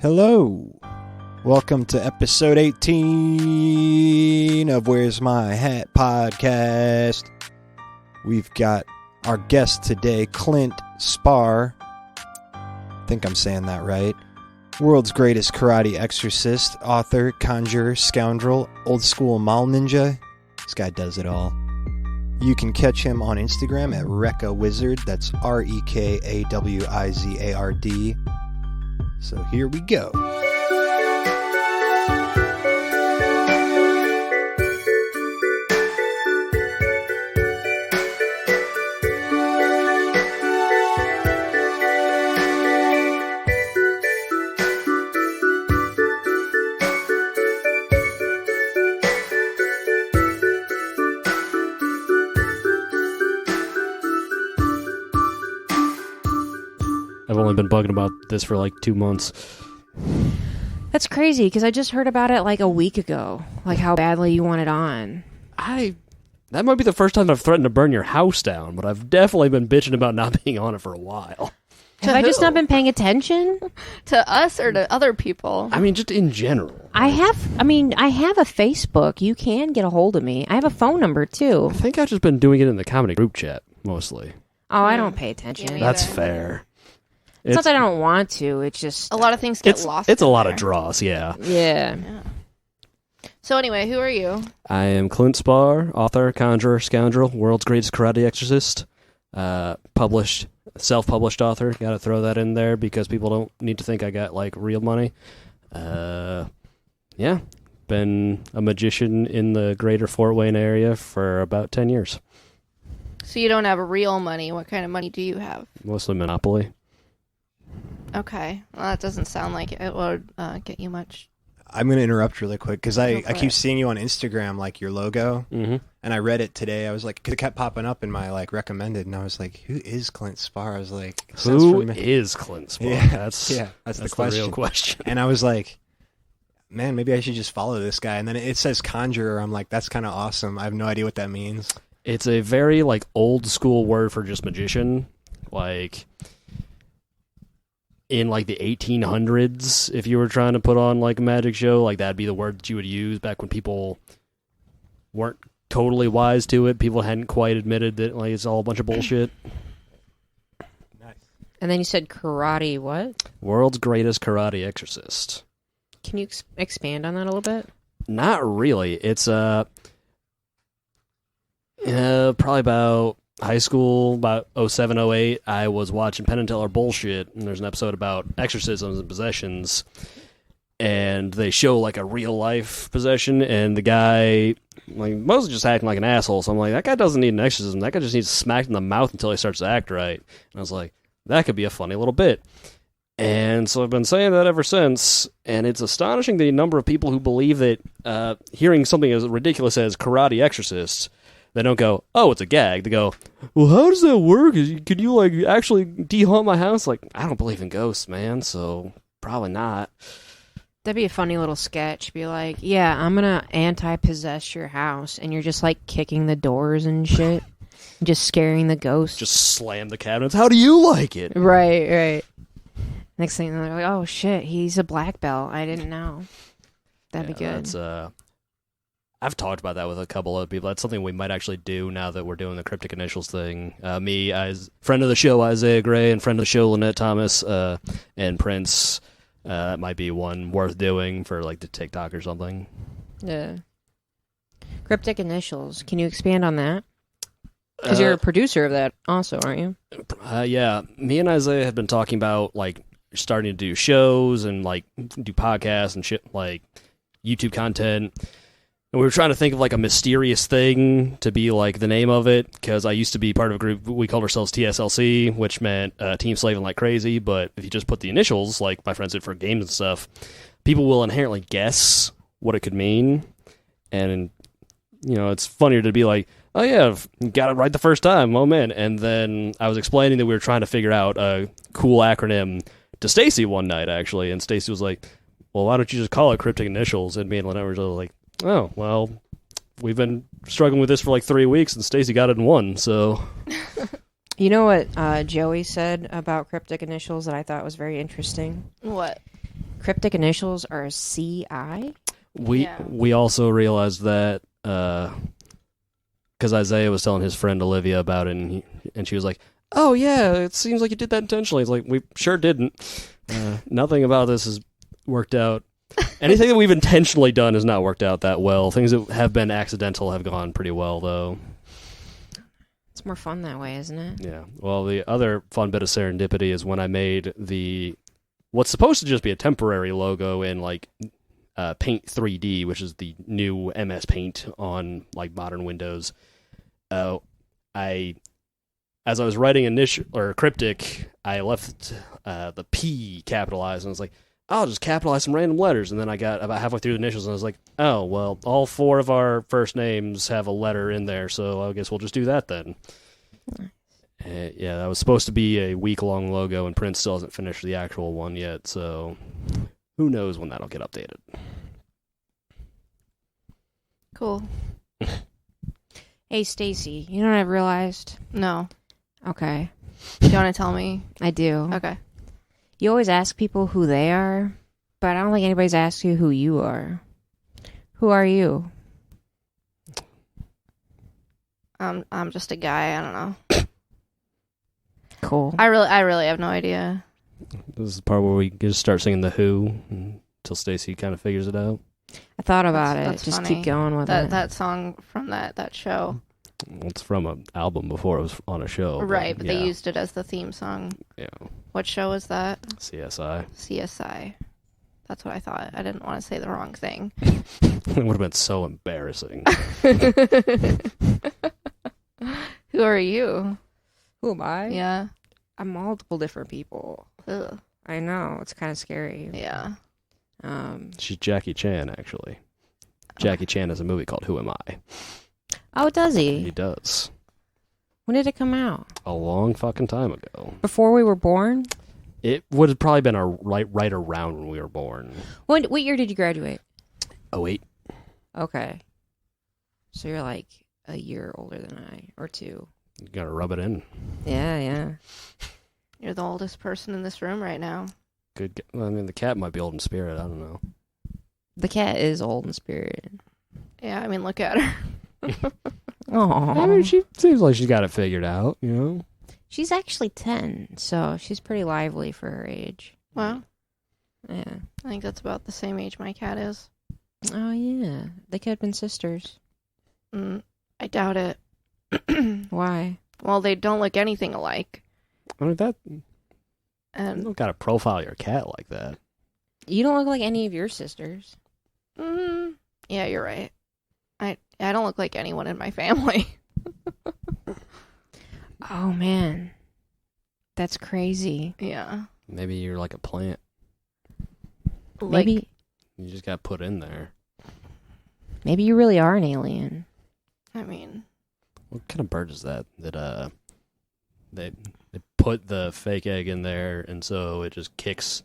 Hello. Welcome to episode 18 of Where's My Hat podcast. We've got our guest today, Clint Spahr. I think I'm saying that right. World's greatest karate exorcist, author, conjurer, scoundrel, old school mall ninja. This guy does it all. You can catch him on Instagram at Rekawizard. That's REKAWIZARD. So here we go. I've only been bugging about this for like 2 months. That's crazy, because I just heard about it like a week ago, like how badly you want it on. That might be the first time I've threatened to burn your house down, but I've definitely been bitching about not being on it for a while. Have I just not been paying attention? To us or to other people? I mean, just in general. I have a Facebook. You can get a hold of me. I have a phone number, too. I think I've just been doing it in the comedy group chat, mostly. Oh, I don't pay attention. Yeah, That's either. fair. It's not that I don't want to. It's just... A lot of things get lost. It's a lot there. of draws, yeah. Yeah. So anyway, who are you? I am Clint Spahr, author, conjurer, scoundrel, world's greatest karate exorcist. Self-published author. Got to throw that in there because people don't need to think I got like real money. Been a magician in the greater Fort Wayne area for about 10 years. So you don't have real money. What kind of money do you have? Mostly Monopoly. Okay. Well, that doesn't sound like it would get you much. I'm going to interrupt really quick because I Go for keep it. seeing you on Instagram, like your logo, and I read it today. I was like, 'cause it kept popping up in my like recommended, and I was like, who is Clint Spahr? I was like, sounds Who familiar. is Clint Spahr? Yeah, That's the question. real question. And I was like, man, maybe I should just follow this guy. And then it says conjurer. I'm like, that's kind of awesome. I have no idea what that means. It's a very like old school word for just magician. Like in like the 1800s, if you were trying to put on like a magic show, like that'd be the word that you would use back when people weren't totally wise to it. People hadn't quite admitted that like it's all a bunch of bullshit. And then you said karate what? World's greatest karate exorcist. Can you expand on that a little bit? Not really. It's probably about high school, about 07, 08, I was watching Penn and Teller bullshit, and there's an episode about exorcisms and possessions, and they show like a real life possession, and the guy like mostly just acting like an asshole. So I'm like, that guy doesn't need an exorcism. That guy just needs smacked in the mouth until he starts to act right. And I was like, that could be a funny little bit. And so I've been saying that ever since, and it's astonishing the number of people who believe that hearing something as ridiculous as karate exorcist, they don't go, oh, it's a gag. They go, well, how does that work? Could you like actually de-haunt my house? Like, I don't believe in ghosts, man, so probably not. That'd be a funny little sketch. Be like, yeah, I'm going to anti-possess your house, and you're just like kicking the doors and shit. Just scaring the ghosts. Just slam the cabinets. How do you like it? Right. Next thing they're like, oh shit, he's a black belt. I didn't know. That'd be good. I've talked about that with a couple other people. That's something we might actually do now that we're doing the cryptic initials thing. Me, as friend of the show Isaiah Gray, and friend of the show Lynette Thomas, and Prince. That might be one worth doing for like the TikTok or something. Yeah. Cryptic initials. Can you expand on that? Because you're a producer of that also, aren't you? Yeah. Me and Isaiah have been talking about like starting to do shows and like do podcasts and shit, like YouTube content. And we were trying to think of like a mysterious thing to be like the name of it, because I used to be part of a group, we called ourselves TSLC, which meant Team Slaving Like Crazy, but if you just put the initials, like my friends did for games and stuff, people will inherently guess what it could mean. And, you know, it's funnier to be like, oh yeah, got it right the first time, oh man. And then I was explaining that we were trying to figure out a cool acronym to Stacey one night, actually, and Stacey was like, well, why don't you just call it Cryptic Initials? And me and Lynette were like, oh, well, we've been struggling with this for like 3 weeks, and Stacey got it in one, so... You know what Joey said about cryptic initials that I thought was very interesting? What? cryptic initials are CI? We also realized that because Isaiah was telling his friend Olivia about it, and she was like, "Oh yeah, it seems like you did that intentionally." It's like, we sure didn't. Nothing about this has worked out. Anything that we've intentionally done has not worked out that well. Things that have been accidental have gone pretty well, though. It's more fun that way, isn't it? Yeah. Well, the other fun bit of serendipity is when I made what's supposed to just be a temporary logo in like Paint 3D, which is the new MS Paint on like modern Windows. As I was writing initial or cryptic, I left the P capitalized, and I was like, I'll just capitalize some random letters. And then I got about halfway through the initials, and I was like, oh, well, all 4 of our first names have a letter in there, so I guess we'll just do that then. Yeah, that was supposed to be a week-long logo, and Prince still hasn't finished the actual one yet, so who knows when that'll get updated. Cool. Hey, Stacey, you know what I've realized? No. Okay. You want to tell me? I do. Okay. You always ask people who they are, but I don't think anybody's asked you who you are. Who are you? I'm just a guy. I don't know. Cool. I really have no idea. This is the part where we just start singing The Who until Stacey kind of figures it out. I thought about That's it. Just funny. keep going with it. That song from that show. Well, it's from an album before it was on a show. Right, but yeah. they used it as the theme song. Yeah. What show was that? CSI. CSI. That's what I thought. I didn't want to say the wrong thing. It would have been so embarrassing. Who are you? Who am I? Yeah. I'm multiple different people. Ugh. I know. It's kind of scary. Yeah. She's Jackie Chan, actually. Jackie Chan has a movie called Who Am I? Oh, does He he? does. When did it come out? A long fucking time ago. Before we were born? It would have probably been right around when we were born. What year did you graduate? 08. Okay. So you're like a year older than I, or 2. You gotta rub it in. Yeah. You're the oldest person in this room right now. Good. I mean, the cat might be old in spirit. I don't know. The cat is old in spirit. Yeah, I mean, look at her. Oh, I mean, she seems like she's got it figured out, you know? she's actually 10, so she's pretty lively for her age. Wow. Yeah. I think that's about the same age my cat is. Oh yeah, they could have been sisters. I doubt it. Why? Well, they don't look anything alike. I mean, you And don't gotta profile your cat like that. You don't look like any of your sisters. yeah, you're right. I don't look like anyone in my family. Oh man, that's crazy. Yeah. Maybe you're like a plant. Maybe You just got put in there. maybe you really are an alien. I mean, What kind of bird is that? That they put the fake egg in there, and so it just kicks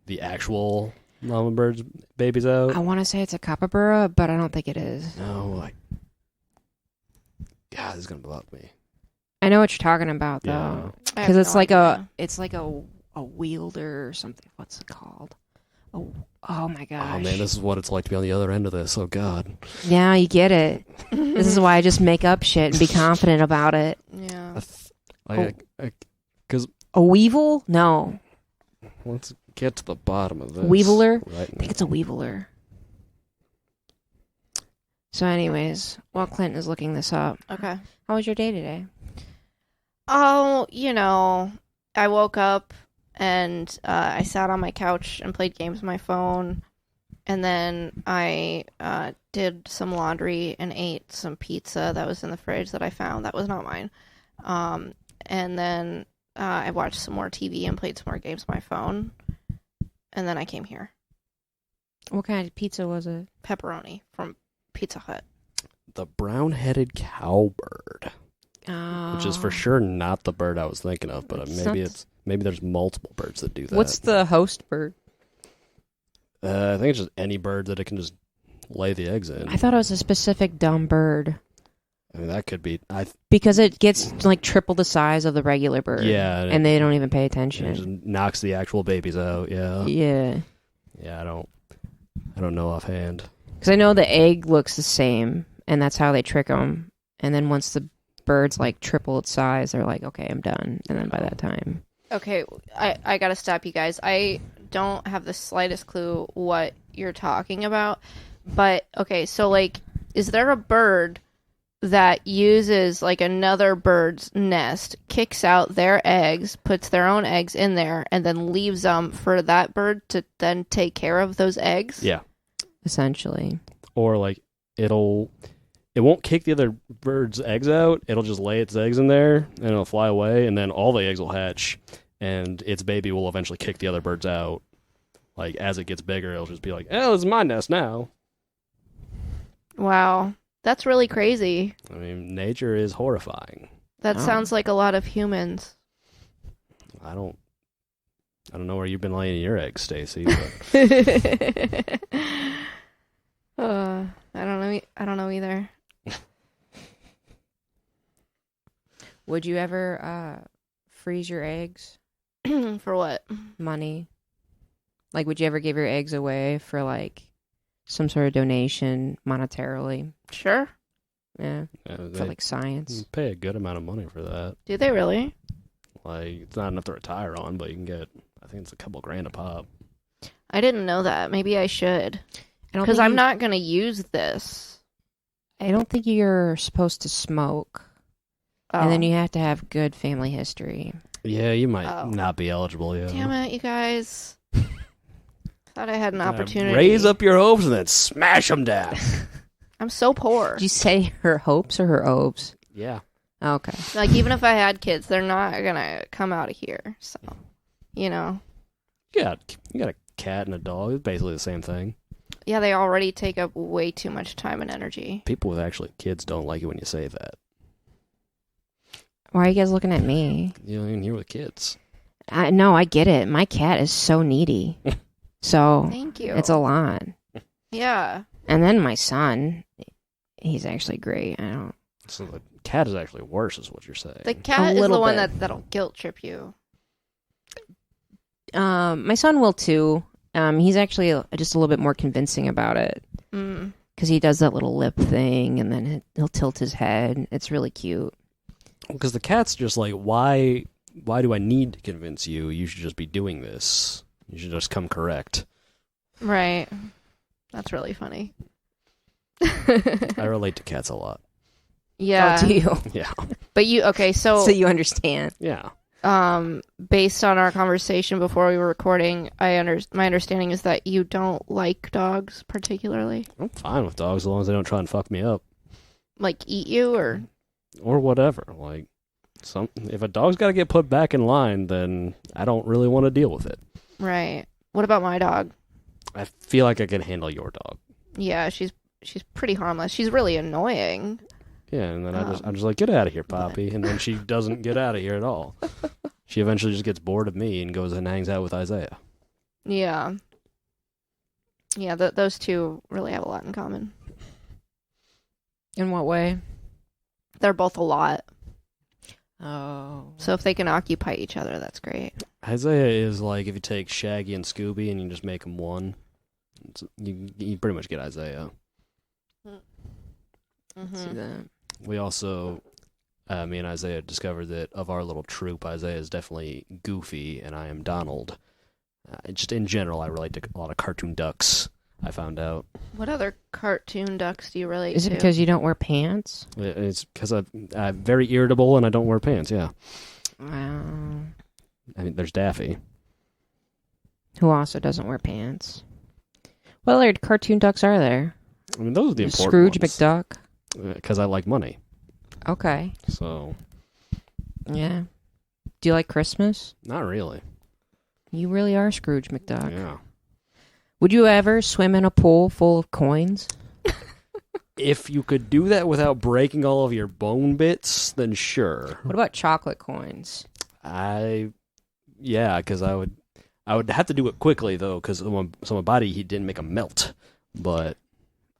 the actual mama bird's babies out. I want to say it's a capybara, but I don't think it is. No, God, this is gonna bug me. I know what you're talking about though, Yeah. I have because it's no like idea. it's like a wielder or something. What's it called? Oh my gosh. Oh man, this is what it's like to be on the other end of this. Oh God. Yeah, you get it. This is why I just make up shit and be confident about it. Yeah. Because A weevil? No. let's get to the bottom of this. Weeviler? Right I think it's a weeviler. So anyways, while Clinton is looking this up, Okay. how was your day today? Oh, I woke up and I sat on my couch and played games on my phone. And then I did some laundry and ate some pizza that was in the fridge that I found. That was not mine. And then I watched some more TV and played some more games on my phone. And then I came here. What kind of pizza was it? Pepperoni from Pizza Hut. The brown-headed cowbird, Oh. which is for sure not the bird I was thinking of, but It's maybe not- maybe there's multiple birds that do that. What's the host bird? I think it's just any bird that it can just lay the eggs in. I thought it was a specific dumb bird. I mean, that could be. Because it gets like triple the size of the regular bird. Yeah, And they don't even pay it attention. just knocks the actual babies out. Yeah. Yeah. Yeah, I don't know offhand. Because I know the egg looks the same, and that's how they trick them. And then once the bird's like triple its size, they're like, okay, I'm done. And then by that time, Okay, I gotta stop you guys. I don't have the slightest clue what you're talking about. But, okay, so, like, is there a bird that uses, like, another bird's nest, kicks out their eggs, puts their own eggs in there, and then leaves them for that bird to then take care of those eggs? Yeah. essentially, Or, like, it won't kick the other bird's eggs out. It'll just lay its eggs in there, and it'll fly away, and then all the eggs will hatch, and its baby will eventually kick the other birds out. Like, as it gets bigger, it'll just be like, oh, this is my nest now. Wow. That's really crazy. I mean, nature is horrifying. That Oh. sounds like a lot of humans. I don't know where you've been laying your eggs, Stacey. But I don't know either. would you ever freeze your eggs? For what? Money? Like, would you ever give your eggs away for like some sort of donation monetarily? Sure. Yeah, they for like science. pay a good amount of money for that. Do they really? Like, it's not enough to retire on, but you can get, I think it's a couple grand a pop. I didn't know that. Maybe I should. I don't Because think I'm you- not going to use this. I don't think you're supposed to smoke, Oh. and then you have to have good family history. Yeah, you might Oh. not be eligible, yeah. Damn it, you guys. Thought I had an opportunity. Raise up your hopes and then smash them down. I'm so poor. Did you say her hopes or her obes? Yeah. Okay. Like, even if I had kids, they're not going to come out of here. So, you know. You got a cat and a dog. It's basically the same thing. Yeah, they already take up way too much time and energy. People with actually kids don't like it when you say that. Why are you guys looking at me? You know, you're with kids. No, I get it. My cat is so needy. So Thank you. it's a lot. Yeah. And then my son, he's actually great. I don't. So the cat is actually worse, is what you're saying. The cat is the little one bit. that'll guilt trip you. My son will too. He's actually just a little bit more convincing about it Mm. because he does that little lip thing, and then he'll tilt his head. It's really cute. Because the cat's just like, why do I need to convince you? You should just be doing this. You should just come correct. Right. That's really funny. I relate to cats a lot. Yeah. Oh, do you? Yeah. But okay, So you understand? Yeah. based on our conversation before we were recording, my understanding is that you don't like dogs particularly. I'm fine with dogs as long as they don't try and fuck me up. Like eat you or whatever. Like, if a dog's got to get put back in line, then I don't really want to deal with it. right. What about my dog? I feel like I can handle your dog. Yeah, she's pretty harmless. She's really annoying. Yeah, and then I'm just like, get out of here, Poppy. And then she doesn't get out of here at all. She eventually just gets bored of me and goes and hangs out with Isaiah. Yeah. Yeah, those two really have a lot in common. In what way? They're both a lot. Oh. So if they can occupy each other, that's great. Isaiah is like if you take Shaggy and Scooby and you just make them one. You pretty much get Isaiah. See that. We also, me and Isaiah discovered that of our little troop, Isaiah is definitely Goofy and I am Donald. Just in general, I relate to a lot of cartoon ducks, I found out. What other cartoon ducks do you relate Is to? it because you don't wear pants? It's because I'm very irritable and I don't wear pants, yeah. Wow. I mean, there's Daffy. Who also doesn't wear pants? What other cartoon ducks are there? I mean, those are the important Scrooge ones. McDuck. Because I like money, Okay. so Yeah. Do you like Christmas? not really. You really are Scrooge McDuck. Yeah. Would you ever swim in a pool full of coins? If you could do that without breaking all of your bone bits, then sure. What about chocolate coins? Yeah, because I would have to do it quickly though, because my body heat didn't make them melt. But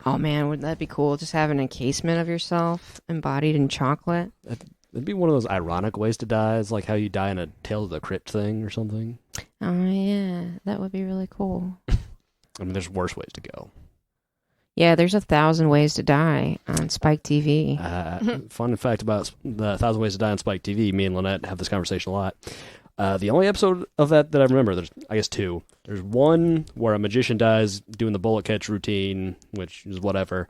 Oh man, wouldn't that be cool? Just have an encasement of yourself embodied in chocolate. it'd be one of those ironic ways to die. It's like how you die in a Tales of the Crypt thing or something. Oh yeah, that would be really cool. I mean, there's worse ways to go. Yeah, there's 1,000 Ways to Die on Spike TV. Fun fact about the 1,000 Ways to Die on Spike TV, me and Lynette have this conversation a lot. The only episode of that I remember, there's, I guess, 2. There's one where a magician dies doing the bullet catch routine, which is whatever.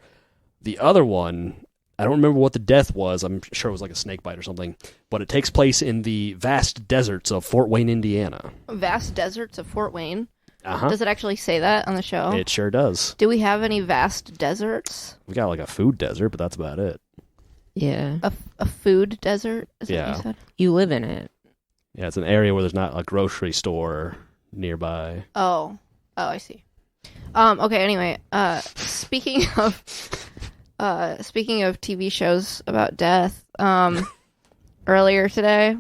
The other one, I don't remember what the death was. I'm sure it was like a snake bite or something. But it takes place in the vast deserts of Fort Wayne, Indiana. Vast deserts of Fort Wayne? Uh-huh. Does it actually say that on the show? It sure does. Do we have any vast deserts? We got like a food desert, but that's about it. Yeah. A food desert? Is that Yeah. what you said? You live in it. Yeah, it's an area where there's not a grocery store nearby. Oh, I see. Okay. Anyway, speaking of TV shows about death, earlier today,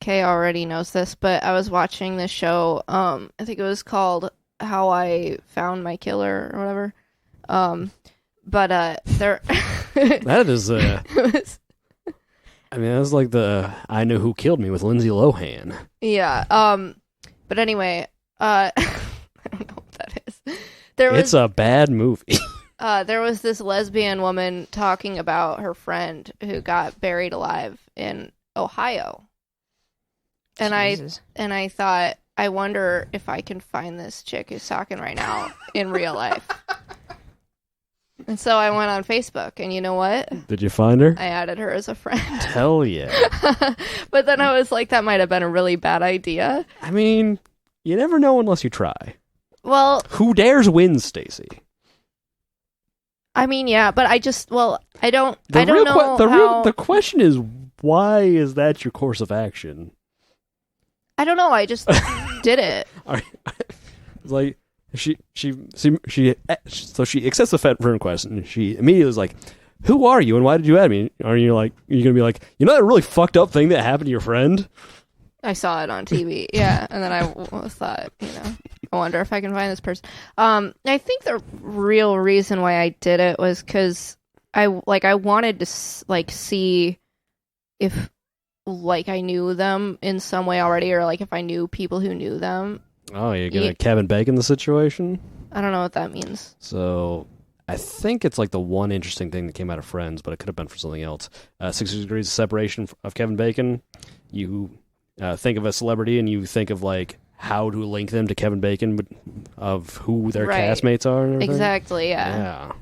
Kay already knows this, but I was watching this show. I think it was called "How I Found My Killer" or whatever. But there, That is, it was, I mean, that's like the I Know Who Killed Me with Lindsay Lohan. yeah. But anyway, I don't know what that is. It's a bad movie. There was this lesbian woman talking about her friend who got buried alive in Ohio. And Jesus. I thought, I wonder if I can find this chick who's talking right now in real life. And so I went on Facebook, and you know what? Did you find her? I added her as a friend. Hell yeah. But then I was like, that might have been a really bad idea. I mean, you never know unless you try. Well, Who dares win, Stacey? I mean, yeah, but I don't The know question is, why is that your course of action? I don't know. I just did it. It's like she accepts the friend request, and she immediately was like, "Who are you, and why did you add me?" Are you like, you're gonna be like, you know that really fucked up thing that happened to your friend? I saw it on TV, yeah, and then I thought, I wonder if I can find this person. I think the real reason why I did it was because I wanted to see if I knew them in some way already, or if I knew people who knew them. Oh, you're gonna Kevin Bacon the situation? I don't know what that means. So I think it's like the one interesting thing that came out of Friends, but it could have been for something else. 6 Degrees of Separation of Kevin Bacon. You think of a celebrity and you think of how to link them to Kevin Bacon, of who their castmates are. And everything. Exactly. Yeah.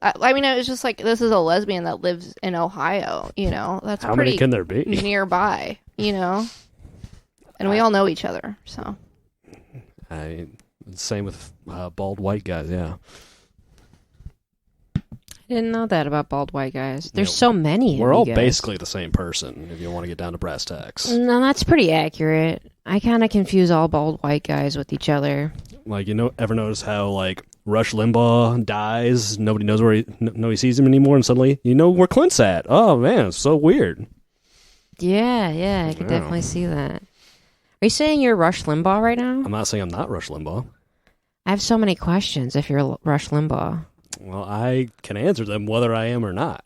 I mean, it was just this is a lesbian that lives in Ohio. That's how pretty many can there be nearby? And we all know each other, so. Same with bald white guys. Yeah. I didn't know that about bald white guys. There's so many. We're all guys. basically the same person, if you want to get down to brass tacks. No, that's pretty accurate. I kind of confuse all bald white guys with each other. Ever notice how Rush Limbaugh dies, nobody knows where he sees him anymore, and suddenly where Clint's at. Oh man, it's so weird. Yeah, I can definitely see that. Are you saying you're Rush Limbaugh right now? I'm not saying I'm not Rush Limbaugh. I have so many questions if you're Rush Limbaugh. Well, I can answer them whether I am or not.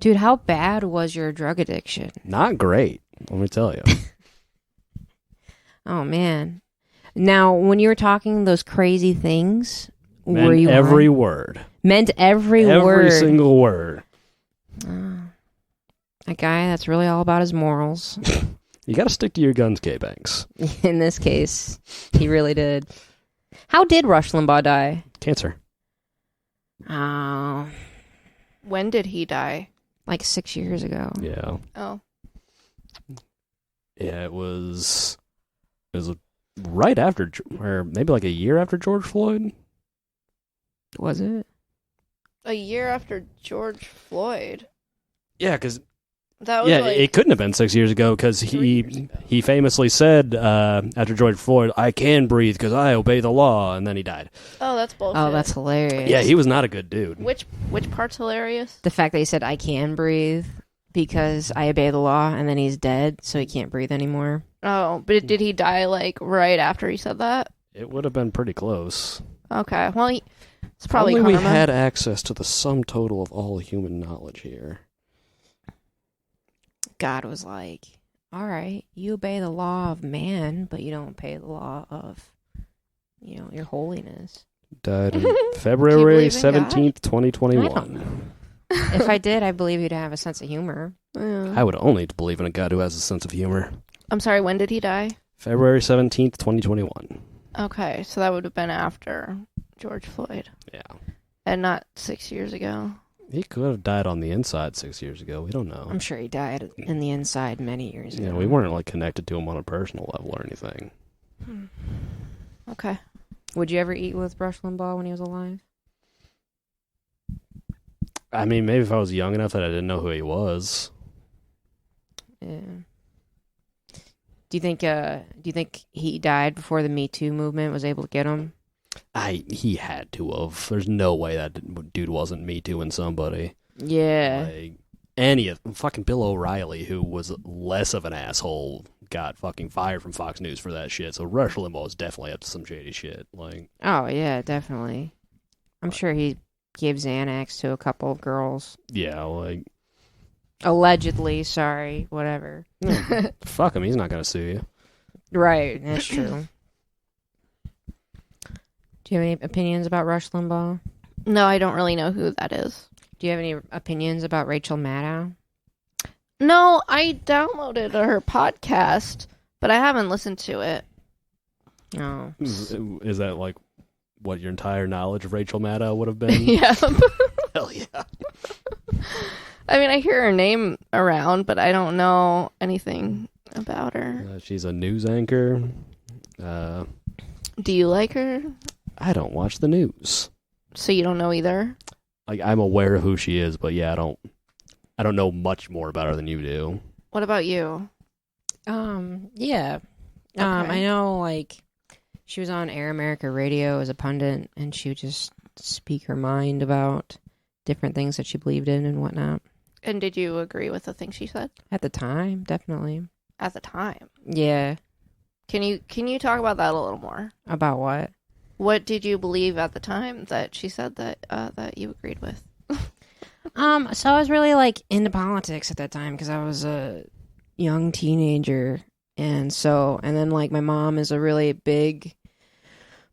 Dude, how bad was your drug addiction? Not great, let me tell you. Oh, man. Now, when you were talking those crazy things, Meant were you every high? word. Meant every word. Every single word. A guy that's really all about his morals. You got to stick to your guns, Kay Banks. In this case, he really did. How did Rush Limbaugh die? Cancer. Oh, When did he die? 6 years ago. Yeah. Oh. Yeah, it was right after, or maybe a year after George Floyd. Was it? A year after George Floyd. Yeah, because That was it couldn't have been 6 years ago, because he famously said after George Floyd, "I can breathe because I obey the law," and then he died. Oh, that's bullshit. Oh, that's hilarious. Yeah, he was not a good dude. Which part's hilarious? The fact that he said, I can breathe because I obey the law, and then he's dead, so he can't breathe anymore. Oh, but did he die right after he said that? It would have been pretty close. Okay, well, it's probably Only we karma. had access to the sum total of all human knowledge here. God was like, all right, you obey the law of man, but you don't obey the law of, Your holiness. Died on Do you February believe in God? 17th, I don't 2021. If I did, I believe you'd have a sense of humor. I would only believe in a God who has a sense of humor. I'm sorry, when did he die? February 17th, 2021. Okay, so that would have been after George Floyd. Yeah. And not 6 years ago. He could have died on the inside 6 years ago. We don't know. I'm sure he died in the inside many years ago. Yeah, we weren't like connected to him on a personal level or anything. Okay. Would you ever eat with Rush Limbaugh when he was alive? I mean, maybe if I was young enough that I didn't know who he was. Yeah. Do you think he died before the Me Too movement was able to get him? He had to have. There's no way that dude wasn't Me Tooing somebody. Yeah. Like, any of fucking Bill O'Reilly, who was less of an asshole, got fucking fired from Fox News for that shit. So Rush Limbaugh was definitely up to some shady shit. Like, Oh yeah, definitely. I'm sure he gave Xanax to a couple of girls. yeah, like, Allegedly, sorry, whatever. fuck him. He's not gonna sue you. Right, that's true. Do you have any opinions about Rush Limbaugh? No, I don't really know who that is. Do you have any opinions about Rachel Maddow? No, I downloaded her podcast, but I haven't listened to it. No. Is that like what your entire knowledge of Rachel Maddow would have been? Yeah. Hell yeah. I mean, I hear her name around, but I don't know anything about her. She's a news anchor. Do you like her? I don't watch the news. So you don't know either? Like, I'm aware of who she is, but yeah, I don't know much more about her than you do. What about you? Yeah. Okay. I know, like, she was on Air America Radio as a pundit, and she would just speak her mind about different things that she believed in and whatnot. And did you agree with the things she said? At the time, definitely. At the time. Yeah. Can you talk about that a little more? About what? What did you believe at the time that she said that you agreed with? So I was really, like, into politics at that time because I was a young teenager. And then, like, my mom is a really big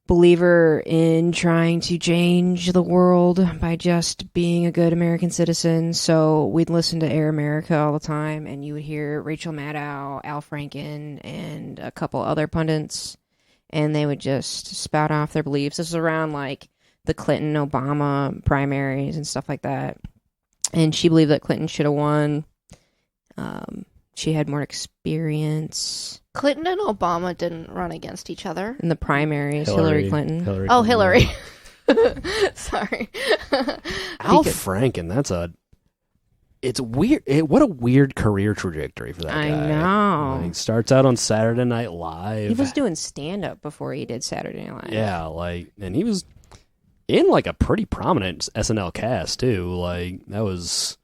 believer in trying to change the world by just being a good American citizen. So we'd listen to Air America all the time, and you would hear Rachel Maddow, Al Franken, and a couple other pundits, and they would just spout off their beliefs. This was around, like, the Clinton-Obama primaries and stuff like that. And she believed that Clinton should have won. She had more experience Clinton and Obama didn't run against each other. in the primaries. Hillary Clinton. Oh, Hillary. Sorry. Al Franken, it's weird. What a weird career trajectory for that guy. I know. Like, starts out on Saturday Night Live. He was doing stand-up before he did Saturday Night Live. Yeah, like, and he was in, like, a pretty prominent SNL cast, too. Like, that was,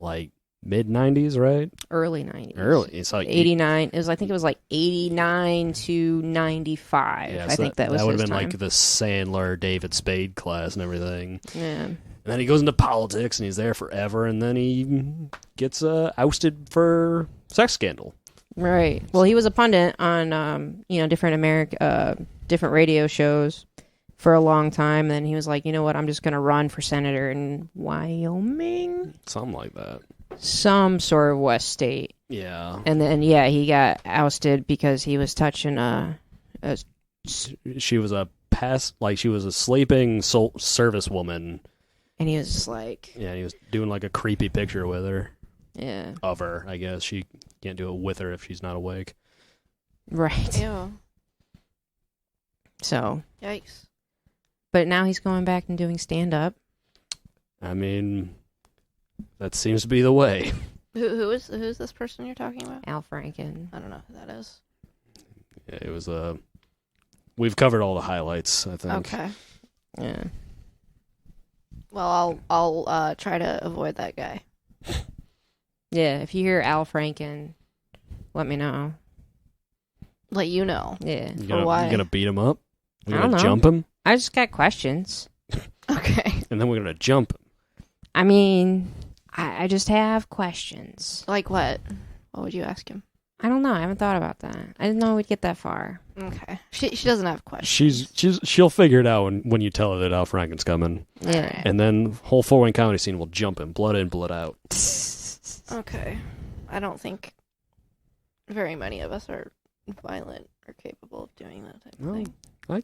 like, mid-90s, right? Early 90s. Early. It's like 89. I think it was like 89 to 95. Yeah, I think that was that would his have been time. like the Sandler, David Spade class and everything. Yeah. And then he goes into politics and he's there forever, and then he gets ousted for sex scandal. Right. Well, he was a pundit on different radio shows for a long time. Then he was like, you know what? I'm just going to run for senator in Wyoming, Something like that. some sort of West state. Yeah. And then he got ousted because he was touching She was she was a sleeping service woman. and he was just like, Yeah, and he was doing like a creepy picture with her. yeah, Of her, I guess. She can't do it with her if she's not awake. right. Ew. So, Yikes. but now he's going back and doing stand up. I mean, that seems to be the way. Who's this person you're talking about? Al Franken. I don't know who that is. Yeah, it was we've covered all the highlights, I think. Okay. Yeah. Well, I'll try to avoid that guy. Yeah, if you hear Al Franken, let me know. Let you know. Yeah. You gonna, why? you gonna beat him up? We're I don't gonna know. jump him? I just got questions. Okay. And then we're gonna jump him. I mean, I just have questions. Like what? What would you ask him? I don't know. I haven't thought about that. I didn't know we'd get that far. Okay. She doesn't have questions. She'll figure it out when you tell her that Al Franken's coming. Yeah. And then whole Fort Wayne County scene will jump in, blood out. Okay. I don't think very many of us are violent or capable of doing that type of thing. I'm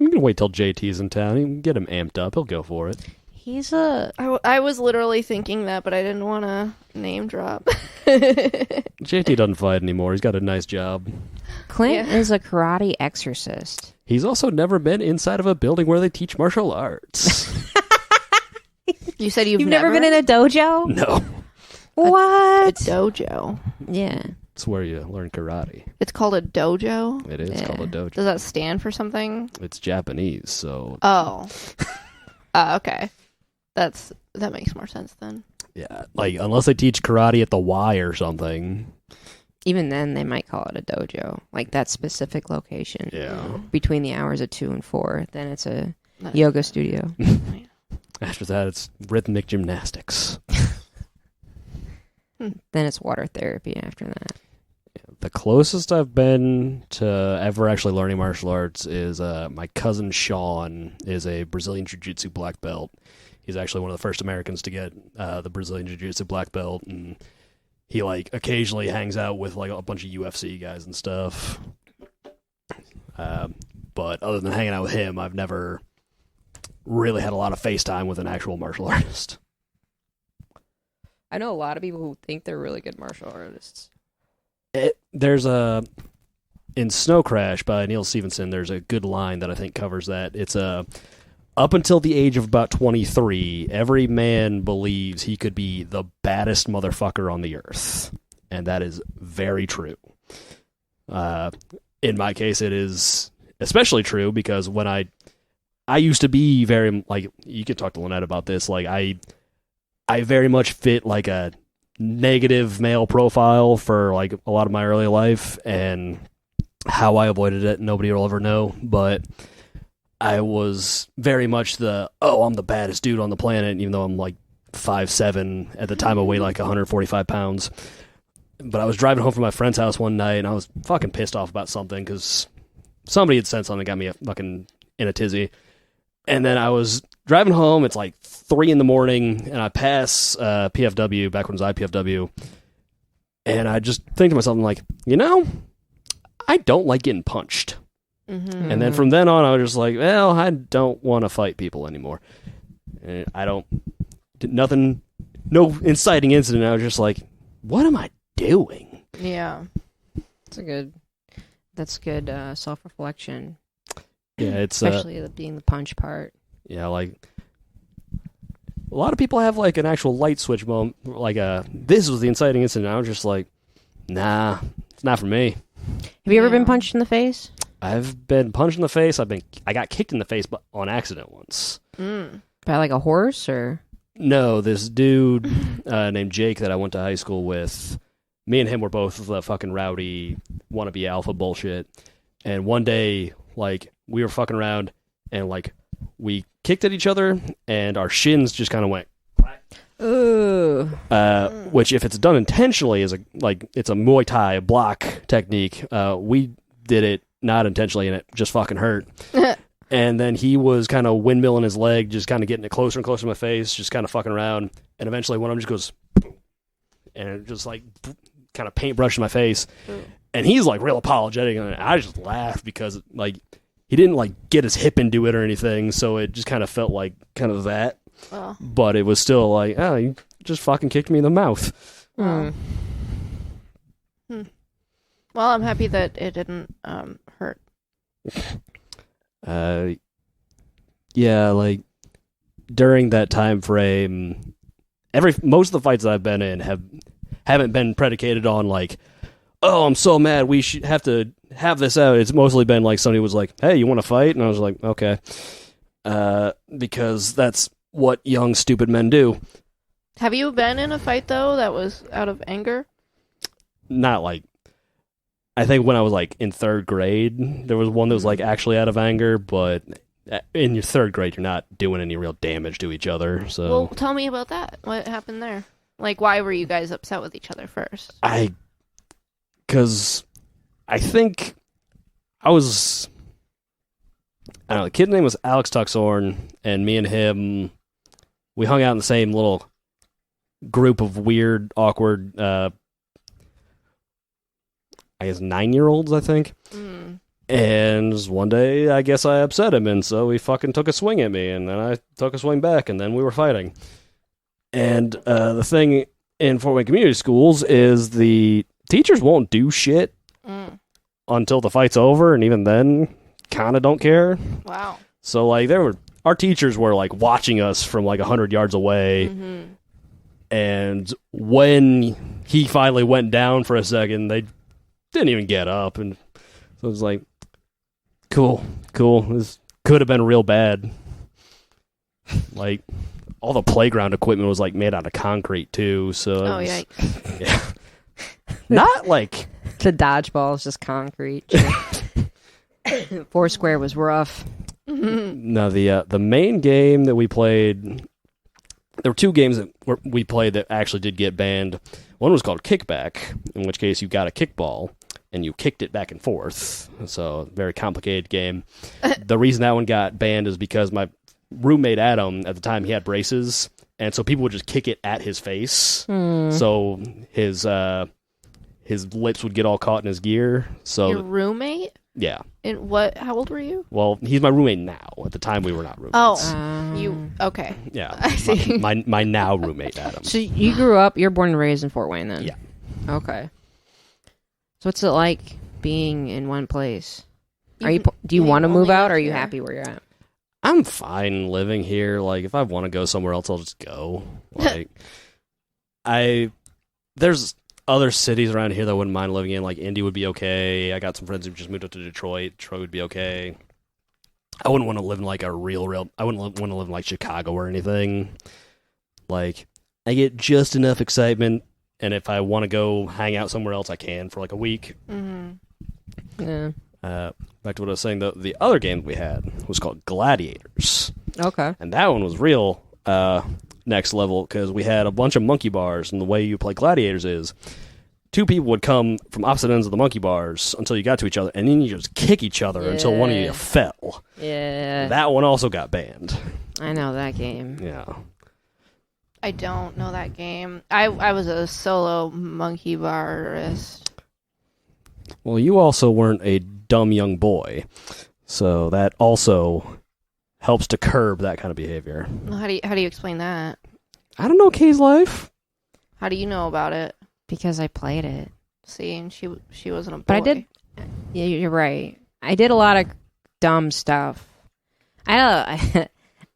going to wait till JT's in town. You can get him amped up. He'll go for it. I was literally thinking that, but I didn't want to name drop. JT doesn't fight anymore. He's got a nice job. Clint is a karate exorcist. He's also never been inside of a building where they teach martial arts. You said you've never been in a dojo? No. What? A dojo. Yeah. It's where you learn karate. It's called a dojo? It is called a dojo. Does that stand for something? It's Japanese, so... Oh. Okay. That makes more sense then. Yeah, like, unless they teach karate at the Y or something. Even then, they might call it a dojo. Like, that specific location. Yeah. Between the hours of 2 and 4. Then it's a yoga studio. After that, it's rhythmic gymnastics. Then it's water therapy after that. The closest I've been to ever actually learning martial arts is my cousin Sean is a Brazilian Jiu-Jitsu black belt. He's actually one of the first Americans to get the Brazilian Jiu-Jitsu black belt, and he like occasionally hangs out with like a bunch of UFC guys and stuff. But other than hanging out with him, I've never really had a lot of FaceTime with an actual martial artist. I know a lot of people who think they're really good martial artists. There's in Snow Crash by Neil Stephenson, there's a good line that I think covers that. It's up until the age of about 23, every man believes he could be the baddest motherfucker on the earth. And that is very true. In my case, it is especially true because when I used to be very, like, you can talk to Lynette about this, like, I very much fit, like, a negative male profile for, like, a lot of my early life, and how I avoided it, nobody will ever know, but I was very much I'm the baddest dude on the planet, even though I'm, like, 5'7". At the time, I weighed, like, 145 pounds. But I was driving home from my friend's house one night, and I was fucking pissed off about something, because somebody had said something that got me fucking in a tizzy. And then I was driving home, it's like 3 in the morning, and I pass PFW, back when it was IPFW, and I just think to myself, I'm like, I don't like getting punched. Mm-hmm. And then from then on, I was just like, well, I don't want to fight people anymore. And no inciting incident, I was just like, what am I doing? Yeah. That's good self-reflection. Yeah, it's especially being the punch part. Yeah, like a lot of people have like an actual light switch moment, like this was the inciting incident. I was just like, nah, it's not for me. Have you ever been punched in the face? I've been punched in the face. I got kicked in the face, but on accident once. By like a horse or? No, this dude named Jake that I went to high school with. Me and him were both the fucking rowdy wannabe alpha bullshit. And one day, like, we were fucking around, and, like, we kicked at each other, and our shins just kind of went. Ooh. Which, if it's done intentionally, it's a Muay Thai block technique. We did it not intentionally, and it just fucking hurt. And then he was kind of windmilling his leg, just kind of getting it closer and closer to my face, just kind of fucking around. And eventually one of them just goes, and it just, like, kind of paintbrushed my face. Ooh. And he's, like, real apologetic, and I just laughed because, like, he didn't, like, get his hip into it or anything, so it just kind of felt like kind of that. Oh. But it was still like, oh, you just fucking kicked me in the mouth. Well, I'm happy that it didn't hurt. Yeah, like, during that time frame, most of the fights that I've been in haven't been predicated on, like, oh, I'm so mad, we should have to have this out. It's mostly been like somebody was like, hey, you want to fight? And I was like, okay. Because that's what young, stupid men do. Have you been in a fight, though, that was out of anger? Not like... I think when I was, like, in 3rd grade, there was one that was, like, actually out of anger, but in your 3rd grade, you're not doing any real damage to each other, so... Well, tell me about that. What happened there? Like, why were you guys upset with each other first? because I think I don't know, the kid's name was Alex Tuxhorn, and me and him, we hung out in the same little group of weird, awkward, I guess 9-year-olds, I think. Mm. And one day, I guess I upset him, and so he fucking took a swing at me, and then I took a swing back, and then we were fighting. And the thing in Fort Wayne Community Schools is the teachers won't do shit until the fight's over, and even then, kind of don't care. Wow. So, like, our teachers were, like, watching us from, like, 100 yards away, and when he finally went down for a second, they didn't even get up, and so it was like, cool. This could have been real bad. Like, all the playground equipment was, like, made out of concrete, too, so... Yeah. Not, like... The dodgeball is just concrete. Foursquare was rough. No, the main game that we played... There were 2 games that we played that actually did get banned. One was called Kickback, in which case you got a kickball, and you kicked it back and forth. So, very complicated game. The reason that one got banned is because my roommate Adam, at the time, he had braces, and so people would just kick it at his face. So his lips would get all caught in his gear. So Your roommate? Yeah. And what? How old were you? Well, he's my roommate now. At the time, we were not roommates. Oh, you okay? Yeah. I see. My now roommate Adam. So you grew up, you're born and raised in Fort Wayne then? Yeah. Okay. So what's it like being in one place? Do you you want to only move out, live or are you here? happy where you're at? I'm fine living here. Like, if I want to go somewhere else, I'll just go. Like, there's other cities around here that I wouldn't mind living in. Like, Indy would be okay. I got some friends who just moved up to Detroit. Detroit would be okay. I wouldn't want to live in, like, I wouldn't want to live in, like, Chicago or anything. Like, I get just enough excitement, and if I want to go hang out somewhere else, I can for, like, a week. Yeah. Back to what I was saying, the other game we had was called Gladiators. Okay. And that one was real next level, because we had a bunch of monkey bars, and the way you play Gladiators is 2 people would come from opposite ends of the monkey bars until you got to each other, and then you just kick each other until one of you fell. Yeah. That one also got banned. I know that game. Yeah. I don't know that game. I was a solo monkey barist. Well, you also weren't a dumb young boy, so that also helps to curb that kind of behavior. How do you explain that? I don't know Kay's life. How do you know about it? Because I played it. See, and she wasn't a boy. But I did. Yeah, you're right. I did a lot of dumb stuff. I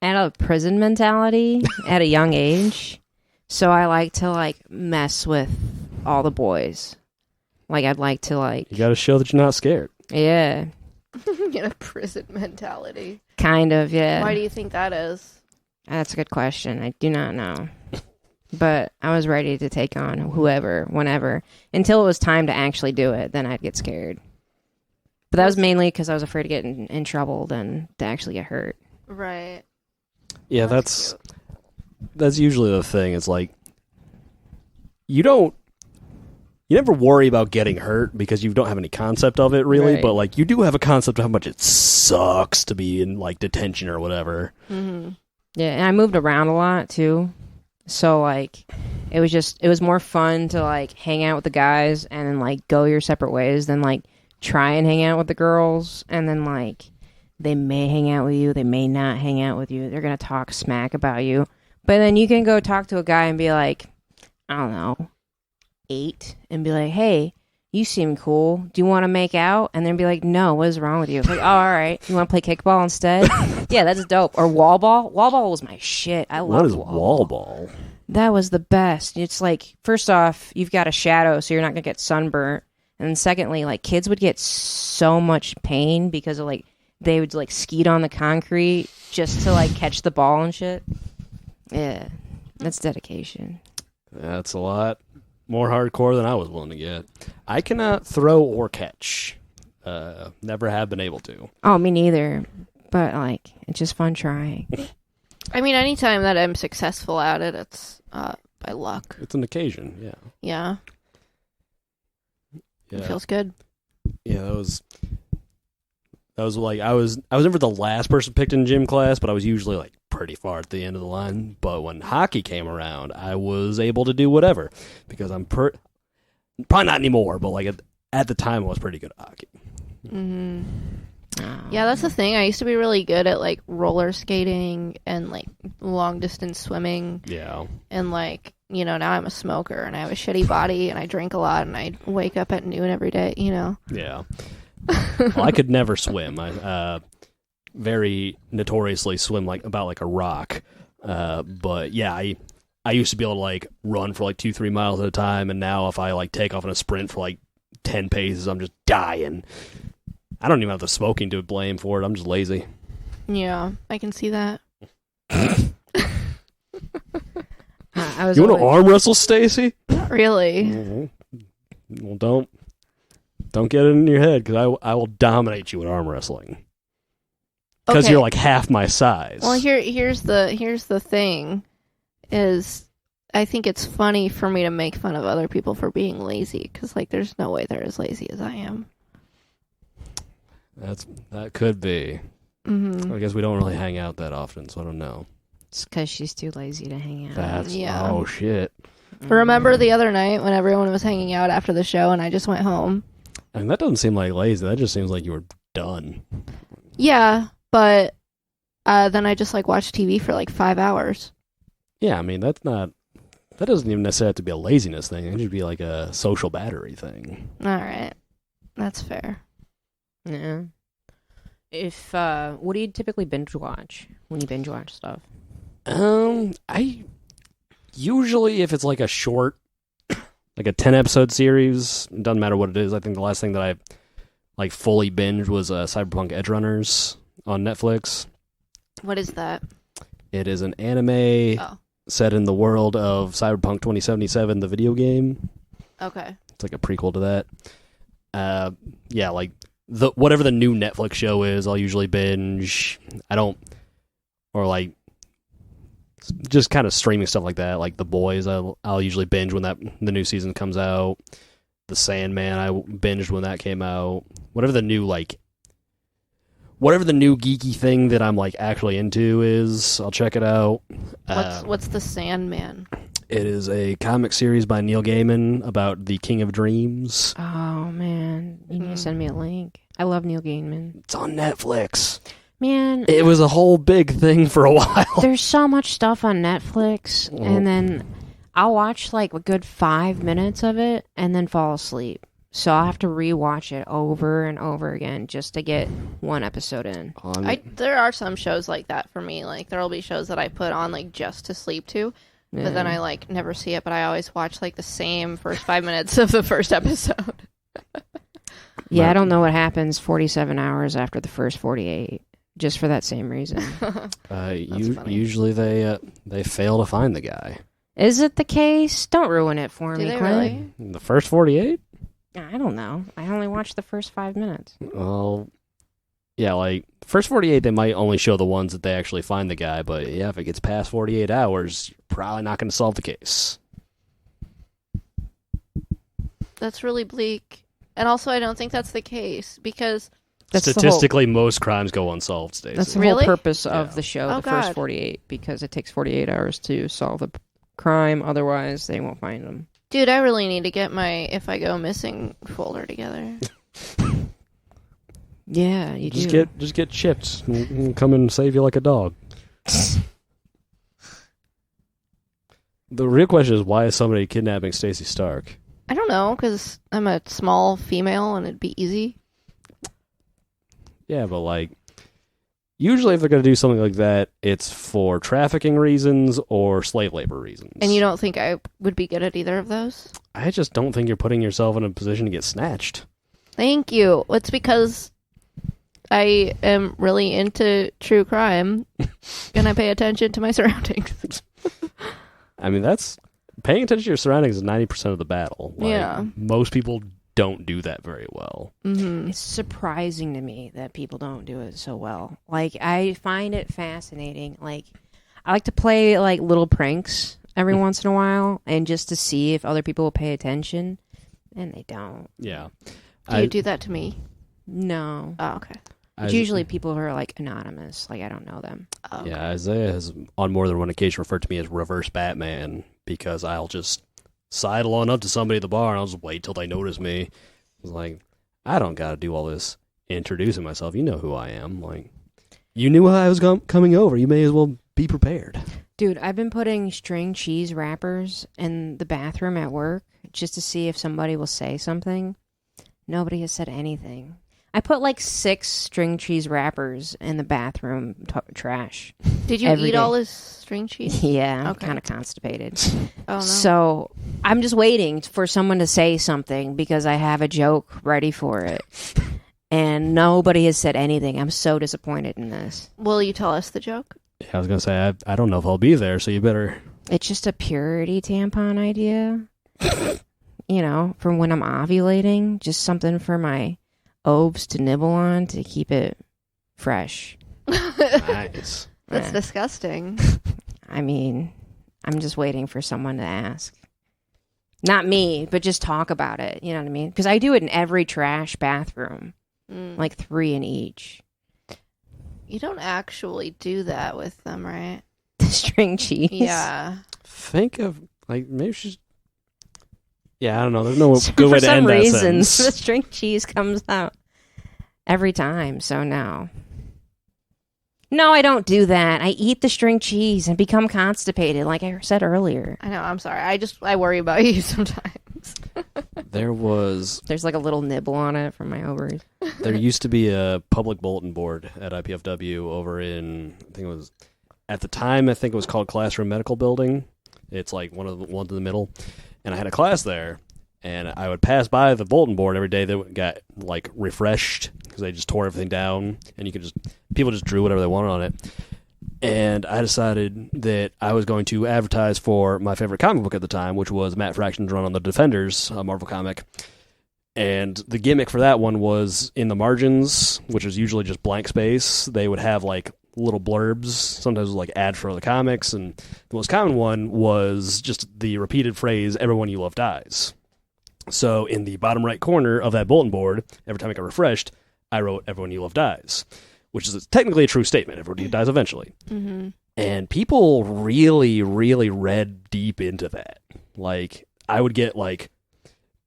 had a prison mentality at a young age, so I like to like mess with all the boys. Like I'd like to like. You got to show that you're not scared. Yeah. You know, prison mentality. Kind of. Yeah. Why do you think that is? That's a good question. I do not know. But I was ready to take on whoever, whenever, until it was time to actually do it. Then I'd get scared. But that was mainly because I was afraid to get in trouble than to actually get hurt. Right. Yeah, that's usually the thing. It's like you never worry about getting hurt because you don't have any concept of it really, Right. but like you do have a concept of how much it sucks to be in like detention or whatever. Mm-hmm. Yeah, and I moved around a lot too. So like it was more fun to like hang out with the guys and then like go your separate ways than like try and hang out with the girls, and then like they may hang out with you, they may not hang out with you. They're going to talk smack about you. But then you can go talk to a guy and be like, I don't know, 8 and be like, "Hey, you seem cool. Do you want to make out?" And then be like, "No, what is wrong with you?" Like, "Oh, all right. You want to play kickball instead?" Yeah, that's dope. Or wall ball. Wall ball was my shit. I love What is wall wall ball? That was the best. It's like, first off, you've got a shadow, so you're not going to get sunburnt. And then secondly, like, kids would get so much pain because of, like, they would, like, skeet on the concrete just to, like, catch the ball and shit. Yeah, that's dedication. That's a lot more hardcore than I was willing to get. I cannot throw or catch. Never have been able to. Oh, me neither. But, like, it's just fun trying. I mean, anytime that I'm successful at it, it's by luck. It's an occasion, yeah. Yeah. Yeah. It feels good. Yeah, that was like I was never the last person picked in gym class, but I was usually like pretty far at the end of the line. But when hockey came around, I was able to do whatever because I'm probably not anymore, but like at the time I was pretty good at hockey. Mm-hmm. Yeah, that's the thing. I used to be really good at like roller skating and like long distance swimming. Yeah. And like, you know, now I'm a smoker and I have a shitty body and I drink a lot and I wake up at noon every day, you know. Yeah. Well, I could never swim. I very notoriously swim like about a rock. But yeah, I used to be able to like run for like 2-3 miles at a time, and now if I like take off in a sprint for like 10 paces, I'm just dying. I don't even have the smoking to blame for it. I'm just lazy. Yeah, I can see that. I was You want to arm wrestle, Stacey? Not really. Mm-hmm. Well, don't get it in your head, because I will dominate you in arm wrestling. Because Okay. you're like half my size. Well, here's the thing, is I think it's funny for me to make fun of other people for being lazy, because like there's no way they're as lazy as I am. That could be. Mm-hmm. I guess we don't really hang out that often, so I don't know. It's because she's too lazy to hang out. Yeah. Oh shit. Remember the other night when everyone was hanging out after the show and I just went home? I mean, that doesn't seem like lazy. That just seems like you were done. Yeah, but then I just like watched TV for like 5 hours. Yeah, I mean, that doesn't even necessarily have to be a laziness thing. It should be like a social battery thing. All right, that's fair. Yeah. If what do you typically binge watch when you binge watch stuff? I usually, if it's like a short, like a 10-episode series, it doesn't matter what it is. I think the last thing that I like fully binged was Cyberpunk Edgerunners on Netflix. What is that? It is an anime set in the world of Cyberpunk 2077, the video game. Okay. It's like a prequel to that. Yeah, like whatever the new Netflix show is, I'll usually binge. Or like just kind of streaming stuff like that, like The Boys. I'll usually binge when the new season comes out. The Sandman, I binged when that came out. Whatever the new geeky thing that I'm like actually into is, I'll check it out. What's the Sandman? It is a comic series by Neil Gaiman about the King of Dreams. Oh man, you need to send me a link. I love Neil Gaiman. It's on Netflix. Man, It was a whole big thing for a while. there's so much stuff on Netflix, and then I'll watch like a good 5 minutes of it and then fall asleep. So I'll have to rewatch it over and over again just to get one episode in. There are some shows like that for me. Like there'll be shows that I put on like just to sleep to, but then I like never see it. But I always watch like the same first 5 minutes of the first episode. Yeah, I don't know what happens 47 hours after the first 48. Just for that same reason. Usually they fail to find the guy. Is it the case? Don't ruin it for Do me, they Clint. really? The first 48? I don't know. I only watched the first 5 minutes. Well, yeah, like first 48 they might only show the ones that they actually find the guy, but yeah, if it gets past 48 hours, you're probably not going to solve the case. That's really bleak. And also, I don't think that's the case because Statistically, most crimes go unsolved, Stacey. That's the Really? whole purpose of the show, Oh, the first God. 48, because it takes 48 hours to solve the crime. Otherwise, they won't find them. dude, I really need to get my If I Go Missing folder together. Yeah, you do. Just get chipped and come and save you like a dog. The real question is, why is somebody kidnapping Stacey Stark? I don't know, because I'm a small female and it'd be easy. Yeah, but like, usually if they're going to do something like that, it's for trafficking reasons or slave labor reasons. And you don't think I would be good at either of those? I just don't think you're putting yourself in a position to get snatched. Thank you. It's because I am really into true crime and I pay attention to my surroundings. I mean, paying attention to your surroundings is 90% of the battle. Like, Yeah. Most people don't do that very well. Mm-hmm. It's surprising to me that people don't do it so well. Like, I find it fascinating. Like, I like to play, like, little pranks every once in a while, and just to see if other people will pay attention. And they don't. Yeah. Do you do that to me? No. Oh, okay. It's usually people who are like anonymous. Like I don't know them. Oh, okay. Yeah, Isaiah has on more than one occasion referred to me as reverse Batman because I'll just sidle on up to somebody at the bar and I'll just wait till they notice me. It's like, I don't got to do all this introducing myself. You know who I am. Like, you knew I was coming over. You may as well be prepared. Dude, I've been putting string cheese wrappers in the bathroom at work just to see if somebody will say something. Nobody has said anything. I put like 6 string cheese wrappers in the bathroom trash. Did you every eat day. all this string cheese? Yeah, I'm Okay. kind of constipated. Oh, no. So I'm just waiting for someone to say something because I have a joke ready for it. And nobody has said anything. I'm so disappointed in this. Will you tell us the joke? Yeah, I was going to say, I don't know if I'll be there, so you better... It's just a purity tampon idea. You know, from when I'm ovulating. Just something for my ovs to nibble on to keep it fresh. Nice. That's Eh. disgusting. I mean, I'm just waiting for someone to ask. Not me, but just talk about it. You know what I mean? Because I do it in every trash bathroom. Mm. Like 3 in each. You don't actually do that with them, right? The string cheese. Yeah. Think of, like, maybe she's... Yeah, I don't know. There's no good way For to some end that reason, the sentence. string cheese comes out every time. So no. No, I don't do that. I eat the string cheese and become constipated, like I said earlier. I know. I'm sorry. I worry about you sometimes. There's like a little nibble on it from my ovaries. There used to be a public bulletin board at IPFW over in, I think it was, at the time, I think it was called Classroom Medical Building. It's like one of the ones in the middle. And I had a class there, and I would pass by the bulletin board every day that got, like, refreshed because they just tore everything down, and people just drew whatever they wanted on it. And I decided that I was going to advertise for my favorite comic book at the time, which was Matt Fraction's run on the Defenders, a Marvel comic. And the gimmick for that one was in the margins, which is usually just blank space, they would have, like, little blurbs, sometimes like ad for the comics, and the most common one was just the repeated phrase, "Everyone you love dies." So in the bottom right corner of that bulletin board, every time it got refreshed, I wrote, "Everyone you love dies," which is technically a true statement. Everybody dies eventually. Mm-hmm. And people really, really read deep into that. Like, I would get, like,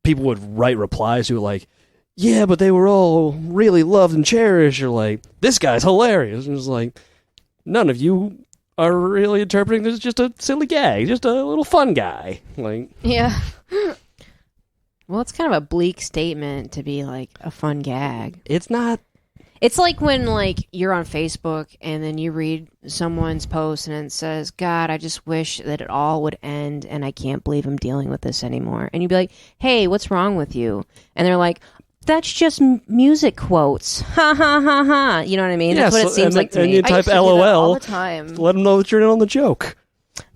people would write replies to it like, "Yeah, but they were all really loved and cherished," or like, "This guy's hilarious." And it's like, none of you are really interpreting this as just a silly gag, just a little fun guy. Like, Yeah. Well, it's kind of a bleak statement to be like a fun gag. it's not. It's like when like you're on Facebook and then you read someone's post and it says, "God, I just wish that it all would end and I can't believe I'm dealing with this anymore." And you'd be like, "Hey, what's wrong with you?" And they're like, "That's just music quotes." Ha ha ha ha. You know what I mean? That's what it seems like to and me. you I type used to do that all LOL, the time. let them know that you're in on the joke.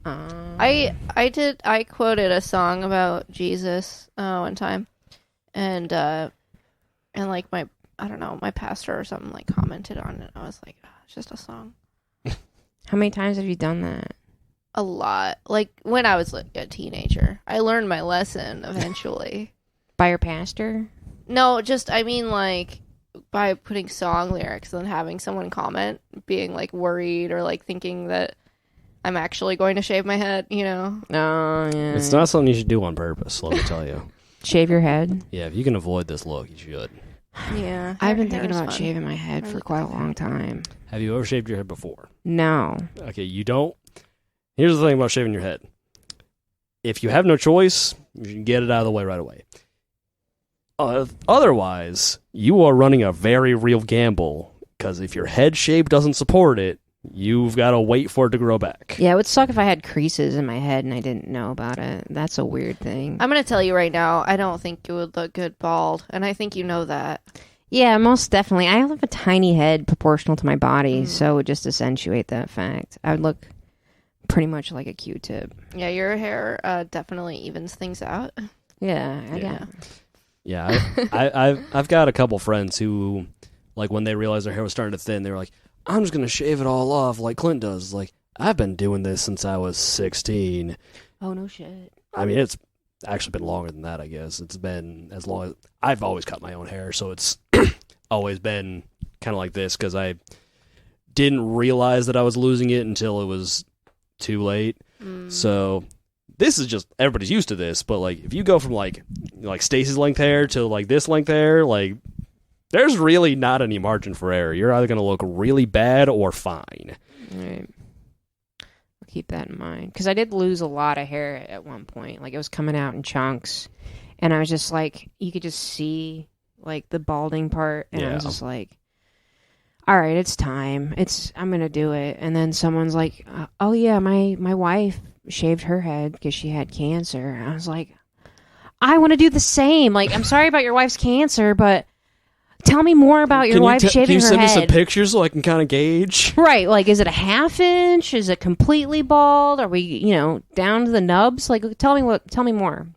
I quoted a song about Jesus one time, and like I don't know, my pastor or something like commented on it. I was like, oh, it's just a song. How many times have you done that? A lot. Like when I was a teenager, I learned my lesson eventually. By your pastor? No, just I mean like by putting song lyrics and then having someone comment, being like worried or like thinking that I'm actually going to shave my head, you know? Oh, yeah. It's not something you should do on purpose, let me tell you. Shave your head? Yeah, if you can avoid this look, you should. Yeah. I've been hair thinking is about fun. shaving my head for quite a long time. Have you ever shaved your head before? No. Okay, you don't. Here's the thing about shaving your head. If you have no choice, you should get it out of the way right away. Otherwise, you are running a very real gamble, because if your head shape doesn't support it, you've got to wait for it to grow back. Yeah, it would suck if I had creases in my head and I didn't know about it. That's a weird thing. I'm going to tell you right now, I don't think it would look good bald, and I think you know that. Yeah, most definitely. I have a tiny head proportional to my body, so it would just accentuate that fact. I would look pretty much like a Q-tip. Yeah, your hair definitely evens things out. Yeah, I got it. Yeah, I've got a couple friends who, like, when they realized their hair was starting to thin, they were like, "I'm just going to shave it all off like Clint does." Like, I've been doing this since I was 16. Oh, no shit. I mean, it's actually been longer than that, I guess. It's been as long as I've always cut my own hair, so it's always been kind of like this because I didn't realize that I was losing it until it was too late. So this is just, everybody's used to this, but like if you go from like Stacey's length hair to like this length hair, like there's really not any margin for error. You're either going to look really bad or fine. Right. I'll keep that in mind. Because I did lose a lot of hair at one point. Like, it was coming out in chunks. And I was just like, you could just see, like, the balding part. And I was just like, all right, it's time. I'm going to do it. And then someone's like, oh, yeah, my wife shaved her head because she had cancer. And I was like, I want to do the same. Like, I'm sorry about your wife's cancer, but tell me more about your wife shaving her head. Can you send me some pictures so I can kind of gauge? Right, like, is it a half inch? Is it completely bald? Are we, down to the nubs? Like, tell me more.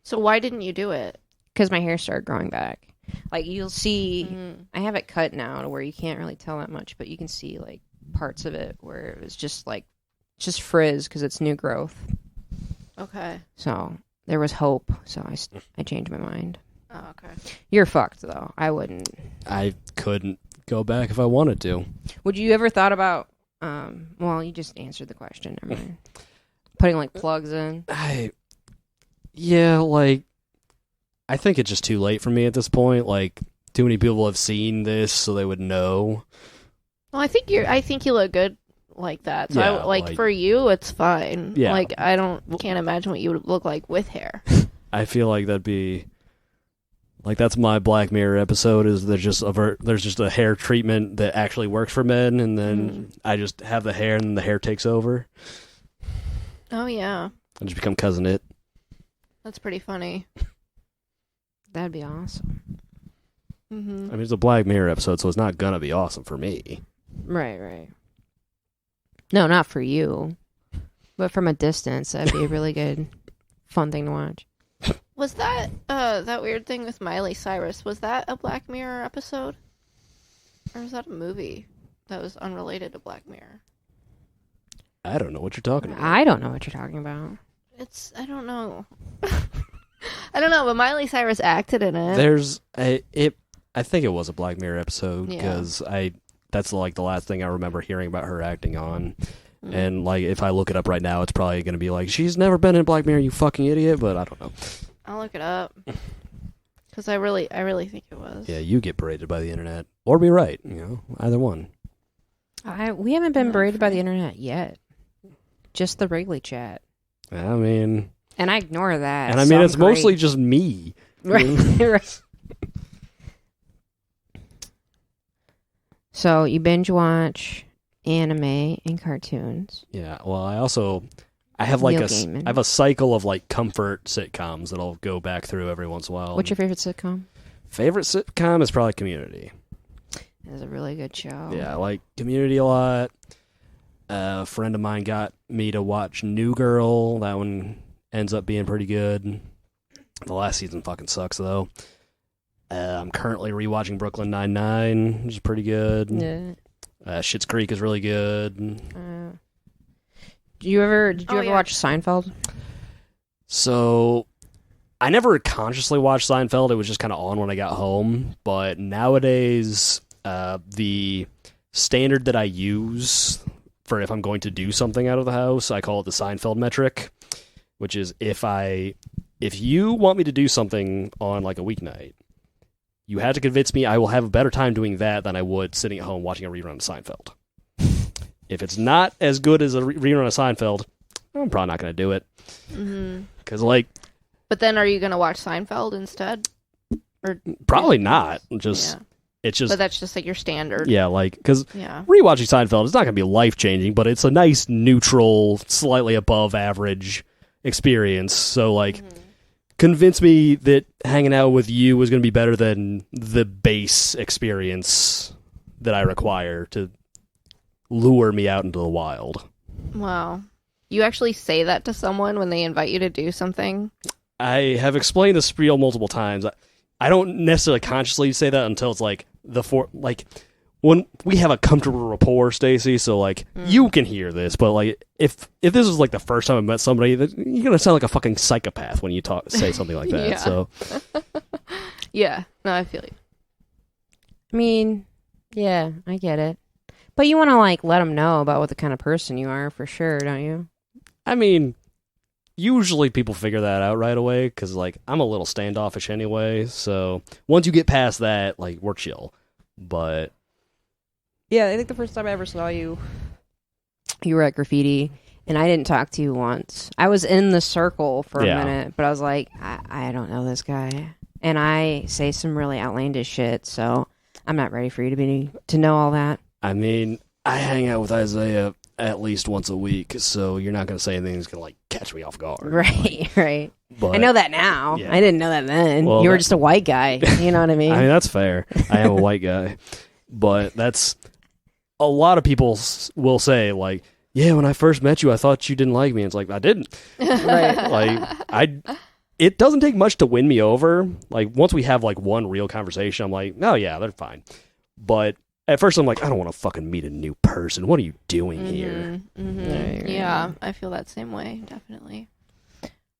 So why didn't you do it? Because my hair started growing back. Like, you'll see, I have it cut now to where you can't really tell that much, but you can see, like, parts of it where it was just, like, just frizz because it's new growth. Okay. So, there was hope, so I changed my mind. Oh, okay. You're fucked, though. I wouldn't. I couldn't go back if I wanted to. Would you ever thought about, well, you just answered the question. Never mind. Putting, like, plugs in? Yeah, like, I think it's just too late for me at this point. Like, too many people have seen this, so they would know. Well, I think you look good like that. So, yeah, like, for you, it's fine. Yeah. Like, can't imagine what you would look like with hair. I feel like that'd be... Like, that's my Black Mirror episode, is there's just a hair treatment that actually works for men, and then I just have the hair, and then the hair takes over. Oh, yeah. I just become Cousin It. That's pretty funny. That'd be awesome. Mm-hmm. I mean, it's a Black Mirror episode, so it's not gonna be awesome for me. Right. No, not for you. But from a distance, that'd be a really good, fun thing to watch. Was that that weird thing with Miley Cyrus? Was that a Black Mirror episode, or was that a movie that was unrelated to Black Mirror? I don't know what you're talking about. I don't know what you're talking about. I don't know. I don't know, but Miley Cyrus acted in it. I think it was a Black Mirror episode because that's like the last thing I remember hearing about her acting on. And like, if I look it up right now, it's probably going to be like, she's never been in Black Mirror, you fucking idiot. But I don't know. I'll look it up because I really think it was. Yeah, you get berated by the internet, or be right. Either one. We haven't been berated by the internet yet. Just the Wrigley chat. I mean, and I ignore that. And I mean, it's mostly just me. Right. So you binge watch anime and cartoons. Yeah. Well, I have like I have a cycle of like comfort sitcoms that I'll go back through every once in a while. What's your favorite sitcom? Favorite sitcom is probably Community. It's a really good show. Yeah, I like Community a lot. A friend of mine got me to watch New Girl. That one ends up being pretty good. The last season fucking sucks though. I'm currently rewatching Brooklyn Nine-Nine, which is pretty good. Yeah. Schitt's Creek is really good. Did you ever watch Seinfeld? So, I never consciously watched Seinfeld. It was just kind of on when I got home. But nowadays, the standard that I use for if I'm going to do something out of the house, I call it the Seinfeld metric, which is if you want me to do something on like a weeknight, you have to convince me I will have a better time doing that than I would sitting at home watching a rerun of Seinfeld. If it's not as good as a rerun of Seinfeld, I'm probably not going to do it. Because, But then are you going to watch Seinfeld instead? Or probably not. It's just... But that's just like your standard. Yeah, because rewatching Seinfeld is not going to be life-changing, but it's a nice, neutral, slightly above average experience. So, convince me that hanging out with you is going to be better than the base experience that I require to lure me out into the wild. Wow. You actually say that to someone when they invite you to do something? I have explained this spiel multiple times. I don't necessarily consciously say that until it's when we have a comfortable rapport, Stacey, so like you can hear this, but like if this was like the first time I met somebody, you're gonna sound like a fucking psychopath when you say something like that. Yeah. So Yeah. No, I feel you. I mean, yeah, I get it. But you want to like let them know about what the kind of person you are for sure, don't you? I mean, usually people figure that out right away because like I'm a little standoffish anyway. So once you get past that, like we're chill. But yeah, I think the first time I ever saw you, you were at graffiti, and I didn't talk to you once. I was in the circle for a minute, but I was like, I don't know this guy, and I say some really outlandish shit, so I'm not ready for you to know all that. I mean, I hang out with Isaiah at least once a week, so you're not going to say anything that's going to like catch me off guard. Right, right. But I know that now. Yeah. I didn't know that then. Well, you were just a white guy. You know what I mean? I mean, that's fair. I am a white guy. But that's... A lot of people will say, like, yeah, when I first met you, I thought you didn't like me. And it's like, I didn't. Right. Like, it doesn't take much to win me over. Like, once we have, like, one real conversation, I'm like, oh, yeah, they're fine. But at first, I'm like, I don't want to fucking meet a new person. What are you doing here? Mm-hmm. Yeah, I feel that same way, definitely.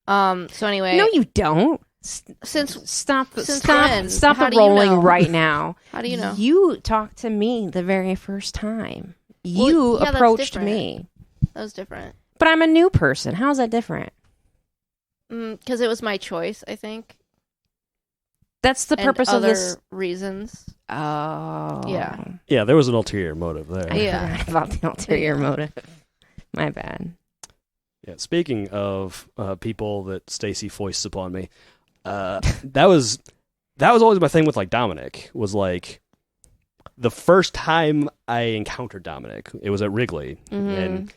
So anyway... No, you don't. Since Stop when? the How do you rolling know? right now. How do you know? You talked to me the very first time. Well, You yeah, that's approached different. me. That was different. But I'm a new person. How is that different? Because it was my choice, I think. That's the And purpose of other this. reasons. Oh. Yeah. Yeah, there was an ulterior motive there. I forgot about the ulterior motive. My bad. Yeah, speaking of people that Stacey foists upon me, that was always my thing with like Dominic. Was like the first time I encountered Dominic, it was at Wrigley, and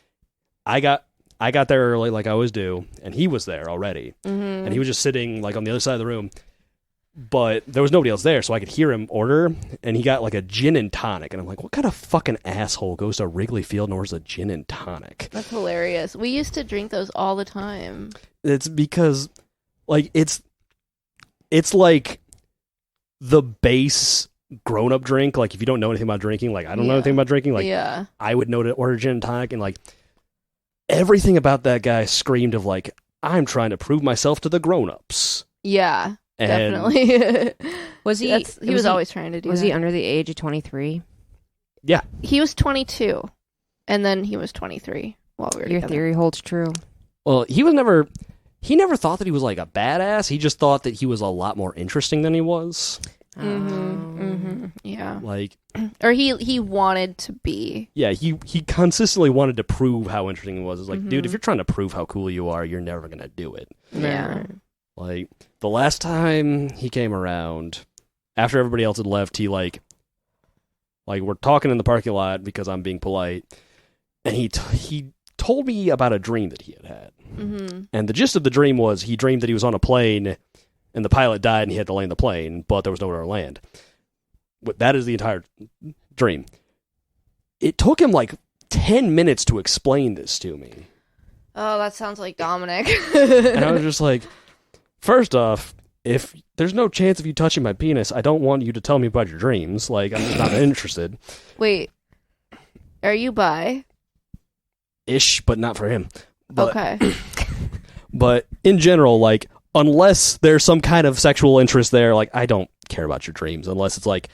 I got there early, like I always do, and he was there already, and he was just sitting like on the other side of the room, but there was nobody else there, so I could hear him order, and he got like a gin and tonic, and I'm like, what kind of fucking asshole goes to Wrigley Field and orders a gin and tonic? That's hilarious. We used to drink those all the time. It's because like it's like the base grown-up drink. Like if you don't know anything about drinking, like I don't know anything about drinking, like I would know to order gin and tonic, and like everything about that guy screamed of like, I'm trying to prove myself to the grown-ups. Yeah, And definitely. Was he? He was always trying to do Was that. he under the age of 23? Yeah. He was 22, and then he was 23 while we were Your together. theory holds true. Well, he never thought that he was like a badass. He just thought that he was a lot more interesting than he was. Yeah. Like, Or he wanted to be. yeah, he consistently wanted to prove how interesting he was. It's like, dude, if you're trying to prove how cool you are, you're never gonna do it. Yeah. Like the last time he came around, after everybody else had left, he like we're talking in the parking lot because I'm being polite, and he told me about a dream that he had. And the gist of the dream was he dreamed that he was on a plane, and the pilot died, and he had to land the plane, but there was nowhere to land. But that is the entire dream. It took him like 10 minutes to explain this to me. Oh, that sounds like Dominic. And I was just like, first off, if there's no chance of you touching my penis, I don't want you to tell me about your dreams. Like, I'm just not interested. Wait, are you bi? Ish, but not for him. But, Okay. But in general, like, unless there's some kind of sexual interest there, like, I don't care about your dreams unless it's like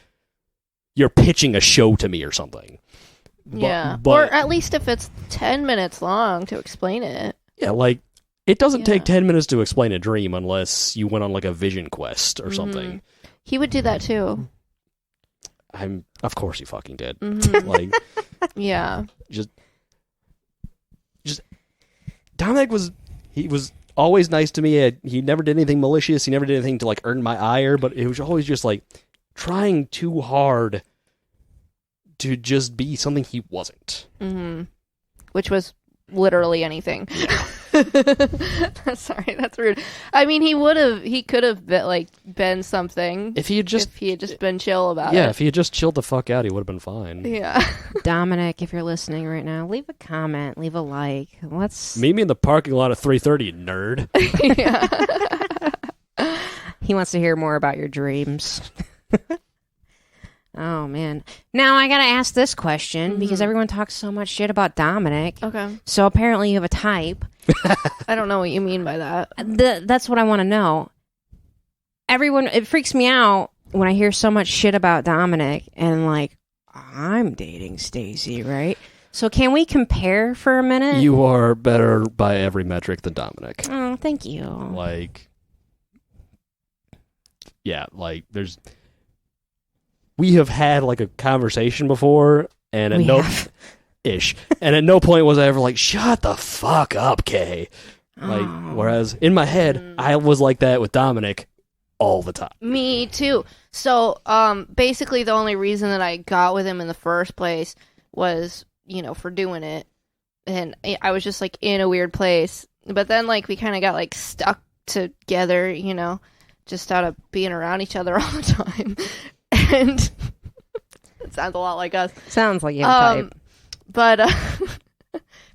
you're pitching a show to me or something. Yeah. But, Or at least if it's 10 minutes long to explain it. yeah, like, it doesn't Yeah. take 10 minutes to explain a dream unless you went on like a vision quest or something. He would do that too. Of course he fucking did. Mhm. Like, Yeah. just Dominic was always nice to me. He never did anything malicious. He never did anything to like earn my ire, but it was always just like trying too hard to just be something he wasn't. Which was literally anything. Sorry, that's rude. I mean, he could have been something If he had just been chill about it. if he had just chilled the fuck out, he would have been fine. Yeah. Dominic, if you're listening right now, leave a comment, leave a like. Let's. Meet me in the parking lot at 3:30, you nerd. Yeah. He wants to hear more about your dreams. Oh, man. Now I got to ask this question because everyone talks so much shit about Dominic. Okay. So apparently you have a type. I don't know what you mean by that. That's what I want to know. It freaks me out when I hear so much shit about Dominic and like, I'm dating Stacey, right? So can we compare for a minute? You are better by every metric than Dominic. Oh, thank you. Like, yeah, like we have had like a conversation before, and at and at no point was I ever like, shut the fuck up, Kay. Like, whereas in my head, I was like that with Dominic all the time. Me too. So, basically the only reason that I got with him in the first place was, for doing it. And I was just like in a weird place. But then like we kind of got like stuck together, just out of being around each other all the time. And it sounds a lot like us. Sounds like you have a type.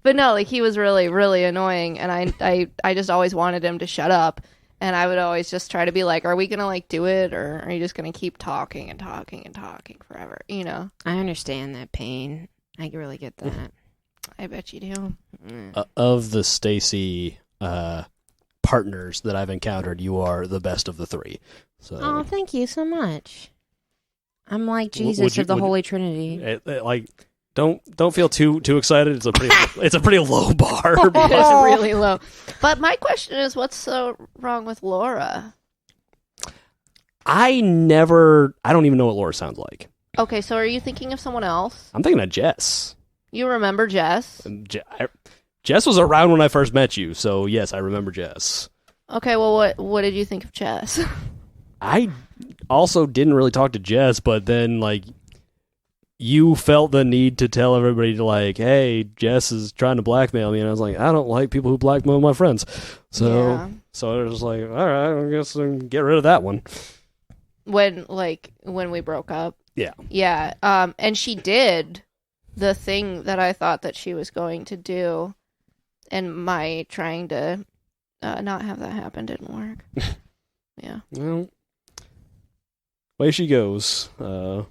But no, like he was really, really annoying, and I just always wanted him to shut up, and I would always just try to be like, are we gonna like do it, or are you just gonna keep talking and talking and talking forever? I understand that pain. I really get that. I bet you do. Of the Stacey partners that I've encountered, you are the best of the three. So, oh, thank you so much. I'm like Jesus of the Holy Trinity. Don't feel too excited. It's a pretty low bar. It's really low. But my question is, what's so wrong with Laura? I don't even know what Laura sounds like. Okay, so are you thinking of someone else? I'm thinking of Jess. You remember Jess? Jess was around when I first met you, so yes, I remember Jess. Okay, well, what did you think of Jess? I also didn't really talk to Jess, but then like you felt the need to tell everybody to like, hey, Jess is trying to blackmail me, and I was like, I don't like people who blackmail my friends. So I was like, all right, I guess I'll get rid of that one. When we broke up. Yeah. Yeah. And she did the thing that I thought that she was going to do, and my trying to not have that happen didn't work. Yeah. Well, way she goes. I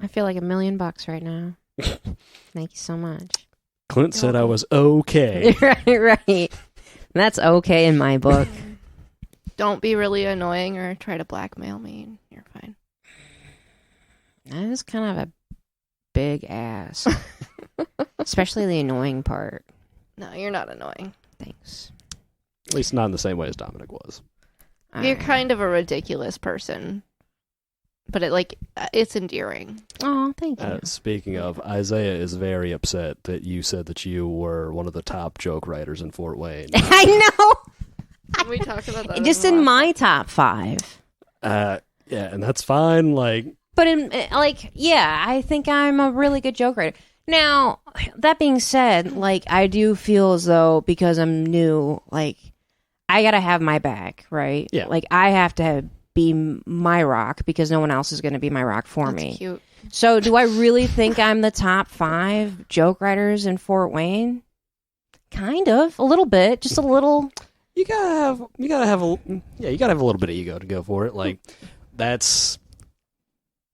feel like $1 million right now. Thank you so much. Clint said I was okay. Right. That's okay in my book. Don't be really annoying or try to blackmail me. You're fine. That is kind of a big ass. Especially the annoying part. No, you're not annoying. Thanks. At least not in the same way as Dominic was. You're kind of a ridiculous person. But it's endearing. Oh, thank you. Speaking of, Isaiah is very upset that you said that you were one of the top joke writers in Fort Wayne. I know. We talked about that. Just in my top 5. Yeah, and that's fine. But I think I'm a really good joke writer. Now, that being said, I do feel as though because I'm new, I gotta have my back, right? Yeah. I have to be my rock because no one else is going to be my rock for me. Cute. So, do I really think I'm the top 5 joke writers in Fort Wayne? Kind of, a little bit, just a little. You gotta have a little bit of ego to go for it. That's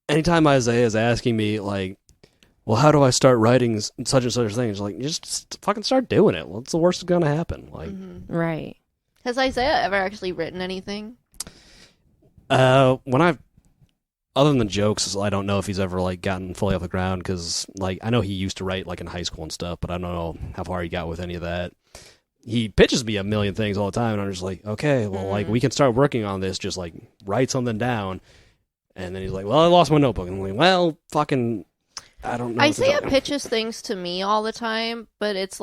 anytime Isaiah is asking me well, how do I start writing such and such things? Just fucking start doing it. What's the worst that's gonna happen? Right. Has Isaiah ever actually written anything? Other than the jokes, I don't know if he's ever gotten fully off the ground because I know he used to write in high school and stuff, but I don't know how far he got with any of that. He pitches me a million things all the time, and I'm just like, okay, well, we can start working on this. Just write something down, and then he's like, well, I lost my notebook, and I'm like, well, fucking, I don't know. Isaiah pitches things to me all the time, but it's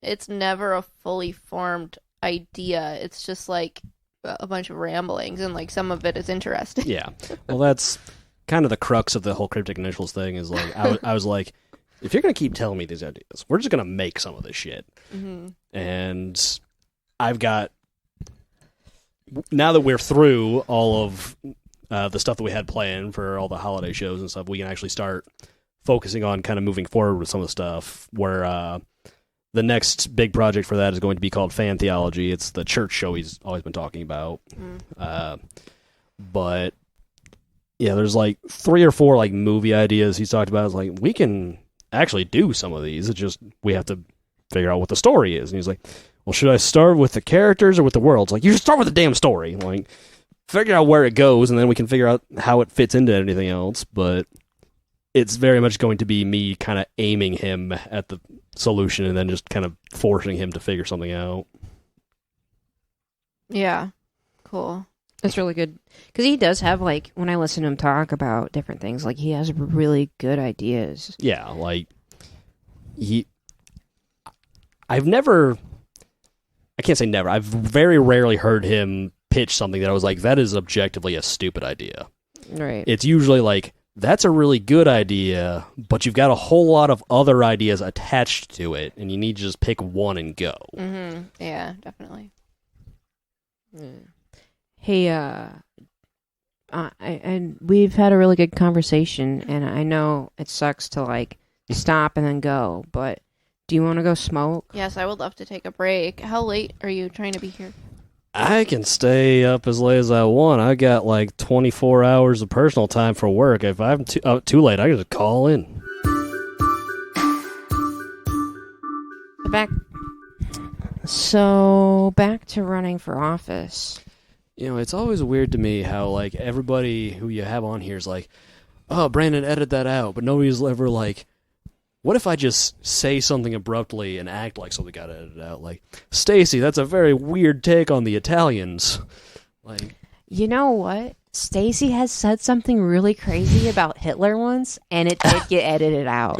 it's never a fully formed idea. It's just a bunch of ramblings, and some of it is interesting. Yeah, well, that's kind of the crux of the whole cryptic initials thing. Is I was like, if you're gonna keep telling me these ideas, we're just gonna make some of this shit. Mm-hmm. And I've got now that we're through all of the stuff that we had planned for all the holiday shows and stuff, we can actually start focusing on kind of moving forward with some of the stuff. Where the next big project for that is going to be called Fan Theology. It's the church show he's always been talking about. But yeah, there's like 3 or 4 like movie ideas he's talked about. It's like, we can actually do some of these. It's just we have to figure out what the story is. And he's like, well, should I start with the characters or with the world? It's like, you should start with the damn story. Like, figure out where it goes, and then we can figure out how it fits into anything else. But it's very much going to be me kind of aiming him at the solution and then just kind of forcing him to figure something out. Yeah. Cool. That's really good. Because he does have, like, when I listen to him talk about different things, like, he has really good ideas. Yeah, like, I've never, I can't say never, I've very rarely heard him pitch something that I was like, that is objectively a stupid idea. Right. It's usually like, that's a really good idea, but you've got a whole lot of other ideas attached to it, and you need to just pick one and go. Mm-hmm. Yeah, definitely. Yeah. Hey, and we've had a really good conversation, and I know it sucks to, like, stop and then go, but do you want to go smoke? Yes, I would love to take a break. How late are you trying to be here? I can stay up as late as I want. I got like 24 hours of personal time for work. If I'm too late, I can just call in. Back to running for office. You know, it's always weird to me how, like, everybody who you have on here is like, oh, Brandon, edit that out. But nobody's ever like, what if I just say something abruptly and act like something got edited out? Like, Stacey, that's a very weird take on the Italians. Like, you know what? Stacey has said something really crazy about Hitler once, and it did get edited out.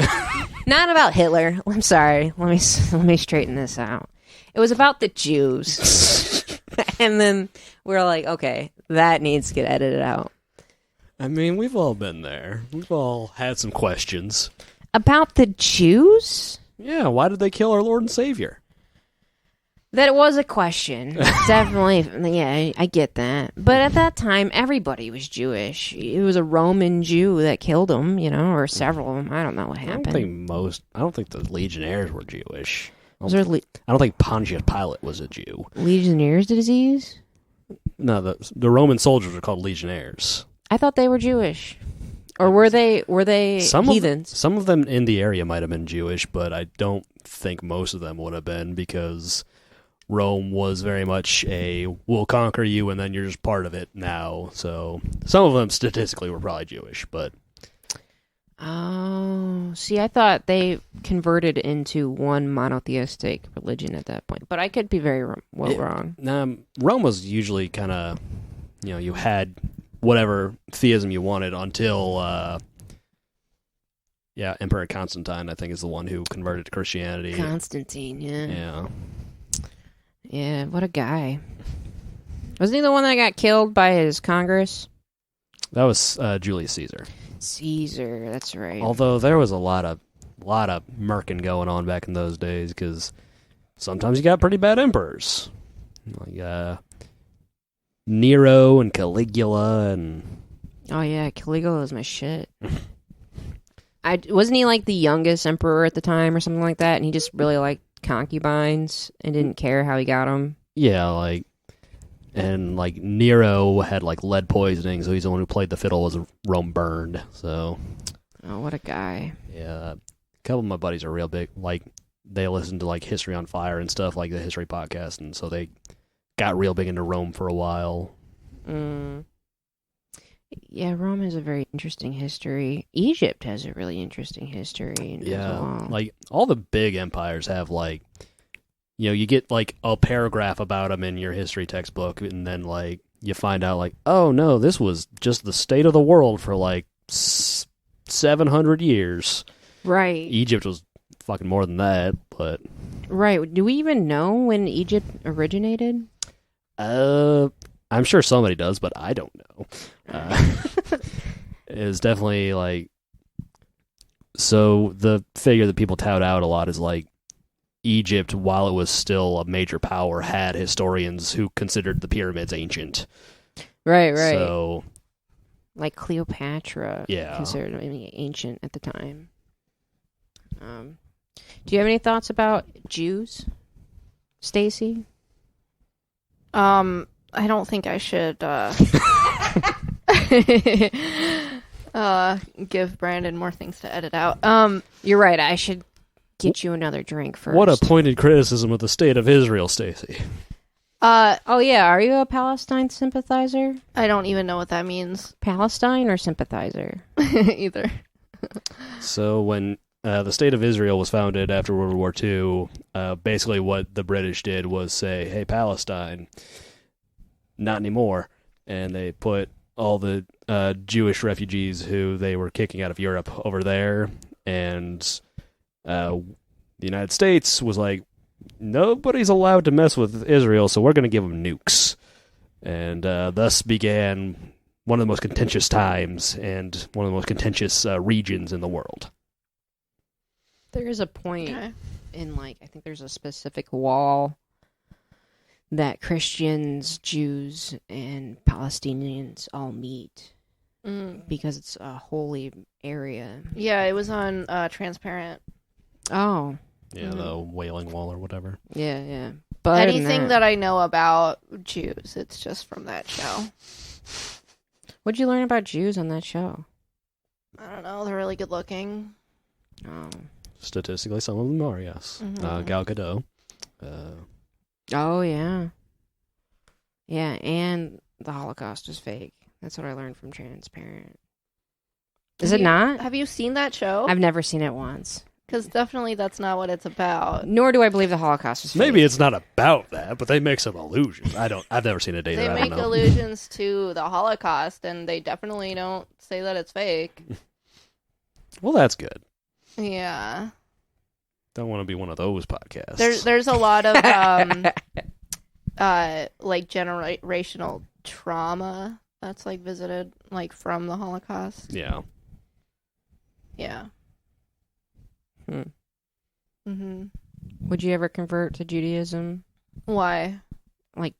Not about Hitler. I'm sorry. Let me straighten this out. It was about the Jews. And then we're like, okay, that needs to get edited out. I mean, we've all been there. We've all had some questions. About the Jews? Yeah, why did they kill our Lord and Savior? That was a question. Definitely, yeah, I get that. But at that time, everybody was Jewish. It was a Roman Jew that killed them, you know, or several of them. I don't know what happened. I don't think the Legionnaires were Jewish. I I don't think Pontius Pilate was a Jew. Legionnaires' disease? No, the Roman soldiers were called Legionnaires. I thought they were Jewish. Or were they heathens? Some of them in the area might have been Jewish, but I don't think most of them would have been, because Rome was very much we'll conquer you and then you're just part of it now. So some of them statistically were probably Jewish, but... Oh, see, I thought they converted into one monotheistic religion at that point. But I could be very wrong. Rome was usually kind of, you had whatever theism you wanted until, Emperor Constantine, I think, is the one who converted to Christianity. Constantine, yeah. Yeah. Yeah, what a guy. Wasn't he the one that got killed by his Congress? That was Julius Caesar. Caesar, that's right. Although there was a lot of murking going on back in those days, because sometimes you got pretty bad emperors. Like Nero and Caligula and... Oh yeah, Caligula was my shit. Wasn't he like the youngest emperor at the time or something like that, and he just really liked concubines and didn't care how he got them? Yeah, and Nero had lead poisoning, so he's the one who played the fiddle as Rome burned. So, oh, what a guy! Yeah, a couple of my buddies are real big. They listen to History on Fire and stuff, like the history podcast, and so they got real big into Rome for a while. Yeah, Rome has a very interesting history. Egypt has a really interesting history. Yeah, all the big empires have you get a paragraph about them in your history textbook, and then you find out oh no, this was just the state of the world for 700 years. Right. Egypt was fucking more than that, but right. Do we even know when Egypt originated? I'm sure somebody does, but I don't know. It's definitely so the figure that people tout out a lot is Egypt, while it was still a major power, had historians who considered the pyramids ancient. Right. So, Cleopatra, yeah, considered ancient at the time. Do you have any thoughts about Jews, Stacey? I don't think I should. Give Brandon more things to edit out. You're right. I should get you another drink first. What a pointed criticism of the state of Israel, Stacey. Oh yeah, are you a Palestine sympathizer? I don't even know what that means. Palestine or sympathizer? Either. So when the state of Israel was founded after World War II, basically what the British did was say, hey, Palestine, not anymore. And they put all the Jewish refugees who they were kicking out of Europe over there. And the United States was like, nobody's allowed to mess with Israel, so we're going to give them nukes. And thus began one of the most contentious times and one of the most contentious regions in the world. There is a point in, like, I think there's a specific wall that Christians, Jews, and Palestinians all meet because it's a holy area. Yeah, it was on Transparent. Oh. Yeah, the Wailing Wall or whatever. Yeah. But anything that I know about Jews, it's just from that show. What'd you learn about Jews on that show? I don't know. They're really good looking. Oh. Statistically, some of them are, yes. Gal Gadot. Oh, yeah. Yeah, and the Holocaust is fake. That's what I learned from Transparent. Is it not? Have you seen that show? I've never seen it once. Because definitely that's not what it's about. Nor do I believe the Holocaust is fake. Maybe it's not about that, but they make some allusions. I've never seen it either. They I make don't know. allusions to the Holocaust, and they definitely don't say that it's fake. Well, that's good. Yeah. Don't want to be one of those podcasts. There's a lot of like generational trauma that's like visited like from the Holocaust. Yeah. Yeah. Would you ever convert to Judaism? Why? Like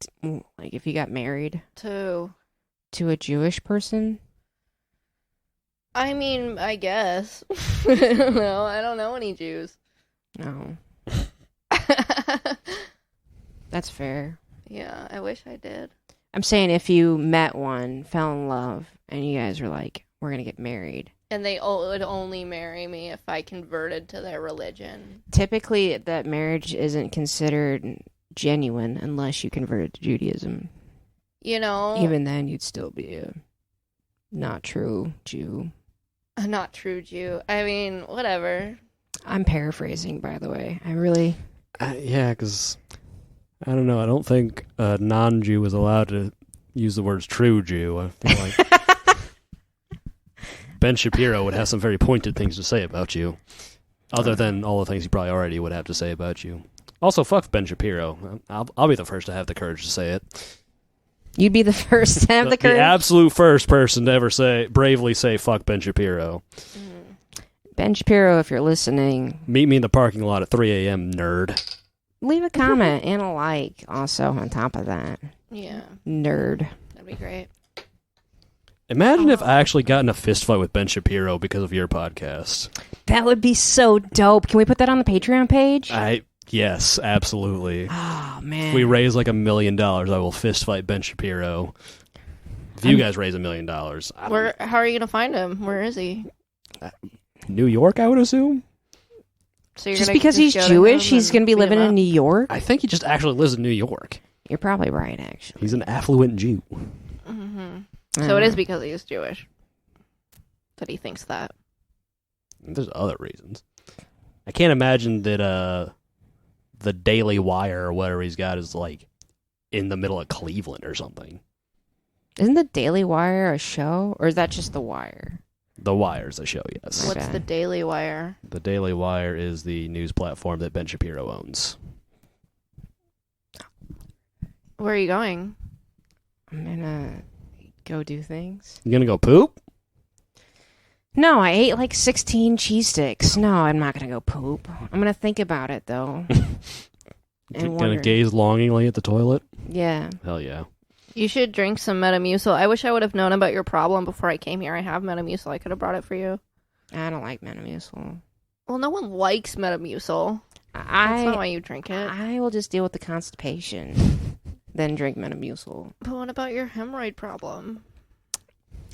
if you got married To a Jewish person? I mean, I guess. I don't know. I don't know any Jews. No. That's fair. Yeah, I wish I did. I'm saying if you met one, fell in love, and you guys were like, we're going to get married. And they would only marry me if I converted to their religion. Typically, that marriage isn't considered genuine unless you converted to Judaism. You know? Even then, you'd still be a not true Jew. A not true Jew. I mean, whatever. I'm paraphrasing, by the way. I really... Yeah, because, I don't know, I don't think a non-Jew is allowed to use the words true Jew. I feel like Ben Shapiro would have some very pointed things to say about you, other than all the things he probably already would have to say about you. Also, fuck Ben Shapiro. I'll be the first to have the courage to say it. You'd be the first to have the courage? The absolute first person to ever bravely say fuck Ben Shapiro. Ben Shapiro, if you're listening... Meet me in the parking lot at 3 a.m., nerd. Leave a comment and a like also on top of that. Yeah. Nerd. That'd be great. Imagine if I actually got in a fist fight with Ben Shapiro because of your podcast. That would be so dope. Can we put that on the Patreon page? Yes, absolutely. Oh, man. If we raise like $1 million, I will fist fight Ben Shapiro. If you guys raise $1 million, How are you gonna find him? Where is he? New York, I would assume. So you're just gonna because just he's go to Jewish, him he's and going to be beat living him in up? New York? I think he just actually lives in New York. You're probably right, actually. He's an affluent Jew. So it is because he is Jewish that he thinks that. There's other reasons. I can't imagine that the Daily Wire or whatever he's got is like in the middle of Cleveland or something. Isn't the Daily Wire a show? Or is that just The Wire? The Wire's a show, yes. Okay. What's the Daily Wire? The Daily Wire is the news platform that Ben Shapiro owns. Where are you going? I'm going to go do things. You gonna go poop? No, I ate like 16 cheese sticks. No, I'm not going to go poop. I'm going to think about it, though. Gonna wonder. gaze longingly at the toilet? Yeah. Hell yeah. You should drink some Metamucil. I wish I would have known about your problem before I came here. I have Metamucil. I could have brought it for you. I don't like Metamucil. Well, no one likes Metamucil. That's not why you drink it. I will just deal with the constipation, then drink Metamucil. But what about your hemorrhoid problem?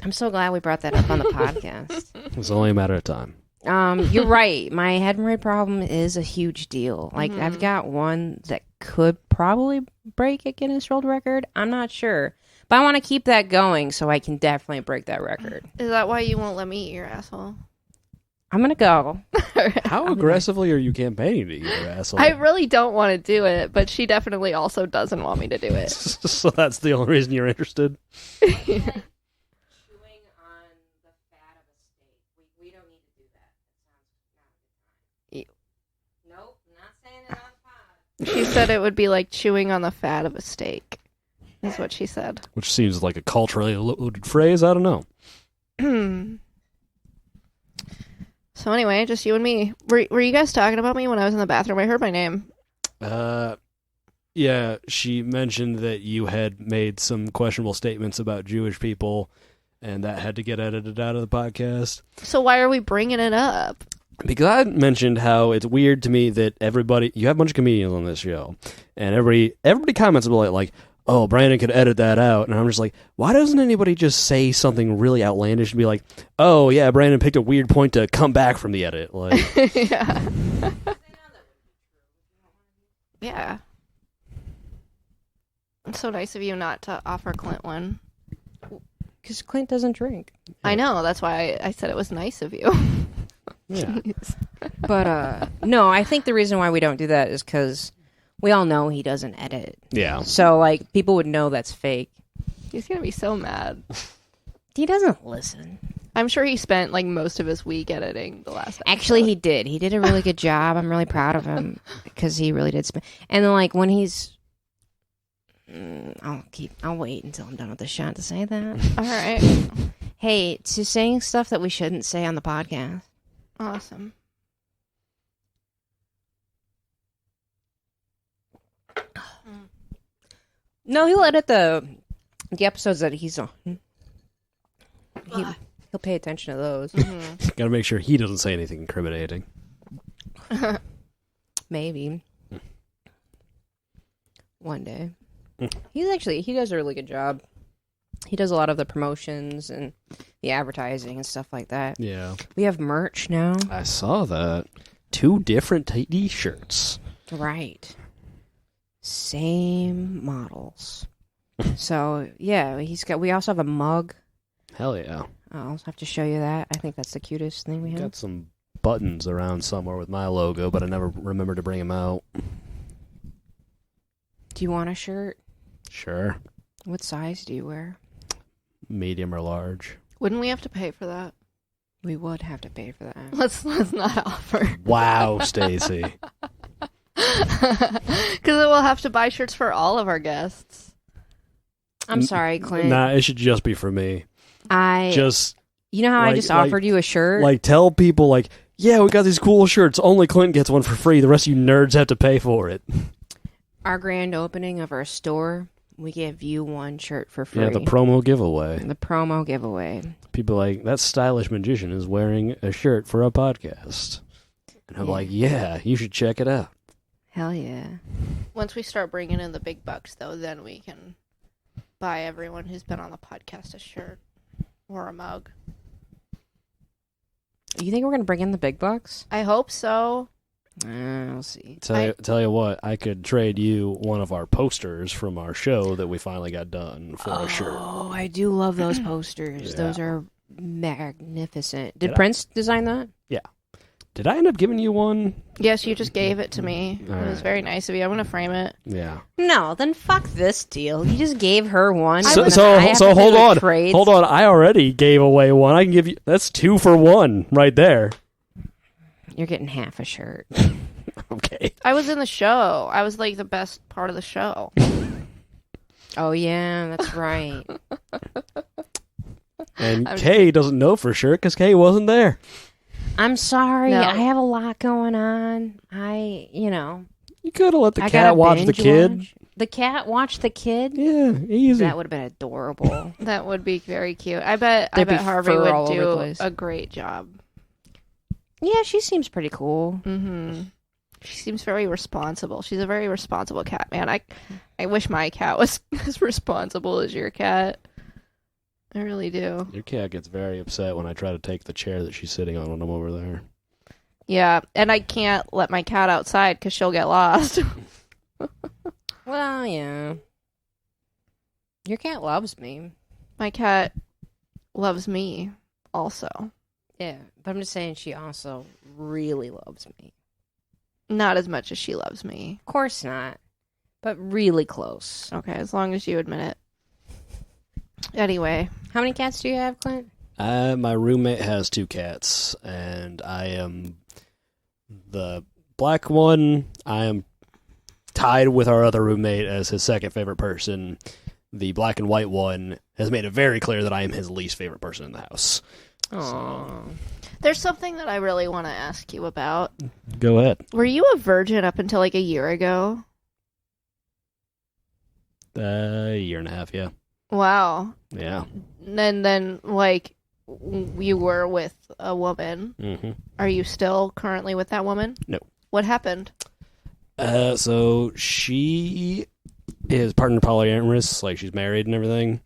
I'm so glad we brought that up on the podcast. It's only a matter of time. You're right. My hemorrhoid problem is a huge deal. Like, I've got one that could probably break a Guinness World Record. I'm not sure. But I want to keep that going so I can definitely break that record. Is that why you won't let me eat your asshole? I'm going to go. How aggressively are you campaigning to eat your asshole? I really don't want to do it, but she definitely also doesn't want me to do it. So that's the only reason you're interested? Chewing on the fat of a steak. We don't need to do that. That sounds not a good time. Nope, not saying it on pod. She said it would be like chewing on the fat of a steak. Is what she said. Which seems like a culturally loaded phrase. I don't know. So anyway, just you and me. Were you guys talking about me when I was in the bathroom? I heard my name. Yeah, she mentioned that you had made some questionable statements about Jewish people, and that had to get edited out of the podcast. So why are we bringing it up? Because I mentioned how it's weird to me that you have a bunch of comedians on this show, and everybody comments about it like, oh, Brandon could edit that out. And I'm just like, why doesn't anybody just say something really outlandish and be like, oh, yeah, Brandon picked a weird point to come back from the edit? Like, Yeah. Yeah. It's so nice of you not to offer Clint one. Because Clint doesn't drink. I know. That's why I said it was nice of you. yeah. But, no, I think the reason why we don't do that is because we all know he doesn't edit. Yeah. So, like, people would know that's fake. He's going to be so mad. He doesn't listen. I'm sure he spent, like, most of his week editing the last episode. Actually, he did. He did a really good job. I'm really proud of him because he really did spend. And then, like, when he's... I'll wait until I'm done with the shot to say that. All right. Hey, to saying stuff that we shouldn't say on the podcast. Awesome. No, he'll edit the episodes that he's on. He'll pay attention to those. Mm-hmm. Gotta make sure he doesn't say anything incriminating. Maybe. One day. He does a really good job. He does a lot of the promotions and the advertising and stuff like that. Yeah. We have merch now. I saw that. 2 different t-shirts. Right. Same models. So, yeah, we also have a mug. Hell yeah. I'll have to show you that. I think that's the cutest thing we have. Got some buttons around somewhere with my logo, but I never remember to bring them out. Do you want a shirt? Sure. What size do you wear? Medium or large. Wouldn't we have to pay for that? We would have to pay for that. Let's not offer. Wow, Stacey. Because we'll have to buy shirts for all of our guests. I'm sorry, Clint. Nah, it should just be for me. You know how I just offered you a shirt? Like, tell people, like, yeah, we got these cool shirts. Only Clint gets one for free. The rest of you nerds have to pay for it. Our grand opening of our store, we give you one shirt for free. Yeah, the promo giveaway. The promo giveaway. People are like, that stylish magician is wearing a shirt for a podcast. And I'm like, yeah, you should check it out. Hell yeah. Once we start bringing in the big bucks, though, then we can buy everyone who's been on the podcast a shirt or a mug. You think we're going to bring in the big bucks? I hope so. We'll see. Tell you what, I could trade you one of our posters from our show that we finally got done for a shirt. Oh, I do love those posters. Yeah. Those are magnificent. Did Prince design that? Yeah. Did I end up giving you one? Yes, you just gave it to me. All It was right. very nice of you. I'm going to frame it. Yeah. No, then fuck this deal. You just gave her one. So and then I have to hold do on. trades. Hold on. I already gave away one. I can give you. That's 2 for 1 right there. You're getting half a shirt. Okay. I was in the show. I was like the best part of the show. Oh, yeah, that's right. And Kay doesn't know for sure because Kay wasn't there. I'm sorry. No. I have a lot going on. You could have let the I cat gotta watch the binge kid. watch. The cat watched the kid? Yeah, easy. That would have been adorable. That would be very cute. I bet There'd be Harvey fur all would over the do place. a great job. Yeah, she seems pretty cool. Mm-hmm. She seems very responsible. She's a very responsible cat, man. I wish my cat was as responsible as your cat. I really do. Your cat gets very upset when I try to take the chair that she's sitting on when I'm over there. Yeah, and I can't let my cat outside because she'll get lost. Well, yeah. Your cat loves me. My cat loves me also. Yeah, but I'm just saying she also really loves me. Not as much as she loves me. Of course not, but really close. Okay, as long as you admit it. Anyway. How many cats do you have, Clint? My roommate has 2 cats, and I am the black one. I am tied with our other roommate as his second favorite person. The black and white one has made it very clear that I am his least favorite person in the house. Aww. There's something that I really want to ask you about. Go ahead. Were you a virgin up until like a year ago? A year and a half, yeah. Wow. Yeah. And then, like, you were with a woman. Mm-hmm. Are you still currently with that woman? No. What happened? So she is partner polyamorous, like she's married and everything,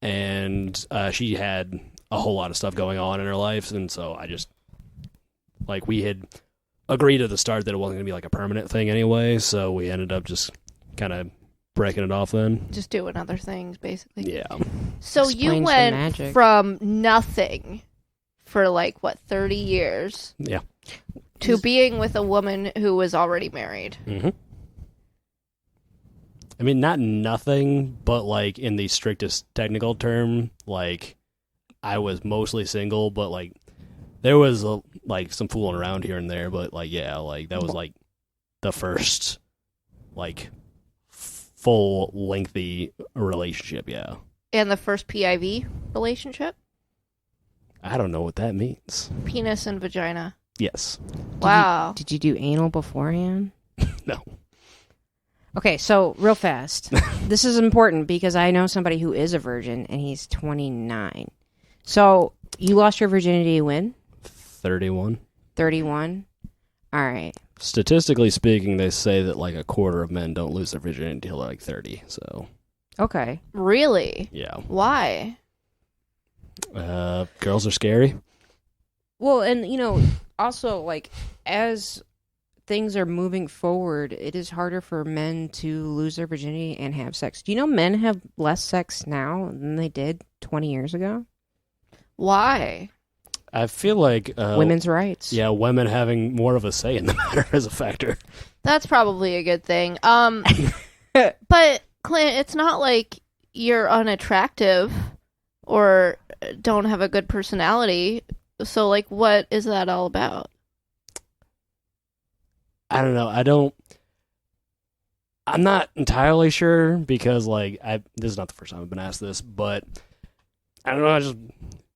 and she had a whole lot of stuff going on in her life, and so I just, like, we had agreed at the start that it wasn't going to be like a permanent thing anyway, so we ended up just kind of breaking it off then. Just doing other things, basically. Yeah. So Explains you the went magic. from nothing for, like, what, 30 years? Yeah. To being with a woman who was already married. Mm-hmm. I mean, not nothing, but, like, in the strictest technical term, like, I was mostly single, but, like, there was, like, some fooling around here and there, but, like, yeah, like, that was, like, the first, like, full, lengthy relationship, yeah. And the first PIV relationship? I don't know what that means. Penis and vagina. Yes. Wow. Did you do anal beforehand? No. Okay, so real fast. This is important because I know somebody who is a virgin and he's 29. So you lost your virginity when? 31. 31? All right. Statistically speaking, they say that, like, a quarter of men don't lose their virginity until, like, 30, so. Okay. Really? Yeah. Why? Girls are scary. Well, and, you know, also, like, as things are moving forward, it is harder for men to lose their virginity and have sex. Do you know men have less sex now than they did 20 years ago? Why? I feel like Women's rights. yeah, women having more of a say in the matter is a factor. That's probably a good thing. But Clint, it's not like you're unattractive or don't have a good personality. So, like, what is that all about? I don't know. I'm not entirely sure because, like, this is not the first time I've been asked this, but I don't know. I just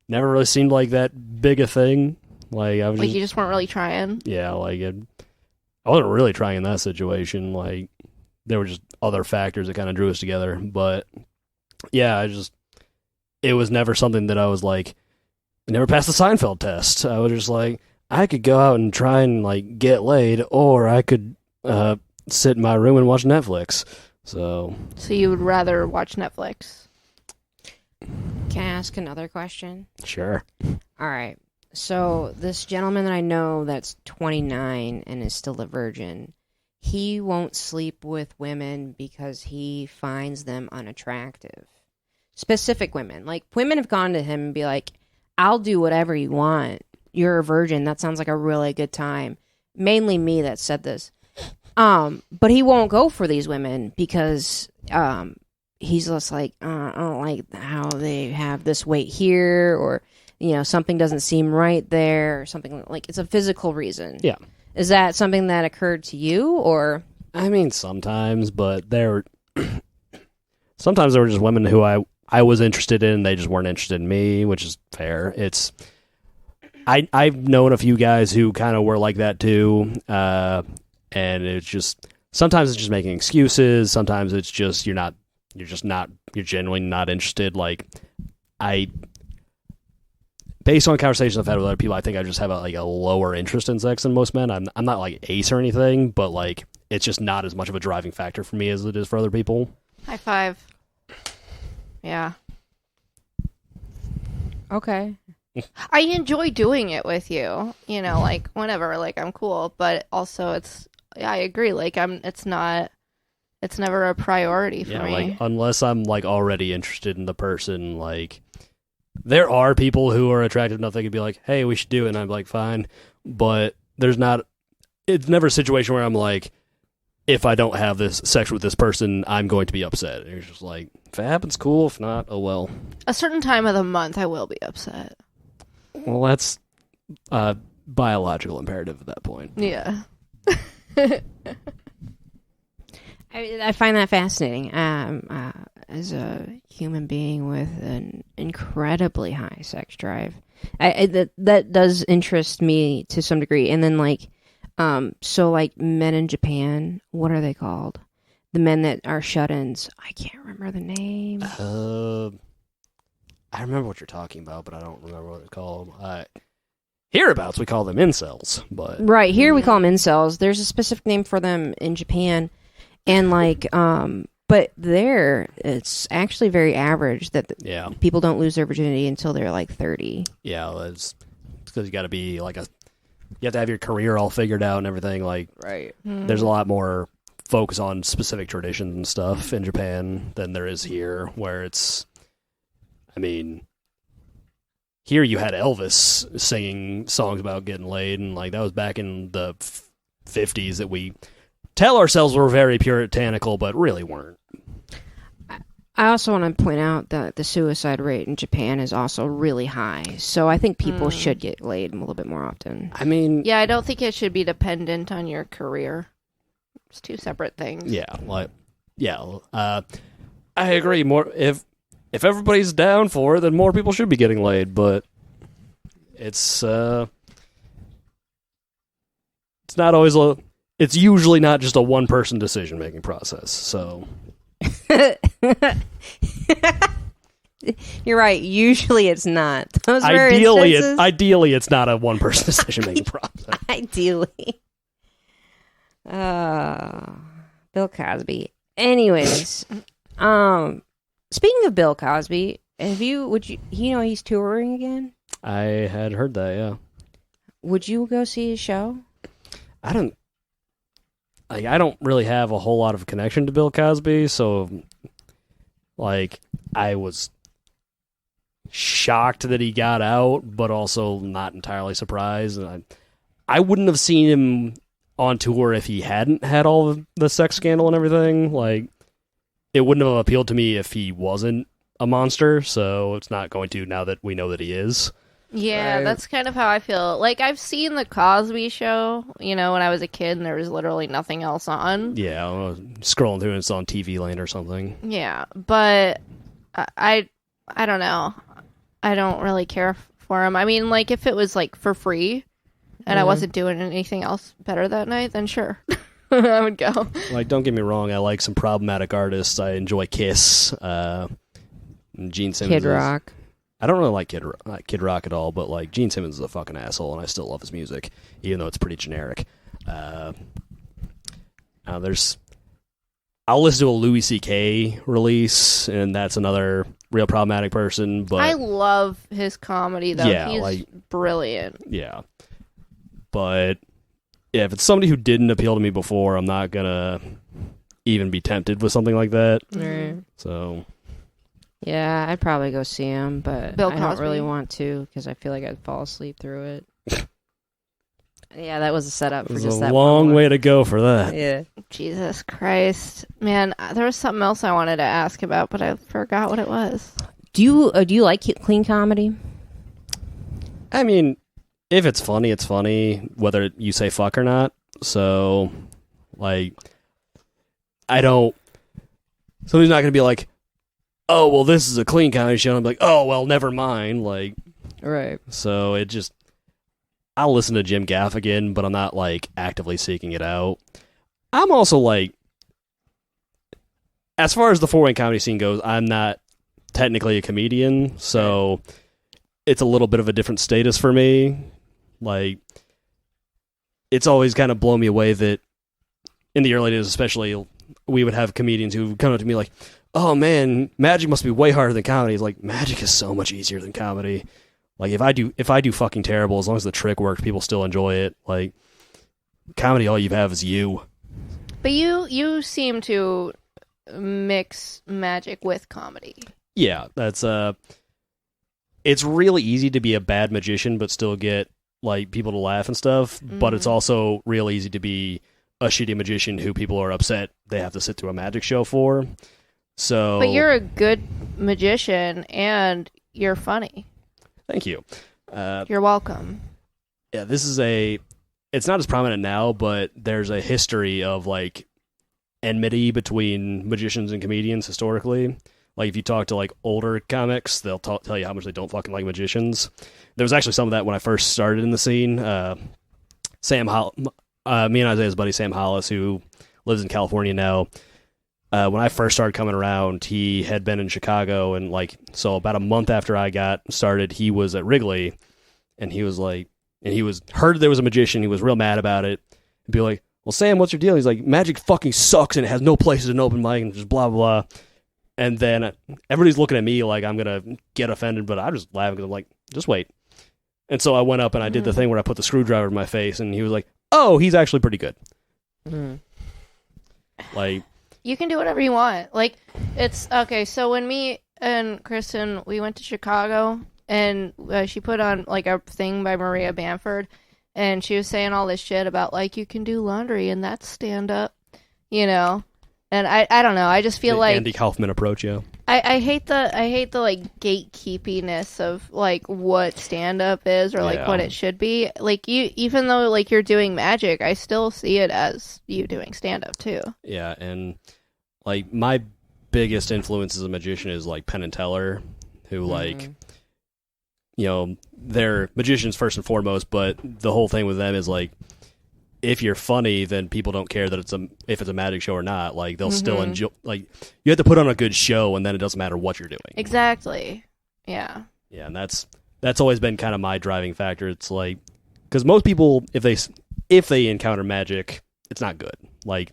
never really seemed like that big a thing. Like, I was Like, you just weren't really trying? yeah, like, I wasn't really trying in that situation. Like, there were just other factors that kind of drew us together. But, yeah, it was never something that I was like, I never passed the Seinfeld test. I was just like, I could go out and try and, like, get laid, or I could sit in my room and watch Netflix. So you would rather watch Netflix? Can I ask another question? sure. All right. So this gentleman that I know that's 29 and is still a virgin, he won't sleep with women because he finds them unattractive. Specific women. Like, women have gone to him and be like, I'll do whatever you want. You're a virgin. That sounds like a really good time. Mainly me that said this. But he won't go for these women because he's just like, I don't like how they have this weight here, or, you know, something doesn't seem right there, or something like it's a physical reason. Yeah. Is that something that occurred to you, or? I mean, sometimes, but sometimes there were just women who I was interested in, they just weren't interested in me, which is fair. I've known a few guys who kind of were like that too, and it's just, sometimes it's just making excuses, sometimes it's just you're genuinely not interested. Like, based on conversations I've had with other people, I think I just have a lower interest in sex than most men. I'm not like ace or anything, but, like, it's just not as much of a driving factor for me as it is for other people. High five. Yeah. Okay. I enjoy doing it with you. You know, like whenever, like I'm cool, but also I agree. Like it's never a priority for me. Like unless I'm like already interested in the person, like there are people who are attractive enough they could be like, hey, we should do it, and I'm like, fine. But it's never a situation where I'm like, if I don't have this sex with this person, I'm going to be upset. It's just like, if it happens, cool. If not, oh well. A certain time of the month, I will be upset. Well, that's a biological imperative at that point. Yeah. I find that fascinating. As a human being with an incredibly high sex drive, that does interest me to some degree. And then so like men in Japan, what are they called? The men that are shut-ins. I can't remember the name. I remember what you're talking about, but I don't remember what it's called. Hereabouts, we call them incels, but Right, here we call them incels. There's a specific name for them in Japan. And but there, it's actually very average that people don't lose their virginity until they're like 30. Yeah, it's because you got to be you have to have your career all figured out and everything. Like, right. There's a lot more focus on specific traditions and stuff in Japan than there is here, where it's, I mean, here you had Elvis singing songs about getting laid, and like that was back in the 50s that we tell ourselves we're very puritanical, but really weren't. I also want to point out that the suicide rate in Japan is also really high. So I think people should get laid a little bit more often. I mean... Yeah, I don't think it should be dependent on your career. It's two separate things. I agree. More if everybody's down for it, then more people should be getting laid, but it's not always it's usually not just a one-person decision-making process, so... You're right. Usually it's not. Ideally, it's not a one-person decision-making process. Ideally. Bill Cosby. Anyways, speaking of Bill Cosby, he's touring again? I had heard that, yeah. Would you go see his show? I don't really have a whole lot of connection to Bill Cosby, so I was shocked that he got out, but also not entirely surprised. And I wouldn't have seen him on tour if he hadn't had all of the sex scandal and everything. Like, it wouldn't have appealed to me if he wasn't a monster, so it's not going to now that we know that he is. Yeah, Right. That's kind of how I feel. Like, I've seen The Cosby Show, when I was a kid and there was literally nothing else on. Yeah, I was scrolling through and it's on TV Land or something. Yeah, but I don't know. I don't really care for him. I mean, like, if it was, like, for free and I wasn't doing anything else better that night, then sure. I would go. Like, don't get me wrong, I like some problematic artists. I enjoy Kiss, Gene Simmons. Kid Rock. I don't really like Kid Rock at all, but like Gene Simmons is a fucking asshole, and I still love his music, even though it's pretty generic. I'll listen to a Louis C.K. release, and that's another real problematic person. But I love his comedy, though. Yeah, he's brilliant. Yeah, but yeah, if it's somebody who didn't appeal to me before, I'm not gonna even be tempted with something like that. Right. So. Yeah, I'd probably go see him, but Bill I don't Cosby. really want to because I feel like I'd fall asleep through it. Yeah, that was a setup for There's just a that long one. way to go for that. Yeah. Jesus Christ. Man, there was something else I wanted to ask about, but I forgot what it was. Do you like clean comedy? I mean, if it's funny, it's funny, whether you say fuck or not. So, like, somebody's not going to be like, oh, well, this is a clean comedy show. And I'm like, oh, well, never mind. Like, Right. so I'll listen to Jim Gaffigan, but I'm not, like, actively seeking it out. I'm also, like, as far as the four-way comedy scene goes, I'm not technically a comedian, so it's a little bit of a different status for me. Like, it's always kind of blown me away that in the early days especially, we would have comedians who would come up to me like, oh man, magic must be way harder than comedy. It's like, magic is so much easier than comedy. Like, if I do fucking terrible, as long as the trick works, people still enjoy it. Like, comedy, all you have is you. But you seem to mix magic with comedy. Yeah, that's it's really easy to be a bad magician but still get like people to laugh and stuff, but it's also real easy to be a shitty magician who people are upset they have to sit through a magic show for. So But you're a good magician and you're funny. Thank you. You're welcome. Yeah, this is it's not as prominent now, but there's a history of like enmity between magicians and comedians historically. Like, if you talk to like older comics, they'll tell you how much they don't fucking like magicians. There was actually some of that when I first started in the scene. Me and Isaiah's buddy Sam Hollis, who lives in California now, when I first started coming around, he had been in Chicago, and like, so about a month after I got started, he was at Wrigley, and he was like, and he was heard there was a magician. He was real mad about it, and be like, well, Sam, what's your deal? He's like, magic fucking sucks, and it has no places in open mic, and just blah blah blah. And then everybody's looking at me like I'm gonna get offended, but I'm just laughing because I'm like, just wait. And so I went up and I did the thing where I put the screwdriver in my face, and he was like, oh, he's actually pretty good. Like, you can do whatever you want. Like, it's okay. So when me and Kristen, we went to Chicago, and she put on like a thing by Maria Bamford, and she was saying all this shit about like you can do laundry and that's stand up, you know. And I don't know. I just feel like Andy Kaufman approach, yeah. I hate the like gatekeepiness of like what stand up is or like what it should be. Like, you, even though like you're doing magic, I still see it as you doing stand up too. Yeah, and like my biggest influence as a magician is like Penn and Teller, who like, you know, they're magicians first and foremost, but the whole thing with them is like, if you're funny, then people don't care that if it's a magic show or not. Like, they'll still enjoy. Like, you have to put on a good show, and then it doesn't matter what you're doing. Exactly. Yeah. Yeah, and that's always been kind of my driving factor. It's like, because most people, if they encounter magic, it's not good. Like,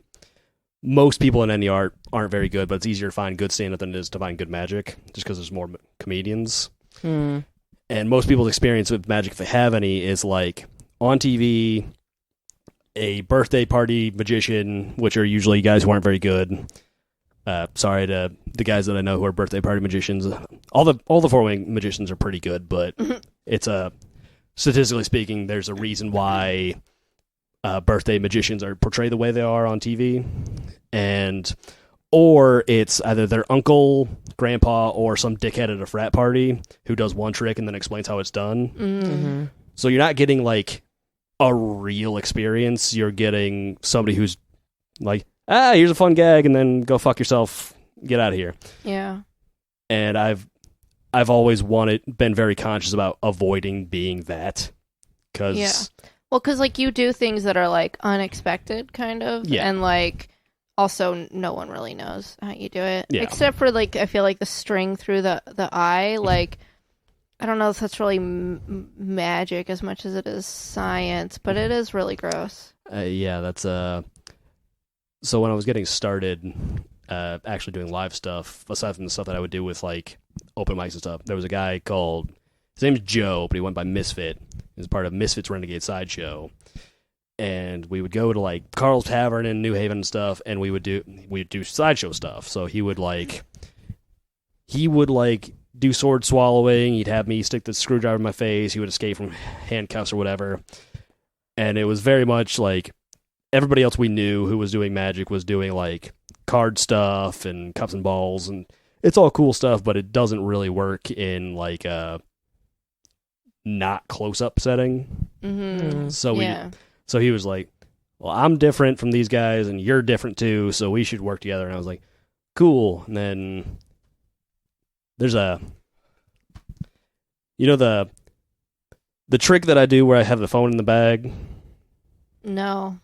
most people in any art aren't very good, but it's easier to find good stand-up than it is to find good magic, just because there's more comedians. And most people's experience with magic, if they have any, is like on TV, a birthday party magician, which are usually guys who aren't very good. Sorry to the guys that I know who are birthday party magicians. All the 4-wing magicians are pretty good, but it's statistically speaking, there's a reason why birthday magicians are portrayed the way they are on TV, or it's either their uncle, grandpa, or some dickhead at a frat party who does one trick and then explains how it's done. So you're not getting like a real experience. You're getting somebody who's like, here's a fun gag, and then go fuck yourself, get out of here. Yeah. And I've always been very conscious about avoiding being that, because because like you do things that are like unexpected, kind of, and like also no one really knows how you do it, except for like I feel like the string through the eye, like. I don't know if that's really magic as much as it is science, but it is really gross. Yeah, that's so when I was getting started actually doing live stuff, aside from the stuff that I would do with like open mics and stuff, there was a guy called, his name's Joe, but he went by Misfit. He was part of Misfit's Renegade Sideshow. And we would go to like Carl's Tavern in New Haven and stuff, and we'd do sideshow stuff. So he would do sword swallowing. He'd have me stick the screwdriver in my face. He would escape from handcuffs or whatever. And it was very much like everybody else we knew who was doing magic was doing like card stuff and cups and balls, and it's all cool stuff, but it doesn't really work in like a not close-up setting. So he was like, well, I'm different from these guys and you're different too, so we should work together. And I was like, cool. And then there's the trick that I do where I have the phone in the bag? No.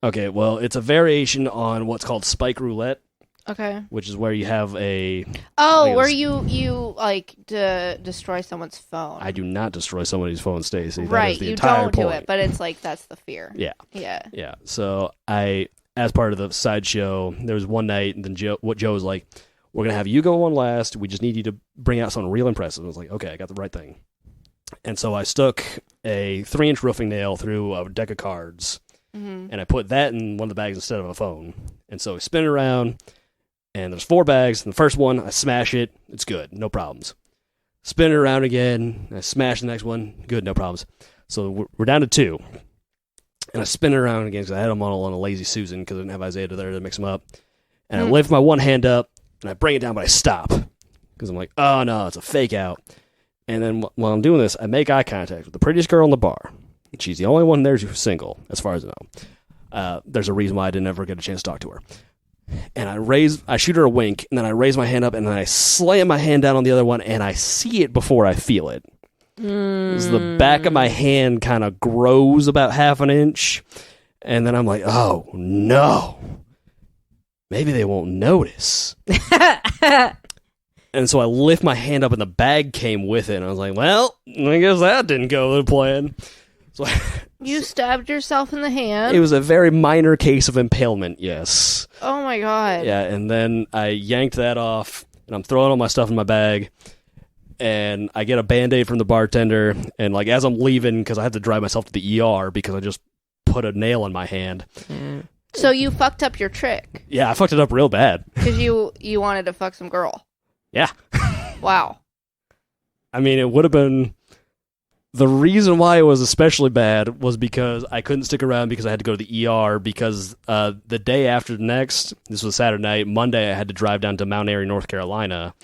Okay, well, it's a variation on what's called spike roulette. Okay. Which is where you have a... Oh, where you like, destroy someone's phone. I do not destroy somebody's phone, Stacey. Right, that is the you entire don't point. do it, but it's like, that's the fear. Yeah. Yeah. Yeah, so as part of the sideshow, there was one night, and then Joe was like, We're going to have you go on last. We just need you to bring out something real impressive. I was like, okay, I got the right thing. And so I stuck a 3-inch roofing nail through a deck of cards, and I put that in one of the bags instead of a phone. And so I spin it around, and there's 4 bags. And the first one, I smash it. It's good. No problems. Spin it around again. I smash the next one. Good. No problems. So we're down to 2. And I spin it around again because I had them all on a lazy Susan because I didn't have Isaiah there to mix them up. And I lift my one hand up, and I bring it down, but I stop because I'm like, oh, no, it's a fake out. And then while I'm doing this, I make eye contact with the prettiest girl in the bar. She's the only one there who's single, as far as I know. There's a reason why I didn't ever get a chance to talk to her. And I shoot her a wink, and then I raise my hand up, and then I slam my hand down on the other one, and I see it before I feel it. The back of my hand kind of grows about half an inch, and then I'm like, oh, no. Maybe they won't notice. And so I lift my hand up, and the bag came with it, and I was like, well, I guess that didn't go to plan. So You stabbed yourself in the hand? It was a very minor case of impalement, yes. Oh, my God. Yeah, and then I yanked that off, and I'm throwing all my stuff in my bag, and I get a Band-Aid from the bartender, and like as I'm leaving, because I had to drive myself to the ER because I just put a nail in my hand. So you fucked up your trick? Yeah, I fucked it up real bad. Because you wanted to fuck some girl? Yeah. Wow. I mean, it would have been... The reason why it was especially bad was because I couldn't stick around because I had to go to the ER because the day after the next, this was Saturday night, Monday I had to drive down to Mount Airy, North Carolina,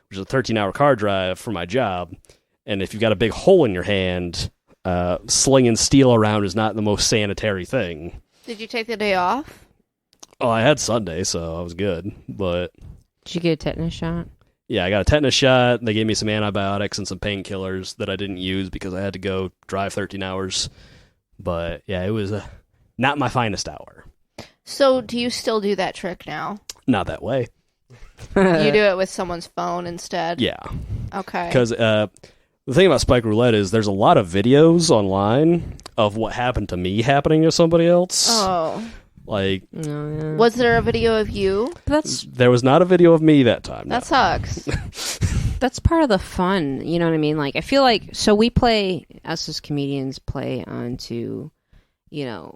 which is a 13-hour car drive for my job. And if you've got a big hole in your hand, slinging steel around is not the most sanitary thing. Did you take the day off? Oh, I had Sunday, so I was good. But did you get a tetanus shot? Yeah, I got a tetanus shot. They gave me some antibiotics and some painkillers that I didn't use because I had to go drive 13 hours. But yeah, it was not my finest hour. So do you still do that trick now? Not that way. You do it with someone's phone instead? Yeah. Okay. Because the thing about Spike Roulette is there's a lot of videos online of what happened to me happening to somebody else. Oh. Like, was there a video of you? There was not a video of me that time. That sucks. That's part of the fun. You know what I mean? Like, I feel like, so we play, us as comedians play onto, you know,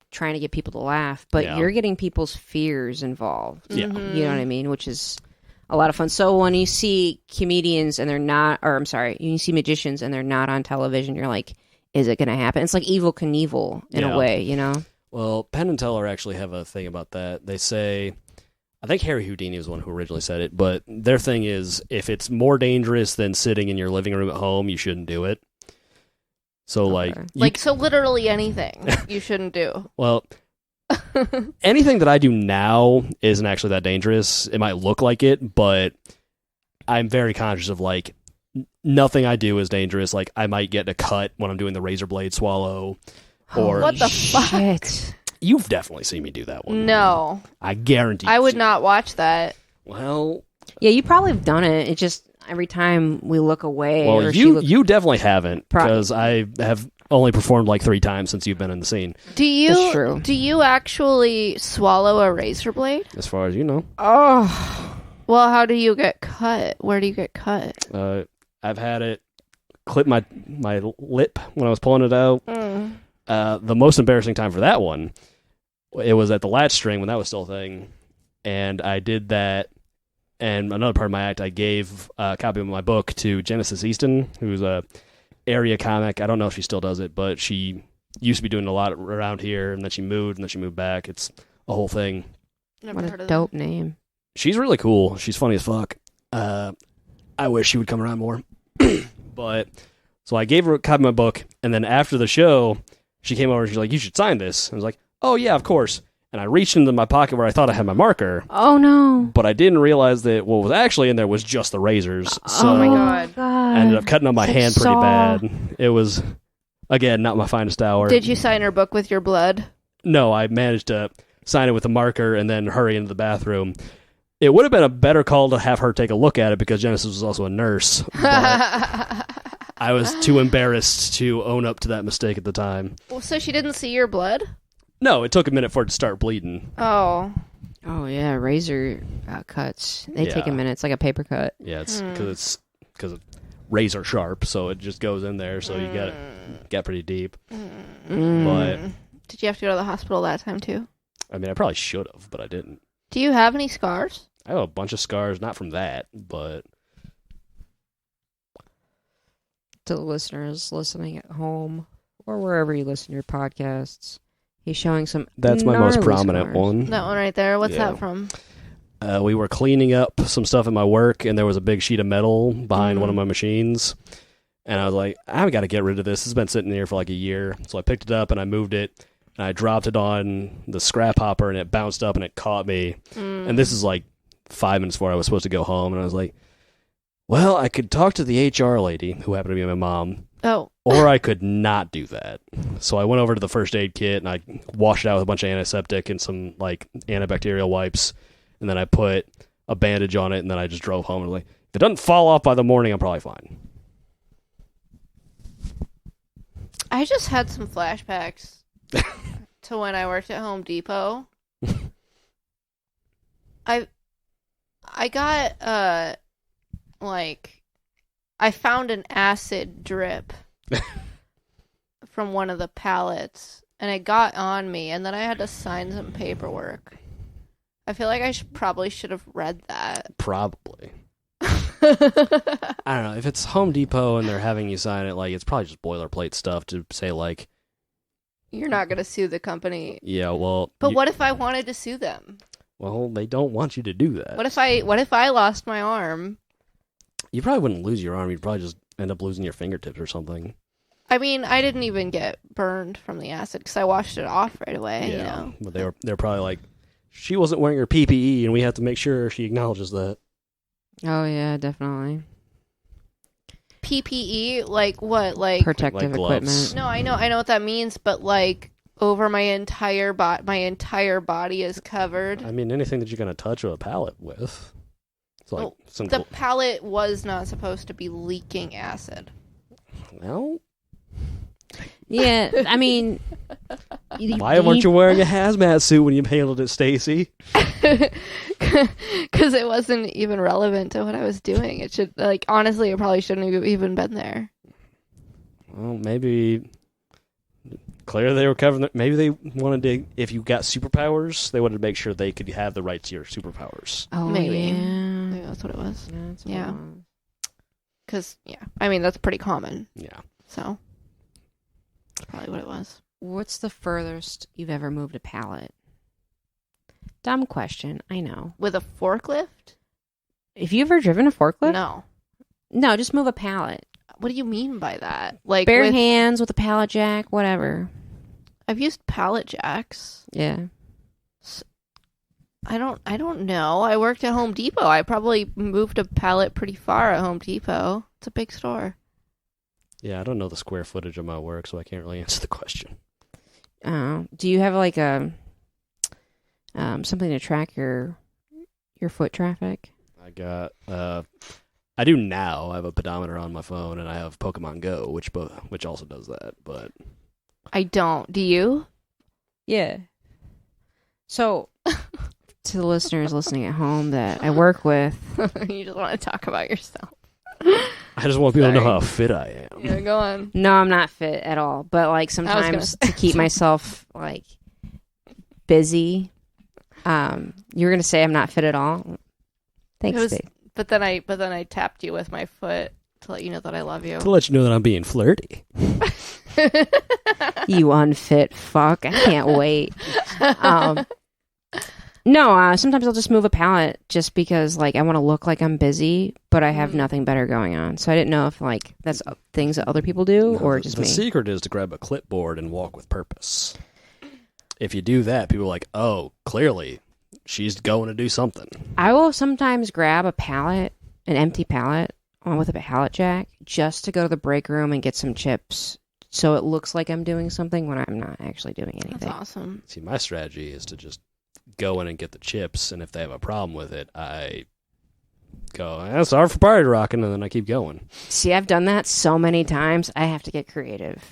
trying to get people to laugh, but you're getting people's fears involved. Yeah. Mm-hmm. You know what I mean? Which is a lot of fun. So when you see comedians and they're not, or I'm sorry, you see magicians and they're not on television, you're like, is it going to happen? It's like Evel Knievel in a way, you know? Well, Penn and Teller actually have a thing about that. They say, I think Harry Houdini was the one who originally said it, but their thing is, if it's more dangerous than sitting in your living room at home, you shouldn't do it. So, so literally anything you shouldn't do. Well, anything that I do now isn't actually that dangerous. It might look like it, but I'm very conscious of, like, nothing I do is dangerous. Like, I might get a cut when I'm doing the razor blade swallow. Or, what the fuck? You've definitely seen me do that one. No. I guarantee I would not watch that. Well... Yeah, you probably have done it. It just, every time we look away... Well, you definitely haven't, because I have only performed like 3 times since you've been in the scene. That's true. Do you actually swallow a razor blade? As far as you know. Oh. Well, how do you get cut? Where do you get cut? I've had it clip my lip when I was pulling it out. The most embarrassing time for that one, it was at the latch string when that was still a thing, and I did that. And another part of my act, I gave a copy of my book to Genesis Easton, who's a area comic. I don't know if she still does it, but she used to be doing a lot around here, and then she moved back. It's a whole thing. What a dope name. She's really cool. She's funny as fuck. I wish she would come around more. But so I gave her a copy of my book, and then after the show, she came over and she's like, "You should sign this." I was like, "Oh yeah, of course." And I reached into my pocket where I thought I had my marker. Oh no! But I didn't realize that what was actually in there was just the razors. So oh my god! I ended up cutting up my hand pretty bad. It was, again, not my finest hour. Did you sign her book with your blood? No, I managed to sign it with a marker and then hurry into the bathroom. It would have been a better call to have her take a look at it because Genesis was also a nurse. But I was too embarrassed to own up to that mistake at the time. Well, so she didn't see your blood? No, it took a minute for it to start bleeding. Oh. Oh yeah, razor cuts. They take a minute. It's like a paper cut. Yeah, it's because it's razor sharp, so it just goes in there. So you get pretty deep. But did you have to go to the hospital that time too? I mean, I probably should have, but I didn't. Do you have any scars? I have a bunch of scars, not from that, but To the listeners listening at home or wherever you listen to your podcasts, he's showing some. that's my most gnarly prominent scars. one. That one right there. What's Yeah. that from? We were cleaning up some stuff at my work, and there was a big sheet of metal behind one of my machines. And I was like, I've got to get rid of this. It's been sitting here for like a year. So I picked it up, and I moved it, and I dropped it on the scrap hopper, and it bounced up, and it caught me. And this is like 5 minutes before I was supposed to go home, and I was like, well, I could talk to the HR lady, who happened to be my mom, Oh. or I could not do that. So I went over to the first aid kit, and I washed it out with a bunch of antiseptic and some like antibacterial wipes. And then I put a bandage on it, and then I just drove home and was like, if it doesn't fall off by the morning, I'm probably fine. I just had some flashbacks to when I worked at Home Depot. I got I found an acid drip from one of the pallets, and it got on me, and then I had to sign some paperwork. I feel like I probably should have read that. Probably. I don't know. If it's Home Depot and they're having you sign it, like, it's probably just boilerplate stuff to say, like, You're not going to sue the company. yeah, well. But what if I wanted to sue them? Well, they don't want you to do that. What if I lost my arm? You probably wouldn't lose your arm. You'd probably just end up losing your fingertips or something. I mean, I didn't even get burned from the acid because I washed it off right away. Yeah. You know? But they're probably like, she wasn't wearing her PPE, and we have to make sure she acknowledges that. Oh yeah, definitely. PPE, like what? Like Protective Like gloves. equipment. no, I know what that means, but like over my entire body is covered. I mean, anything that you're going to touch a pallet with. It's like Oh, some. The pallet was not supposed to be leaking acid. Well, Yeah, I mean, why weren't you wearing a hazmat suit when you handled it, Stacey? Because it wasn't even relevant to what I was doing. It should, like, honestly, it probably shouldn't have even been there. Well, maybe. Clear they were covering. Maybe they wanted to. If you got superpowers, they wanted to make sure they could have the rights to your superpowers. Oh Maybe. yeah, Maybe that's what it was. That's what Yeah. it was. Because, yeah, I mean, that's pretty common. Yeah. So, that's probably what it was. What's the furthest you've ever moved a pallet? Dumb question, I know. With a forklift? Have you ever driven a forklift? No. No, just move a pallet. What do you mean by that? Like, Bare hands with a pallet jack, whatever. I've used pallet jacks. Yeah. I don't know. I worked at Home Depot. I probably moved a pallet pretty far at Home Depot. It's a big store. Yeah, I don't know the square footage of my work, so I can't really answer the question. Do you have like a something to track your foot traffic? I got. I do now. I have a pedometer on my phone, and I have Pokemon Go, which also does that. But I don't. Do you? Yeah. So, to the listeners listening at home that I work with, You just want to talk about yourself. I just want people to know Sorry. how fit I am. Yeah, go on. no, I'm not fit at all. But like gonna sometimes say- to keep myself like busy, you're gonna say I'm not fit at all. Thanks, It was- Dave. But then I tapped you with my foot to let you know that I love you. To let you know that I'm being flirty. You unfit fuck. I can't wait. No, sometimes I'll just move a pallet just because like I want to look like I'm busy, but I have nothing better going on. So I didn't know if like that's things that other people do or just the me. secret is to grab a clipboard and walk with purpose. If you do that, people are like, oh, clearly she's going to do something. I will sometimes grab a pallet, an empty pallet, with a pallet jack, just to go to the break room and get some chips, so it looks like I'm doing something when I'm not actually doing anything. That's awesome. See, my strategy is to just go in and get the chips, and if they have a problem with it, I go, sorry for party rocking, and then I keep going. See, I've done that so many times. I have to get creative.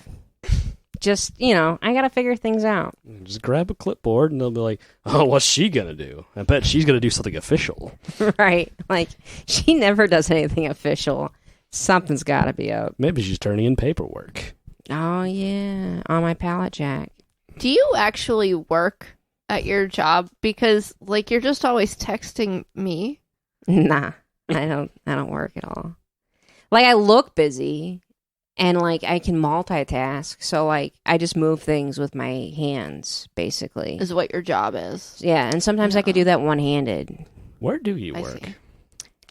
just, I got to figure things out. Just grab a clipboard and they'll be like, oh, what's she going to do? I bet she's going to do something official. Right. Like, she never does anything official. Something's got to be up. Maybe she's turning in paperwork. Oh, yeah. On my pallet jack. Do you actually work at your job? Because, like, you're just always texting me. Nah, I don't work at all. Like, I look busy and, like, I can multitask. So, like, I just move things with my hands, basically. Is what your job is. Yeah, and sometimes I could do that one-handed. Where do you I work? see.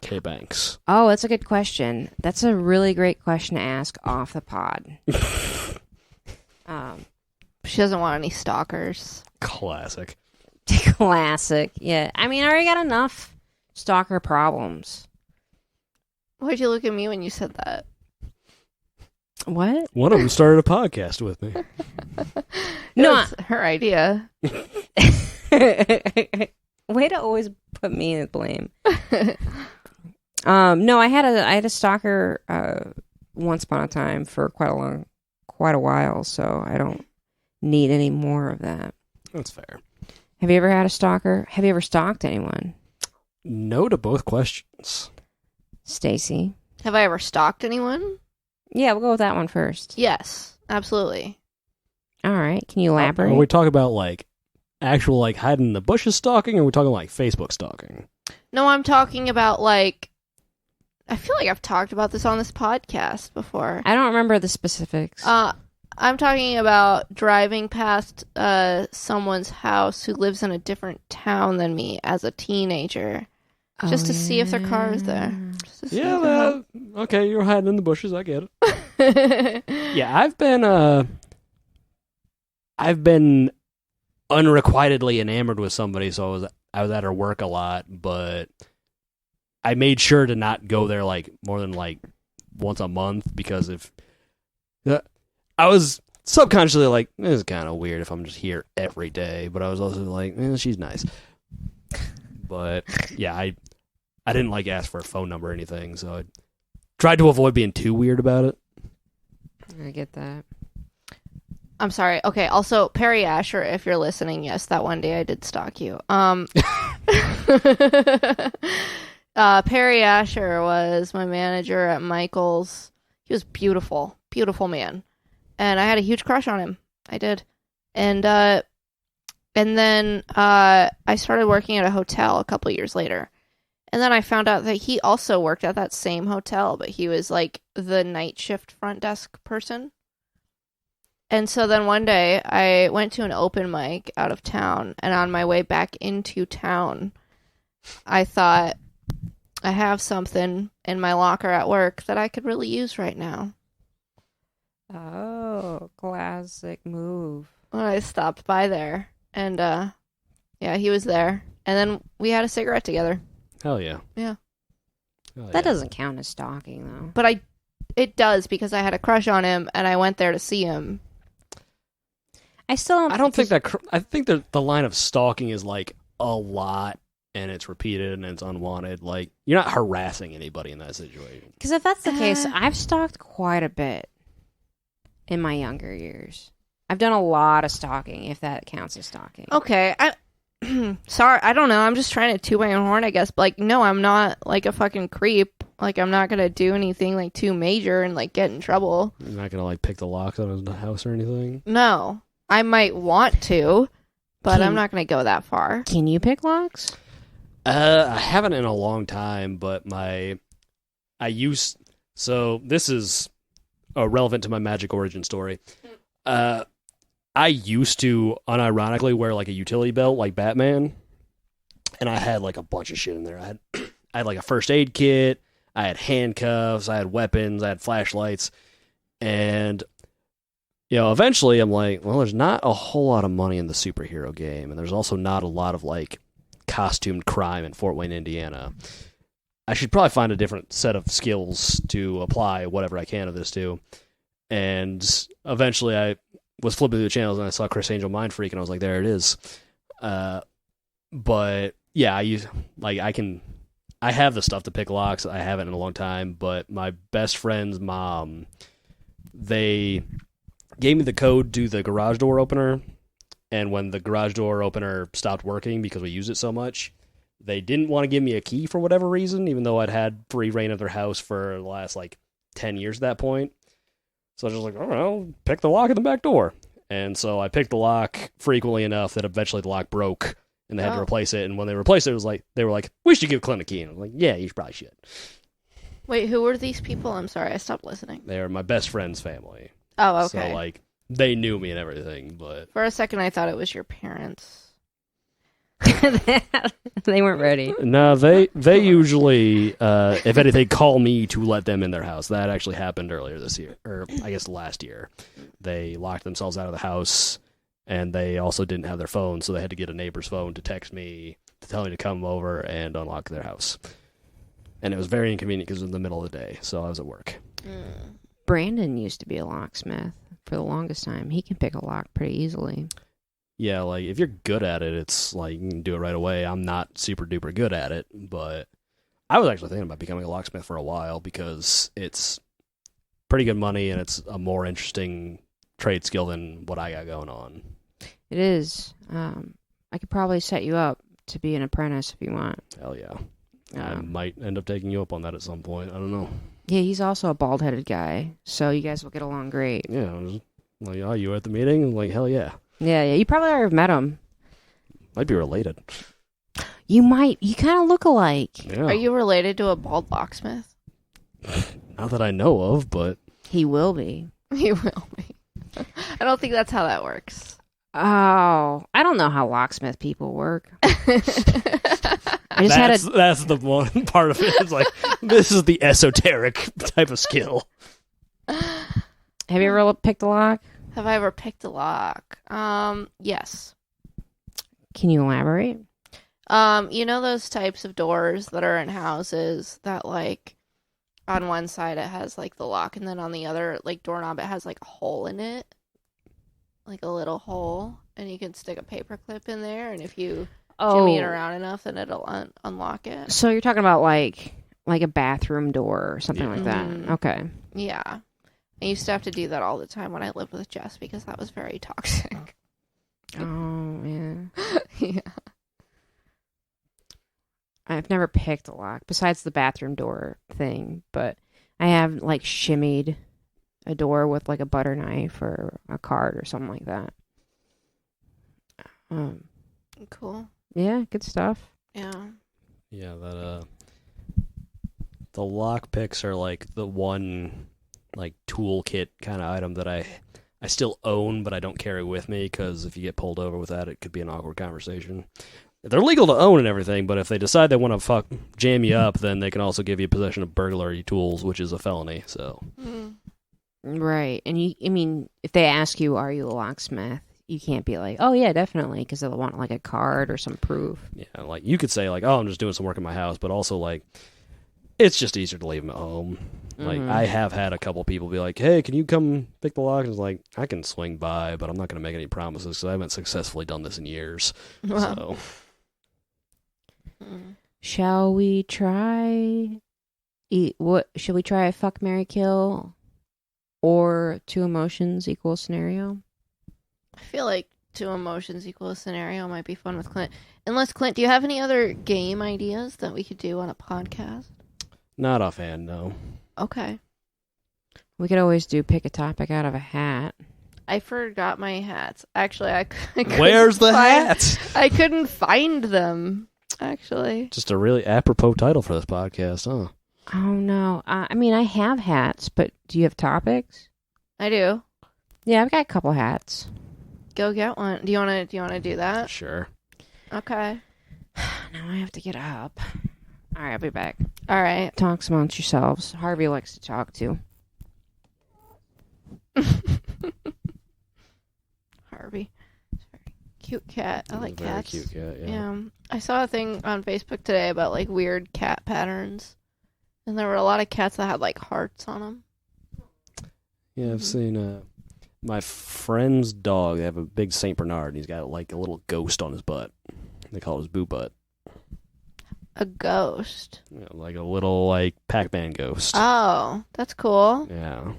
Kay Banks. Oh, that's a good question. That's a really great question to ask off the pod. She doesn't want any stalkers. Classic. Classic. Yeah. I mean, I already got enough stalker problems. Why'd you look at me when you said that? What? One of them started a podcast with me. No, It was her idea. way to always put me in the blame. No, I had a stalker once upon a time for quite a while, so I don't need any more of that. That's fair. Have you ever had a stalker? Have you ever stalked anyone? No to both questions. Stacey? Have I ever stalked anyone? Yeah, we'll go with that one first. Yes, absolutely. All right. Can you elaborate? Are we talking about like actual like hiding in the bushes stalking, or are we talking like Facebook stalking? No, I'm talking about, like, I feel like I've talked about this on this podcast before. I don't remember the specifics. I'm talking about driving past someone's house who lives in a different town than me as a teenager, just to see if their car is there. Just to see if they're home. Okay, you're hiding in the bushes. I get it. Yeah, I've been unrequitedly enamored with somebody, so I was at her work a lot, but I made sure to not go there like more than like once a month, because if I was subconsciously like, this is kind of weird if I'm just here every day, but I was also like, she's nice. But yeah, I didn't like ask for a phone number or anything, so I tried to avoid being too weird about it. I get that. I'm sorry. Okay, also, Perry Asher, if you're listening, yes, that one day I did stalk you. Perry Asher was my manager at Michael's. He was beautiful, beautiful man. And I had a huge crush on him. I did. And then I started working at a hotel a couple years later. And then I found out that he also worked at that same hotel, but he was like the night shift front desk person. And so then one day I went to an open mic out of town, and on my way back into town, I thought, I have something in my locker at work that I could really use right now. Oh, classic move. Well, I stopped by there, and yeah, he was there. And then we had a cigarette together. Hell yeah. Yeah. That doesn't count as stalking, though. But it does, because I had a crush on him, and I went there to see him. I don't think that. I think that the line of stalking is like a lot, and it's repeated and it's unwanted. Like, you're not harassing anybody in that situation. Because if that's the case, I've stalked quite a bit in my younger years. I've done a lot of stalking, if that counts as stalking. Okay, sorry, I don't know. I'm just trying to toot my own horn, I guess. But, like, no, I'm not like a fucking creep. Like, I'm not gonna do anything like too major and like get in trouble. You're not gonna like pick the locks out of the house or anything. No, I might want to, but I'm not gonna go that far. Can you pick locks? I haven't in a long time, but so this is relevant to my magic origin story. I used to unironically wear like a utility belt like Batman, and I had like a bunch of shit in there. I had like a first aid kit, I had handcuffs, I had weapons, I had flashlights, and eventually I'm like, well, there's not a whole lot of money in the superhero game, and there's also not a lot of like costumed crime in Fort Wayne, Indiana. I should probably find a different set of skills to apply whatever I can of this to. And eventually I was flipping through the channels and I saw Chris Angel Mind Freak, and I was like, there it is. But yeah, I have the stuff to pick locks. I haven't in a long time, but my best friend's mom, they gave me the code to the garage door opener, and when the garage door opener stopped working because we used it so much, they didn't want to give me a key for whatever reason, even though I'd had free reign of their house for the last, 10 years at that point. So I was just like, well, pick the lock at the back door. And so I picked the lock frequently enough that eventually the lock broke, and they had to replace it. And when they replaced it, they were like, we should give Clint a key. And I was like, yeah, you probably should. Wait, who were these people? I'm sorry, I stopped listening. They are my best friend's family. Oh, okay. So, they knew me and everything, but... For a second, I thought it was your parents. They weren't ready. No, they usually, if anything, call me to let them in their house. That actually happened earlier this year, or I guess last year. They locked themselves out of the house, and they also didn't have their phone, so they had to get a neighbor's phone to text me to tell me to come over and unlock their house. And it was very inconvenient because it was in the middle of the day, so I was at work. Brandon used to be a locksmith for the longest time. He can pick a lock pretty easily. Yeah, if you're good at it, it's you can do it right away. I'm not super duper good at it, but I was actually thinking about becoming a locksmith for a while because it's pretty good money and it's a more interesting trade skill than what I got going on. It is. I could probably set you up to be an apprentice if you want. Hell yeah. I might end up taking you up on that at some point. I don't know. Yeah, he's also a bald-headed guy, so you guys will get along great. Yeah, I was oh, you were at the meeting? I'm like, hell yeah. Yeah, you probably already met him. Might be related. You might. You kind of look alike. Yeah. Are you related to a bald locksmith? Not that I know of, but... He will be. He will be. I don't think that's how that works. Oh, I don't know how locksmith people work. That's the one part of it. It's this is the esoteric type of skill. Have you ever picked a lock? Have I ever picked a lock? Yes. Can you elaborate? You know those types of doors that are in houses that on one side it has the lock, and then on the other doorknob it has a hole in it, a little hole, and you can stick a paper clip in there, and if you jimmy it around enough, then it'll unlock it. So you're talking about like a bathroom door or something like that. Mm-hmm. Okay. Yeah. I used to have to do that all the time when I lived with Jess because that was very toxic. Oh, yeah. Yeah. I've never picked a lock besides the bathroom door thing, but I have shimmied a door with a butter knife or a card or something like that. Cool. Yeah, good stuff. Yeah. Yeah, the lock picks are the one toolkit kind of item that I still own, but I don't carry with me because if you get pulled over with that, it could be an awkward conversation. They're legal to own and everything, but if they decide they want to jam you up, then they can also give you possession of burglary tools, which is a felony. So, right, and if they ask you, "Are you a locksmith?" you can't be like, "Oh yeah, definitely," because they'll want a card or some proof. Yeah, you could say "Oh, I'm just doing some work in my house," but also it's just easier to leave them at home. I have had a couple people be like, "Hey, can you come pick the lock?" And it's I can swing by, but I'm not going to make any promises because I haven't successfully done this in years. Wow. So. Shall we try? Should we try a fuck, marry, kill, or two emotions equal scenario? I feel like two emotions equal a scenario might be fun with Clint. Unless, Clint, do you have any other game ideas that we could do on a podcast? Not offhand, no. Okay. We could always do pick a topic out of a hat. I forgot my hats. Actually, I couldn't Where's the find- hats? I couldn't find them, actually. Just a really apropos title for this podcast, huh? Oh no. I have hats, but do you have topics? I do. Yeah, I've got a couple hats. Go get one. Do you want to do that? Sure. Okay. Now I have to get up. All right, I'll be back. All right. Talk amongst yourselves. Harvey likes to talk too. Harvey. Cute cat. I like Very cats. cute cat, yeah. Yeah. I saw a thing on Facebook today about weird cat patterns. And there were a lot of cats that had hearts on them. Yeah, I've seen my friend's dog. They have a big Saint Bernard, and he's got a little ghost on his butt. They call it his boo butt. A ghost. Yeah, a little Pac-Man ghost. Oh, that's cool. Yeah.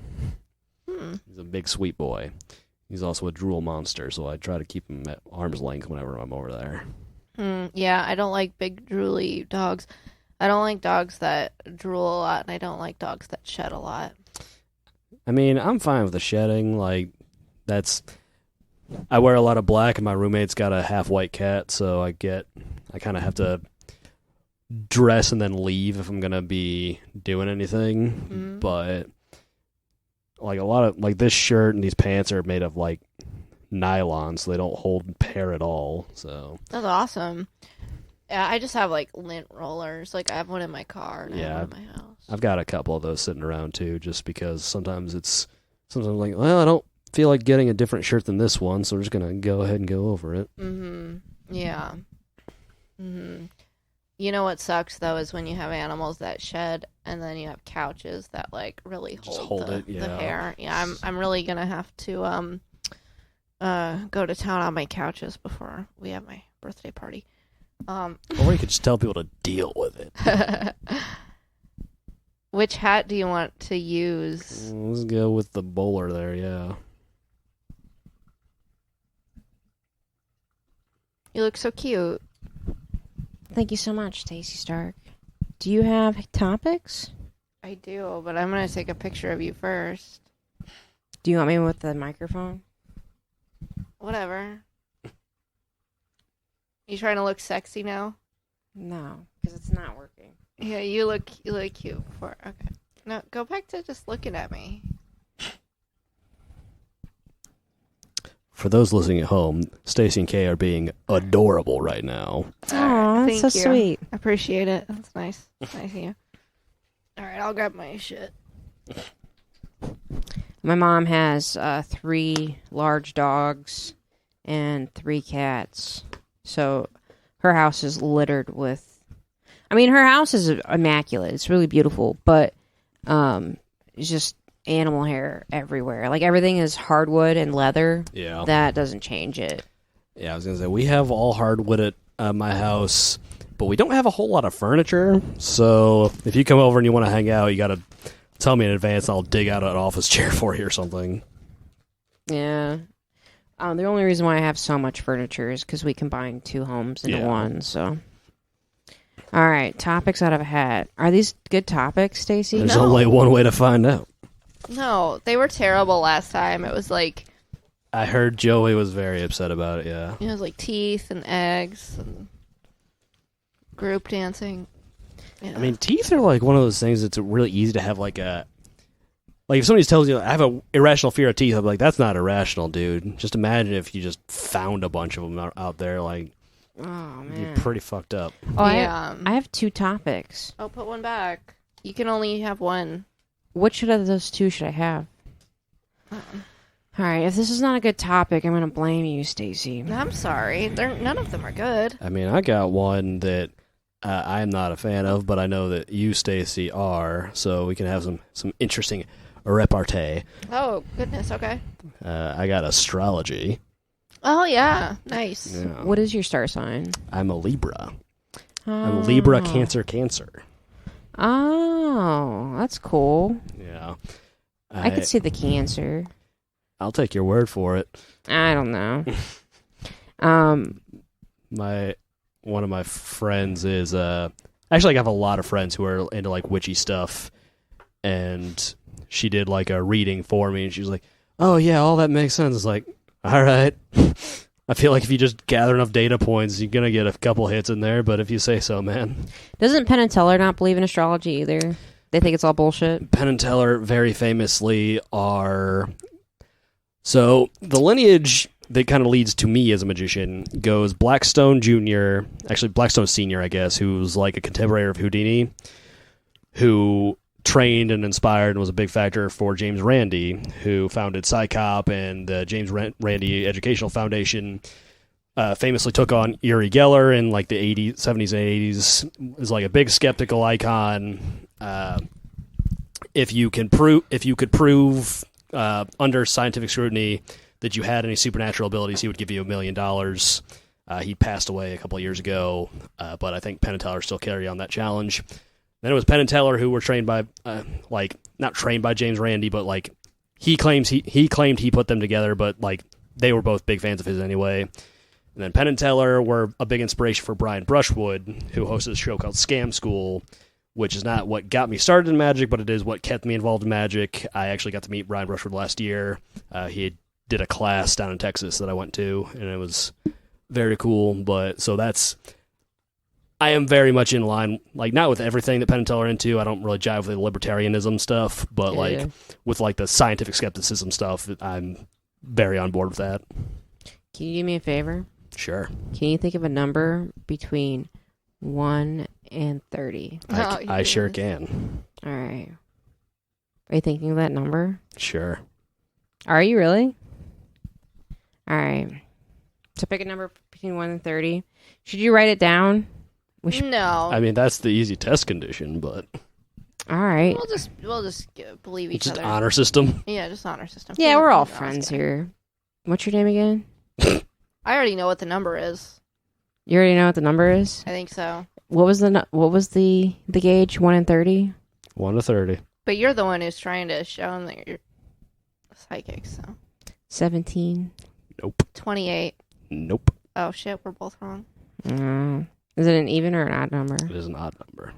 He's a big sweet boy. He's also a drool monster, so I try to keep him at arm's length whenever I'm over there. Yeah, I don't like big drooly dogs. I don't like dogs that drool a lot, and I don't like dogs that shed a lot. I mean, I'm fine with the shedding. Like, I wear a lot of black, and my roommate's got a half-white cat, so I kind of have to dress and then leave if I'm going to be doing anything. But, like, a lot of, like, this shirt and these pants are made of, like, nylon, so they don't hold hair at all, so. That's awesome. Yeah, I just have, like, lint rollers. Like, I have one in my car, and I have one in my house. I've got a couple of those sitting around, too, just because sometimes like, well, I don't feel like getting a different shirt than this one, so we're just going to go ahead and go over it. Yeah. You know what sucks, though, is when you have animals that shed, and then you have couches that, like, really hold the hair. Yeah, I'm really going to have to go to town on my couches before we have my birthday party. Or you could just tell people to deal with it. Which hat do you want to use? Let's go with the bowler there, yeah. You look so cute. Thank you so much, Stacey Stark. Do you have topics? I do, but I'm going to take a picture of you first. Do you want me with the microphone? Whatever. You trying to look sexy now? No, because it's not working. Yeah, you look cute before. Okay. No, go back to just looking at me. For those listening at home, Stacey and Kay are being adorable right now. Oh, that's so sweet. I appreciate it. That's nice. Nice of you. All right, I'll grab my shit. My mom has 3 large dogs and 3 cats. So her house is littered with... I mean, her house is immaculate. It's really beautiful, but it's just animal hair everywhere. Like, everything is hardwood and leather. Yeah. That doesn't change it. Yeah, I was going to say, we have all hardwood at my house, but we don't have a whole lot of furniture. So if you come over and you want to hang out, you got to tell me in advance. I'll dig out an office chair for you or something. Yeah. The only reason why I have so much furniture is because we combined 2 homes into one, so... All right, topics out of a hat. Are these good topics, Stacey? There's only one way to find out. No, they were terrible last time. It was like... I heard Joey was very upset about it, yeah. It was like teeth and eggs and group dancing. Yeah. I mean, teeth are like one of those things that's really easy to have like a... Like, if somebody tells you, I have an irrational fear of teeth, I'm like, that's not irrational, dude. Just imagine if you just found a bunch of them out there, like... Oh, man. You're pretty fucked up. Oh, yeah. I have 2 topics. Oh, put one back. You can only have one. Which of those 2 should I have? All right, if this is not a good topic, I'm going to blame you, Stacey. I'm sorry. None of them are good. I mean, I got one that I'm not a fan of, but I know that you, Stacey, are, so we can have some interesting repartee. Oh, goodness, okay. I got astrology. Oh, yeah. Nice. Yeah. What is your star sign? I'm a Libra. Oh. I'm Libra, Cancer. Oh, that's cool. Yeah. I could see the Cancer. I'll take your word for it. I don't know. One of my friends is actually I have a lot of friends who are into like witchy stuff, and she did like a reading for me, and she was like, "Oh yeah, all that makes sense." It's like, all right. I feel like if you just gather enough data points, you're going to get a couple hits in there, but if you say so, man. Doesn't Penn and Teller not believe in astrology either? They think it's all bullshit? Penn and Teller very famously are... So, the lineage that kind of leads to me as a magician goes Blackstone Jr., actually Blackstone Sr., I guess, who's like a contemporary of Houdini, who trained and inspired and was a big factor for James Randi, who founded PsyCop and the James Randi Educational Foundation. Famously took on Uri Geller in like the 70s and 80s. Is like a big skeptical icon. If you could prove under scientific scrutiny that you had any supernatural abilities, he would give you $1 million. He passed away a couple of years ago, but I think Penn and Teller still carry on that challenge. Then it was Penn and Teller who were trained by, not trained by James Randi, but like he claimed he put them together, but like they were both big fans of his anyway. And then Penn and Teller were a big inspiration for Brian Brushwood, who hosted a show called Scam School, which is not what got me started in magic, but it is what kept me involved in magic. I actually got to meet Brian Brushwood last year. He did a class down in Texas that I went to, and it was very cool. But so I am very much in line, like not with everything that Penn and Teller are into. I don't really jive with the libertarianism stuff, but with like the scientific skepticism stuff, I'm very on board with that. Can you do me a favor? Sure. Can you think of a number between 1 and 30? I sure can. All right. Are you thinking of that number? Sure. Are you really? All right. So pick a number between 1 and 30. Should you write it down? No. I mean, that's the easy test condition, but... All right. We'll just believe each just other. honor system? Yeah, just honor system. Yeah, we're all friends here. What's your name again? I already know what the number is. You already know what the number is? I think so. What was the gauge? 1 and 30? 1 to 30. But you're the one who's trying to show them that you're psychic, so. 17. Nope. 28. Nope. Oh, shit, we're both wrong. Is it an even or an odd number? It is an odd number.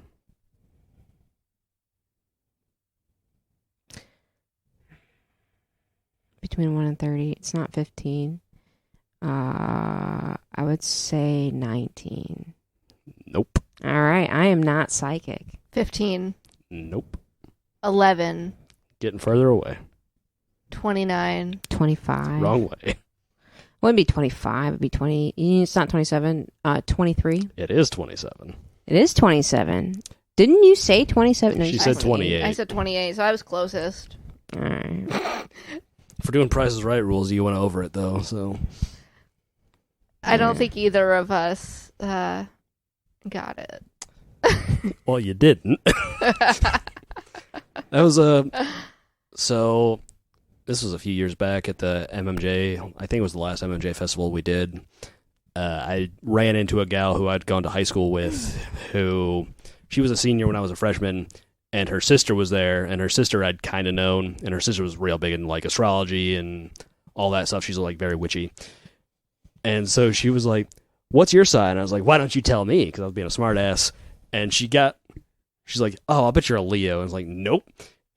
Between 1 and 30. It's not 15. I would say 19. Nope. All right. I am not psychic. 15. Nope. 11. Getting further away. 29. 25. Wrong way. Wouldn't be 25. It'd be 20. It's not 27. 23. It is 27. It is 27. Didn't you say 27? No, She you said 28. I said 28, so I was closest. All right. If we're doing Price is Right rules, you went over it, though, so... I don't think either of us got it. Well, you didn't. That was So, this was a few years back at the MMJ. I think it was the last MMJ festival we did. I ran into a gal who I'd gone to high school with, who... She was a senior when I was a freshman, and her sister was there, and her sister I'd kind of known, and her sister was real big in, like, astrology and all that stuff. She's, like, very witchy. And so she was like, "What's your sign?" And I was like, "Why don't you tell me?" Because I was being a smart ass. And she's like, "Oh, I'll bet you're a Leo." And I was like, "Nope."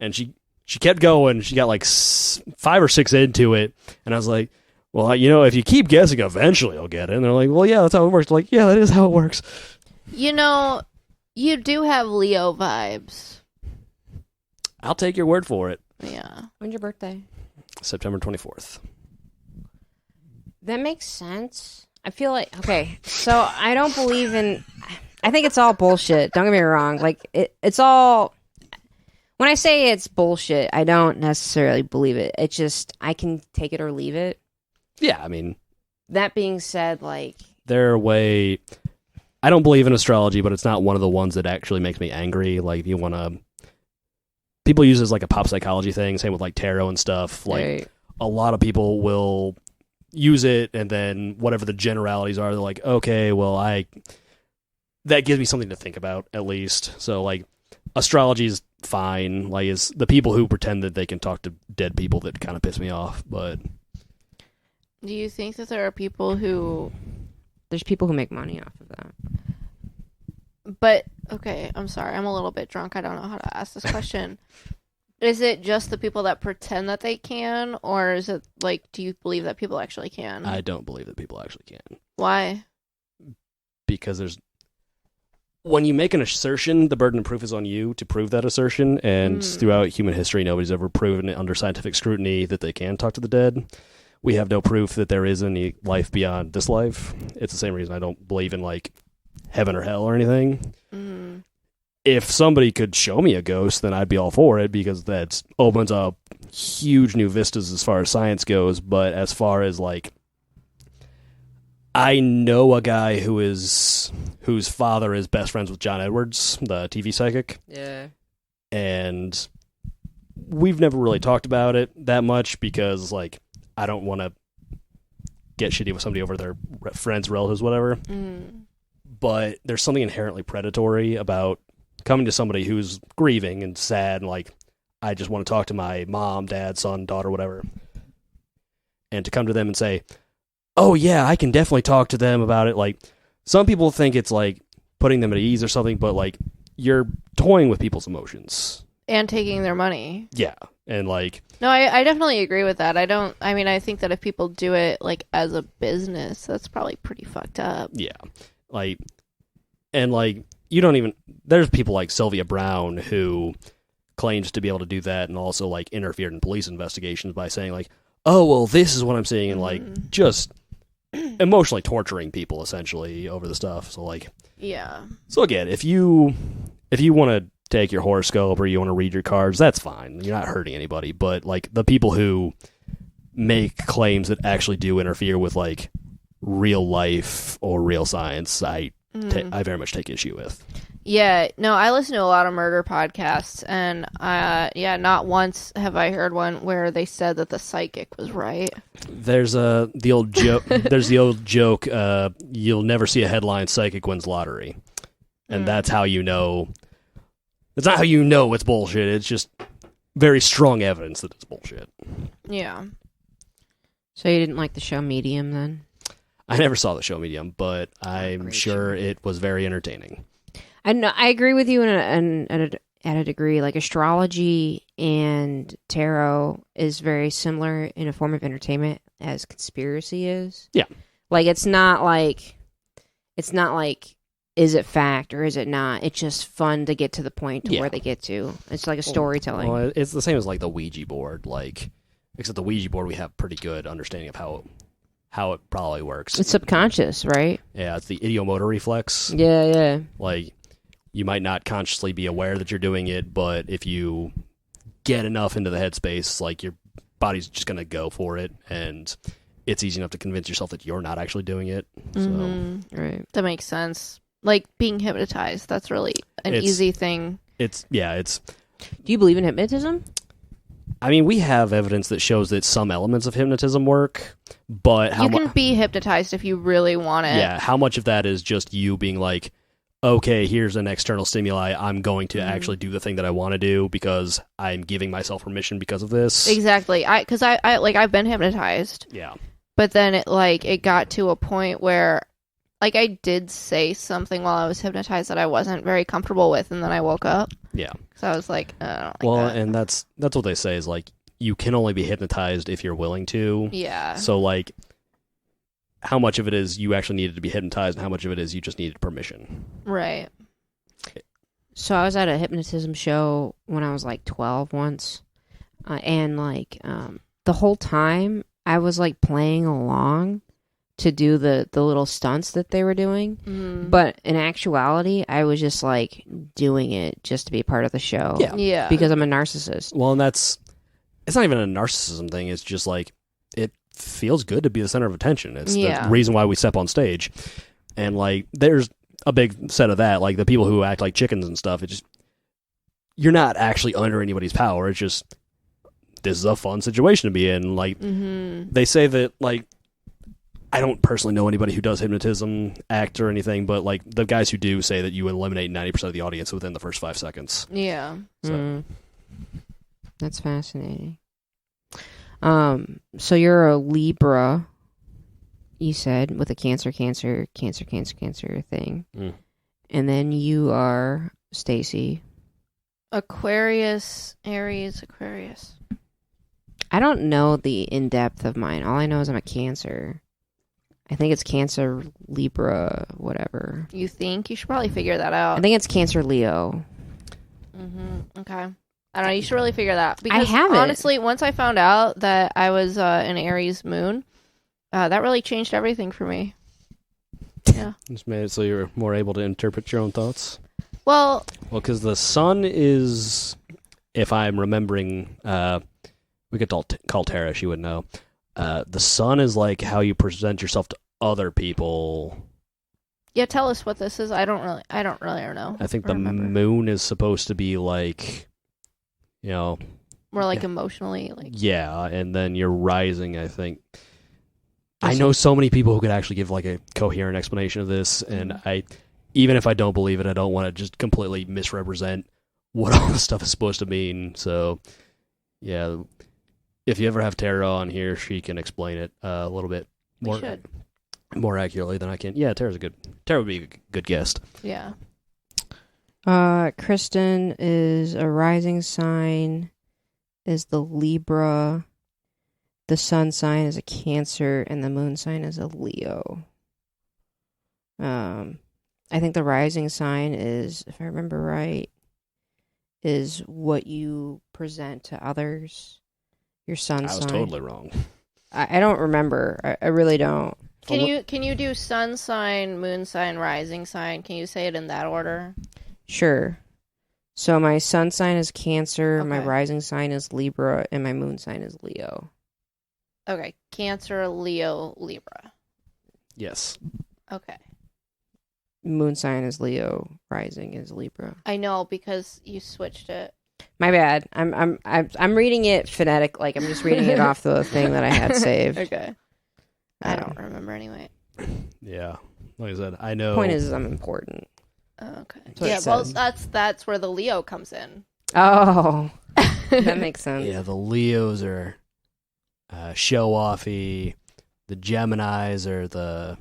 And she kept going. She got like 5 or 6 into it. And I was like, "Well, if you keep guessing, eventually I'll get it." And they're like, "Well, yeah, that's how it works." I'm like, "Yeah, that is how it works." You do have Leo vibes. I'll take your word for it. Yeah. When's your birthday? September 24th. That makes sense. I feel like, okay, so I don't believe in, I think it's all bullshit. Don't get me wrong. Like, it's all, when I say it's bullshit, I don't necessarily believe it. It's just, I can take it or leave it. Yeah, I mean. That being said, like. I don't believe in astrology, but it's not one of the ones that actually makes me angry. Like, if you want to, people use it as like a pop psychology thing, same with like tarot and stuff. Like, Right. A lot of people will use it, and then whatever the generalities are, they're like, okay, well, that gives me something to think about, at least. So, like, astrology is fine. Like, it's the people who pretend that they can talk to dead people that kind of piss me off, but... Do you think that there are people who... There's people who make money off of that. But, okay, I'm sorry. I'm a little bit drunk. I don't know how to ask this question. Is it just the people that pretend that they can, or is it, like, do you believe that people actually can? I don't believe that people actually can. Why? Because when you make an assertion, the burden of proof is on you to prove that assertion, and throughout human history, nobody's ever proven it under scientific scrutiny that they can talk to the dead. We have no proof that there is any life beyond this life. It's the same reason I don't believe in, like, heaven or hell or anything. If somebody could show me a ghost, then I'd be all for it, because that opens up huge new vistas as far as science goes. But as far as, like, I know a guy whose father is best friends with John Edwards, the TV psychic. Yeah. And we've never really talked about it that much, because, like, I don't want to get shitty with somebody over their friends, relatives, whatever. But there's something inherently predatory about coming to somebody who's grieving and sad, and, like, I just want to talk to my mom, dad, son, daughter, whatever. And to come to them and say, oh, yeah, I can definitely talk to them about it. Like, some people think it's like putting them at ease or something, but like, you're toying with people's emotions. And taking their money. Yeah. And like... No, I definitely agree with that. I think that if people do it like as a business, that's probably pretty fucked up. Yeah. Like, and like, you don't even... There's people like Sylvia Brown who claims to be able to do that and also like interfered in police investigations by saying like, oh, well, this is what I'm seeing, and like just emotionally torturing people essentially over the stuff. So like, yeah. So again, if you want to take your horoscope or you want to read your cards, that's fine. You're not hurting anybody. But like the people who make claims that actually do interfere with like real life or real science, I very much take issue with. Yeah, no, I listen to a lot of murder podcasts, and not once have I heard one where they said that the psychic was right. There's the old joke. There's the old joke. You'll never see a headline "Psychic wins lottery," and that's how you know. It's not how you know it's bullshit. It's just very strong evidence that it's bullshit. Yeah. So you didn't like the show Medium then? I never saw the show Medium, but I'm sure it was very entertaining. I agree with you at a degree. Like astrology and tarot is very similar in a form of entertainment as conspiracy is. Yeah. Like it's not like is it fact or is it not? It's just fun to get to the point to where they get to. It's like a storytelling. Well, it's the same as like the Ouija board. Like, except the Ouija board, we have pretty good understanding of how it probably works. It's subconscious, right? Yeah, it's the idiomotor reflex. Yeah. Like, you might not consciously be aware that you're doing it, but if you get enough into the headspace, like your body's just going to go for it, and it's easy enough to convince yourself that you're not actually doing it. So, right. That makes sense. Like being hypnotized, that's really an easy thing. Do you believe in hypnotism? I mean, we have evidence that shows that some elements of hypnotism work, but you can be hypnotized if you really want it. Yeah, how much of that is just you being like, okay, here's an external stimuli, I'm going to actually do the thing that I want to do because I'm giving myself permission because of this. Exactly. Because I've been hypnotized. Yeah. But then it got to a point where like I did say something while I was hypnotized that I wasn't very comfortable with, and then I woke up. Yeah. So I was like, I don't like that. And that's what they say is like you can only be hypnotized if you're willing to. Yeah. So like how much of it is you actually needed to be hypnotized and how much of it is you just needed permission. Right. So I was at a hypnotism show when I was like 12 once. And like the whole time I was like playing along to do the little stunts that they were doing. But in actuality, I was just like doing it just to be a part of the show. Yeah. Because I'm a narcissist. Well, and it's not even a narcissism thing. It's just like it feels good to be the center of attention. It's the reason why we step on stage. And like there's a big set of that. Like the people who act like chickens and stuff, it just you're not actually under anybody's power. It's just this is a fun situation to be in. Like they say that like I don't personally know anybody who does hypnotism act or anything, but like the guys who do say that you eliminate 90% of the audience within the first 5 seconds. Yeah. So. That's fascinating. So you're a Libra, you said, with a cancer thing. And then you are Stacey. Aquarius, Aries, Aquarius. I don't know the in-depth of mine. All I know is I'm a Cancer. I think it's Cancer, Libra, whatever. You think? You should probably figure that out. I think it's Cancer, Leo. Okay. I don't know. You should really figure that out. Because I have honestly, once I found out that I was an Aries moon, that really changed everything for me. Yeah. Just made it so you're more able to interpret your own thoughts. Well, because the sun is, if I'm remembering, we could call Tara, she would know. The sun is like how you present yourself to other people. Yeah, tell us what this is. I don't really know. I think the moon is supposed to be like, more like emotionally, like. Yeah, and then you're rising, I think. I know so many people who could actually give like a coherent explanation of this, and even if I don't believe it, I don't want to just completely misrepresent what all this stuff is supposed to mean. So, yeah, if you ever have Tara on here, she can explain it a little bit more accurately than I can. Yeah, Tara would be a good guest. Yeah. Kristen is a rising sign, is the Libra. The sun sign is a Cancer, and the moon sign is a Leo. I think the rising sign is, if I remember right, is what you present to others. Your sun sign. I was totally wrong. I don't remember. I really don't. Can you do sun sign, moon sign, rising sign? Can you say it in that order? Sure. So my sun sign is Cancer, my Okay. rising sign is Libra, and my moon sign is Leo. Okay. Cancer, Leo, Libra. Yes. Okay. Moon sign is Leo, rising is Libra. I know because you switched it. My bad. I'm reading it phonetic, like I'm just reading it off the thing that I had saved. Okay. I don't remember anyway. Yeah. Like I said, I know. Point is, I'm important. Okay. That's what Yeah, it well, says. that's where the Leo comes in. Oh, that makes sense. Yeah, the Leos are show-offy. The Geminis are the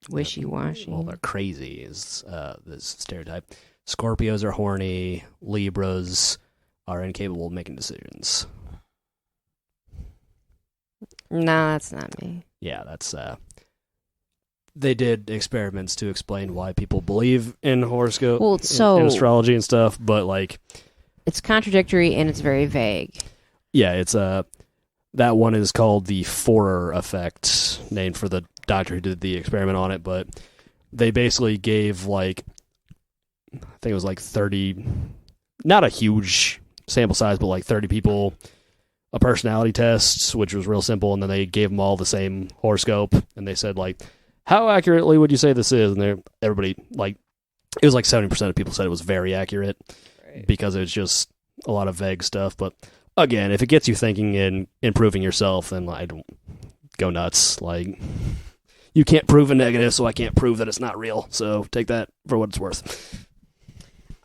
Wishy-washy. Well, they're crazy is this stereotype. Scorpios are horny. Libras are incapable of making decisions. No, that's not me. Yeah, that's they did experiments to explain why people believe in horoscope, Well, in astrology and stuff, but like it's contradictory and it's very vague. yeah, it's that one is called the Forer effect, named for the doctor who did the experiment on it, but they basically gave like I think it was like 30, not a huge sample size, but like 30 people a personality test, which was real simple, and then they gave them all the same horoscope, and they said like, how accurately would you say this is? And everybody, like, it was like 70% of people said it was very accurate because it was just a lot of vague stuff. But again, if it gets you thinking and improving yourself, then I don't go nuts. Like, you can't prove a negative, so I can't prove that it's not real. So take that for what it's worth.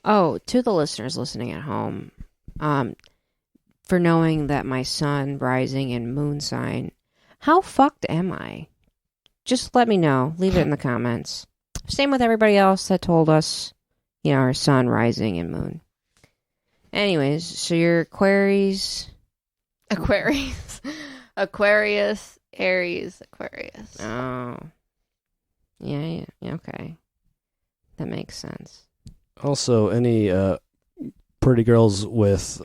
Oh, to the listeners listening at home, for knowing that my sun, rising, and moon sign, how fucked am I? Just let me know. Leave it in the comments. Same with everybody else that told us, our sun, rising, and moon. Anyways, so your Aquarius. Aquarius, Aries, Aquarius. Oh. Yeah, okay. That makes sense. Also, any pretty girls with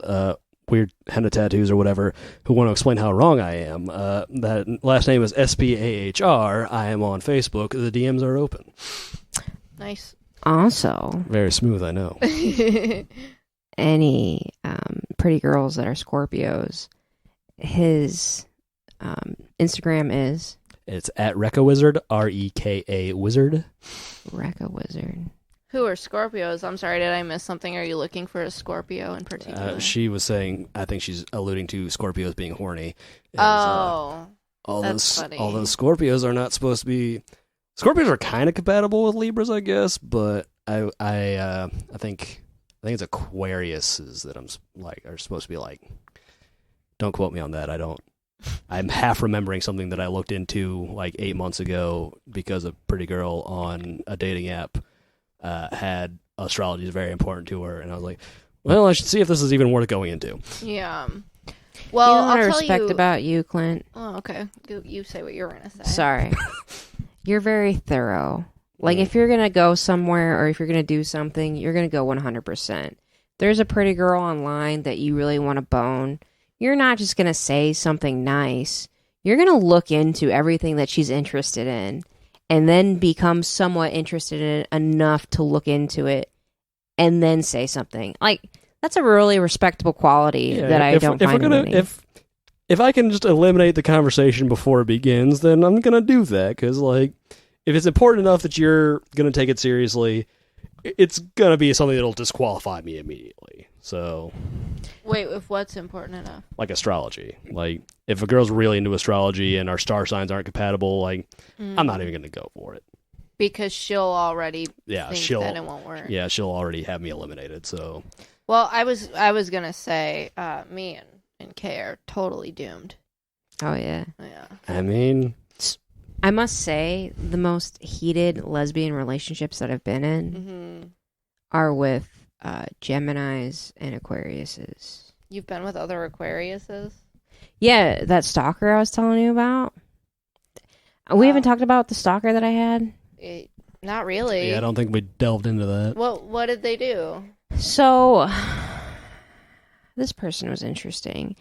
weird henna tattoos or whatever who want to explain how wrong I am, that last name is Spahr. I am on Facebook. The DMs are open. Nice. Also, Very smooth, I know. any pretty girls that are Scorpios, his Instagram is It's at Rekka Wizard, REKA Wizard. Rekka Wizard. Who are Scorpios? I'm sorry, did I miss something? Are you looking for a Scorpio in particular? She was saying, I think she's alluding to Scorpios being horny. All that's funny. All those Scorpios are not supposed to be. Scorpios are kind of compatible with Libras, I guess, but I think it's Aquariuses that are supposed to be like. Don't quote me on that. I'm half remembering something that I looked into like 8 months ago because a pretty girl on a dating app had astrology is very important to her, and I was like, well, I should see if this is even worth going into. Yeah. Well, you know what I'll I tell respect you about you, Clint? Oh, okay. You say what you were going to say. Sorry. You're very thorough. Like, if you're going to go somewhere or if you're going to do something, you're going to go 100%. There's a pretty girl online that you really want to bone. You're not just going to say something nice. You're going to look into everything that she's interested in and then become somewhat interested in it enough to look into it and then say something. Like, that's a really respectable quality that I don't find many. If I can just eliminate the conversation before it begins, then I'm going to do that. Because, like, if it's important enough that you're going to take it seriously, it's going to be something that'll disqualify me immediately. So... Wait, if what's important enough? Like astrology. Like, if a girl's really into astrology and our star signs aren't compatible, like, I'm not even going to go for it. Because she'll already Yeah, think she'll. that it won't work. Yeah, she'll already have me eliminated. So Well, I was gonna say, me and Kay are totally doomed. Oh, yeah. Yeah. I mean, I must say, the most heated lesbian relationships that I've been in Mm-hmm. are with Geminis and Aquariuses. You've been with other Aquariuses? Yeah, that stalker I was telling you about. We haven't talked about the stalker that I had. Not really. yeah, I don't think we delved into that. What did they do? So, this person was interesting.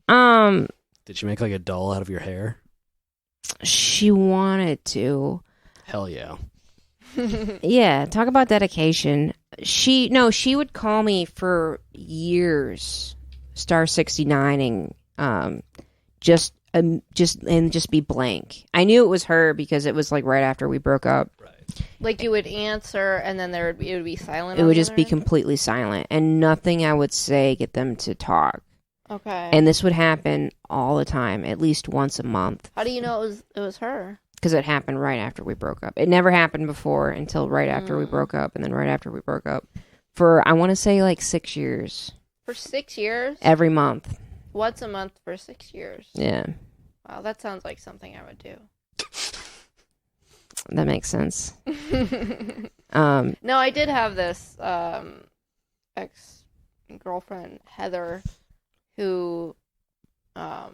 Did she make like a doll out of your hair? She wanted to. Hell yeah. Yeah, talk about dedication. She would call me for years, star 69ing, just be blank. I knew it was her because it was like right after we broke up. Right. Like you would answer and then it would be silent. It on would the just be other end? completely silent, and nothing I would say get them to talk. Okay. And this would happen all the time, at least once a month, How do you know it was her? because it happened right after we broke up. It never happened before until right after we broke up, and then right after we broke up for, I want to say, like 6 years. For 6 years? Every month. Once a month for 6 years. Yeah, Wow, that sounds like something I would do. that makes sense. No, I did have this ex-girlfriend, Heather, who, I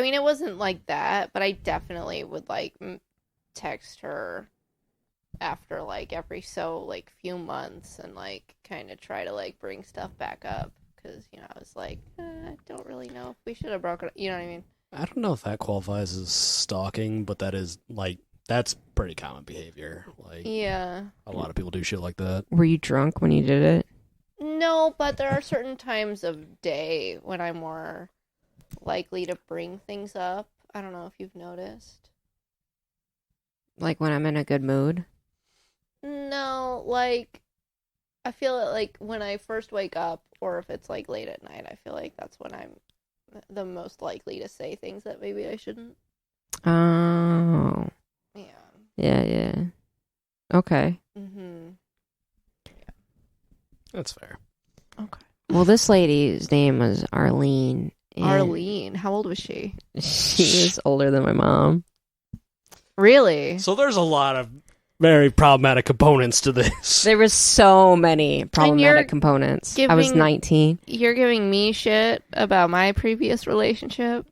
mean, it wasn't like that, but I definitely would, like, text her after, like, every few months and, like, kind of try to, like, bring stuff back up. Because, you know, I was like, I don't really know if we should have broken up. You know what I mean? I don't know if that qualifies as stalking, but that is like that's pretty common behavior. Like Yeah. a lot of people do shit like that. Were you drunk when you did it? No, but there are certain times of day when I'm more likely to bring things up. I don't know if you've noticed. Like when I'm in a good mood? No, like, I feel like when I first wake up, or if it's like late at night, I feel like that's when I'm the most likely to say things that maybe I shouldn't. Oh. Yeah. Yeah. Okay. Mm-hmm. That's fair. Okay. Well, this lady's name was Arlene. and Arlene, how old was she? She was older than my mom. Really? So there's a lot of very problematic components to this. There was so many problematic components. I was giving- 19. You're giving me shit about my previous relationship?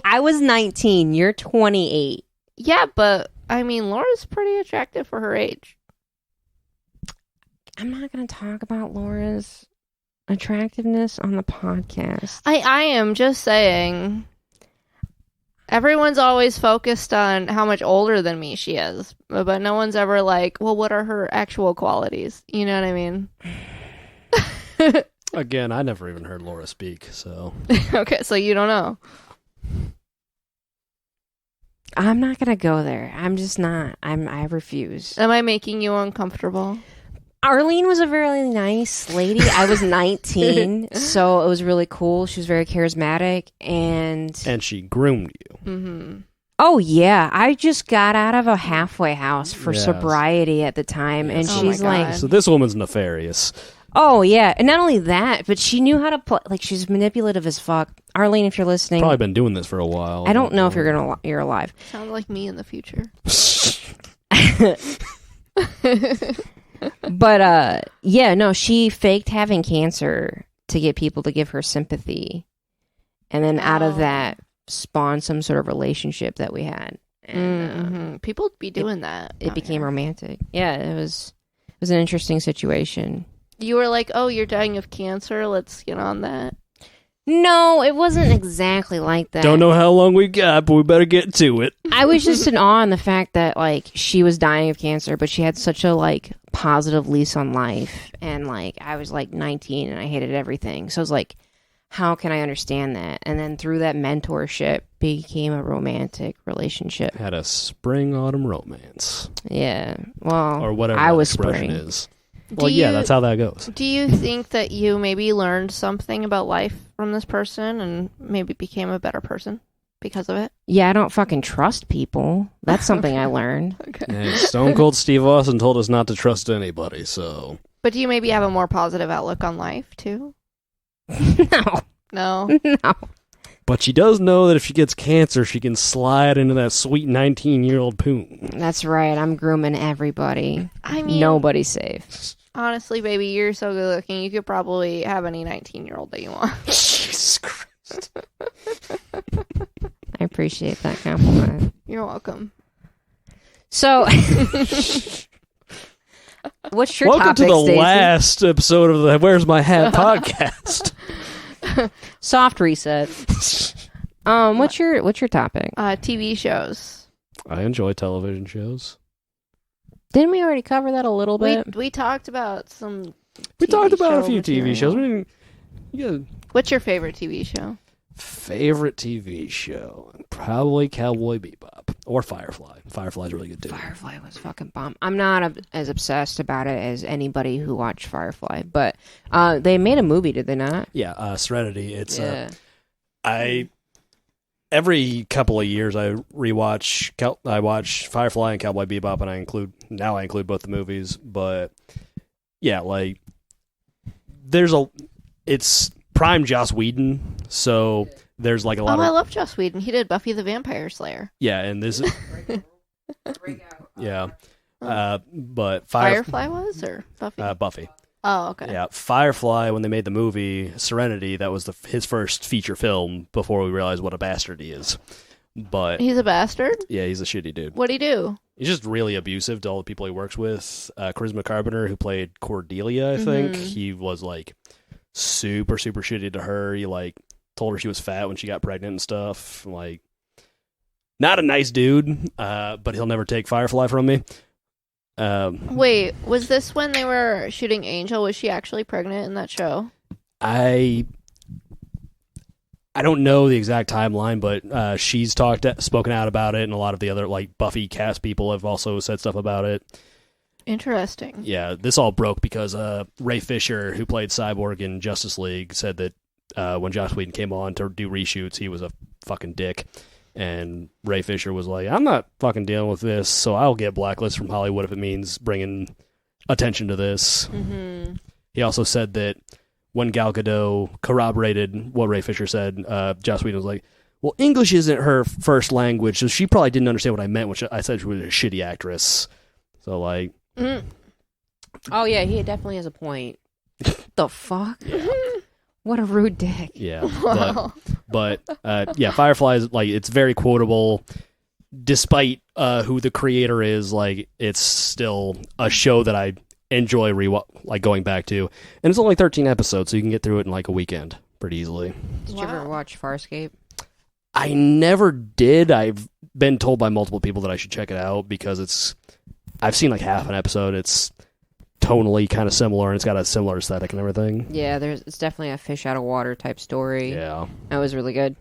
I was 19. You're 28. Yeah, but I mean, Laura's pretty attractive for her age. I'm not going to talk about Laura's attractiveness on the podcast. I am just saying. Everyone's always focused on how much older than me she is, but no one's ever like, well, what are her actual qualities? You know what I mean? Again, I never even heard Laura speak, so Okay, so you don't know. I'm not going to go there. I'm just not. I refuse. Am I making you uncomfortable? Arlene was a very nice lady. I was 19, so it was really cool. She was very charismatic, and she groomed you. Mm-hmm. oh yeah, I just got out of a halfway house for Yes. sobriety at the time, and Yes. Oh my she's like, God. So this woman's nefarious. oh yeah, and not only that, but she knew how to play. Like, she's manipulative as fuck. Arlene, if you're listening, Probably been doing this for a while. I don't know if you're alive. Sounds like me in the future. But yeah, no, she faked having cancer to get people to give her sympathy, and then out of Oh. that spawned some sort of relationship that we had, and Mm-hmm. People be doing that. it out became here. romantic. Yeah, it was an interesting situation. You were like, oh, you're dying of cancer. Let's get on that. No, it wasn't exactly like that. Don't know how long we got, but we better get to it. I was just in awe in the fact that, like, she was dying of cancer, but she had such a, like, positive lease on life. And, like, I was, like, 19 and I hated everything. So I was like, how can I understand that? And then through that mentorship became a romantic relationship. Had a spring-autumn romance. Yeah. Well, Or whatever I that was expression spring. is. Do Well, yeah, you- that's how that goes. Do you think that you maybe learned something about life from this person and maybe became a better person because of it? Yeah, I don't fucking trust people. That's something I learned. Okay. And Stone Cold Steve Austin told us not to trust anybody, so... But do you maybe have a more positive outlook on life, too? No. No? No. But she does know that if she gets cancer, she can slide into that sweet 19-year-old poon. That's right. I'm grooming everybody. I mean... Nobody's safe. Honestly, baby, you're so good looking. You could probably have any 19-year-old that you want. Jesus Christ. I appreciate that compliment. You're welcome. So, what's your Welcome topic, to the Stacey? last episode of the Where's My Hat podcast. Soft reset. What's your topic? TV shows. I enjoy television shows. Didn't we already cover that a little bit? We talked about some. We TV talked about a show few TV shows. material. Yeah. What's your favorite TV show? Favorite TV show? Probably Cowboy Bebop or Firefly. Firefly's really good too. Firefly was fucking bomb. I'm not as obsessed about it as anybody who watched Firefly, but they made a movie, did they not? Yeah, Serenity. It's Yeah. every couple of years I rewatch. I watch Firefly and Cowboy Bebop, and I include both the movies. But yeah, like it's prime Joss Whedon, so there's like a lot I of love Joss Whedon. He did Buffy the Vampire Slayer. yeah, and this yeah, but Firefly was or Buffy? Buffy. Oh, okay. Yeah, Firefly, when they made the movie Serenity, that was his first feature film before we realized what a bastard he is. But He's a bastard? yeah, he's a shitty dude. What'd he do? He's just really abusive to all the people he works with. Charisma Carpenter, who played Cordelia, I think, he was like super, super shitty to her. He like told her she was fat when she got pregnant and stuff. Like, not a nice dude, but he'll never take Firefly from me. Wait, was this when they were shooting Angel? Was she actually pregnant in that show? I don't know the exact timeline, but she's spoken out about it, and a lot of the other like Buffy cast people have also said stuff about it. Interesting. Yeah, this all broke because Ray Fisher, who played Cyborg in Justice League, said that when Joss Whedon came on to do reshoots, he was a fucking dick. And Ray Fisher was like, I'm not fucking dealing with this, so I'll get blacklisted from Hollywood if it means bringing attention to this. Mm-hmm. He also said that when Gal Gadot corroborated what Ray Fisher said, Joss Whedon was like, well, English isn't her first language, so she probably didn't understand what I meant, which I said she was a shitty actress. So, like... Oh, yeah, he definitely has a point. The fuck? Yeah. What a rude dick. Yeah, Wow. but yeah, Firefly is like it's very quotable, despite who the creator is. Like it's still a show that I enjoy going back to, and it's only 13 episodes, so you can get through it in like a weekend pretty easily. Did you ever watch Farscape? I never did. I've been told by multiple people that I should check it out because I've seen like half an episode. It's tonally kind of similar, and it's got a similar aesthetic and everything. Yeah, it's definitely a fish out of water type story. Yeah, that was really good.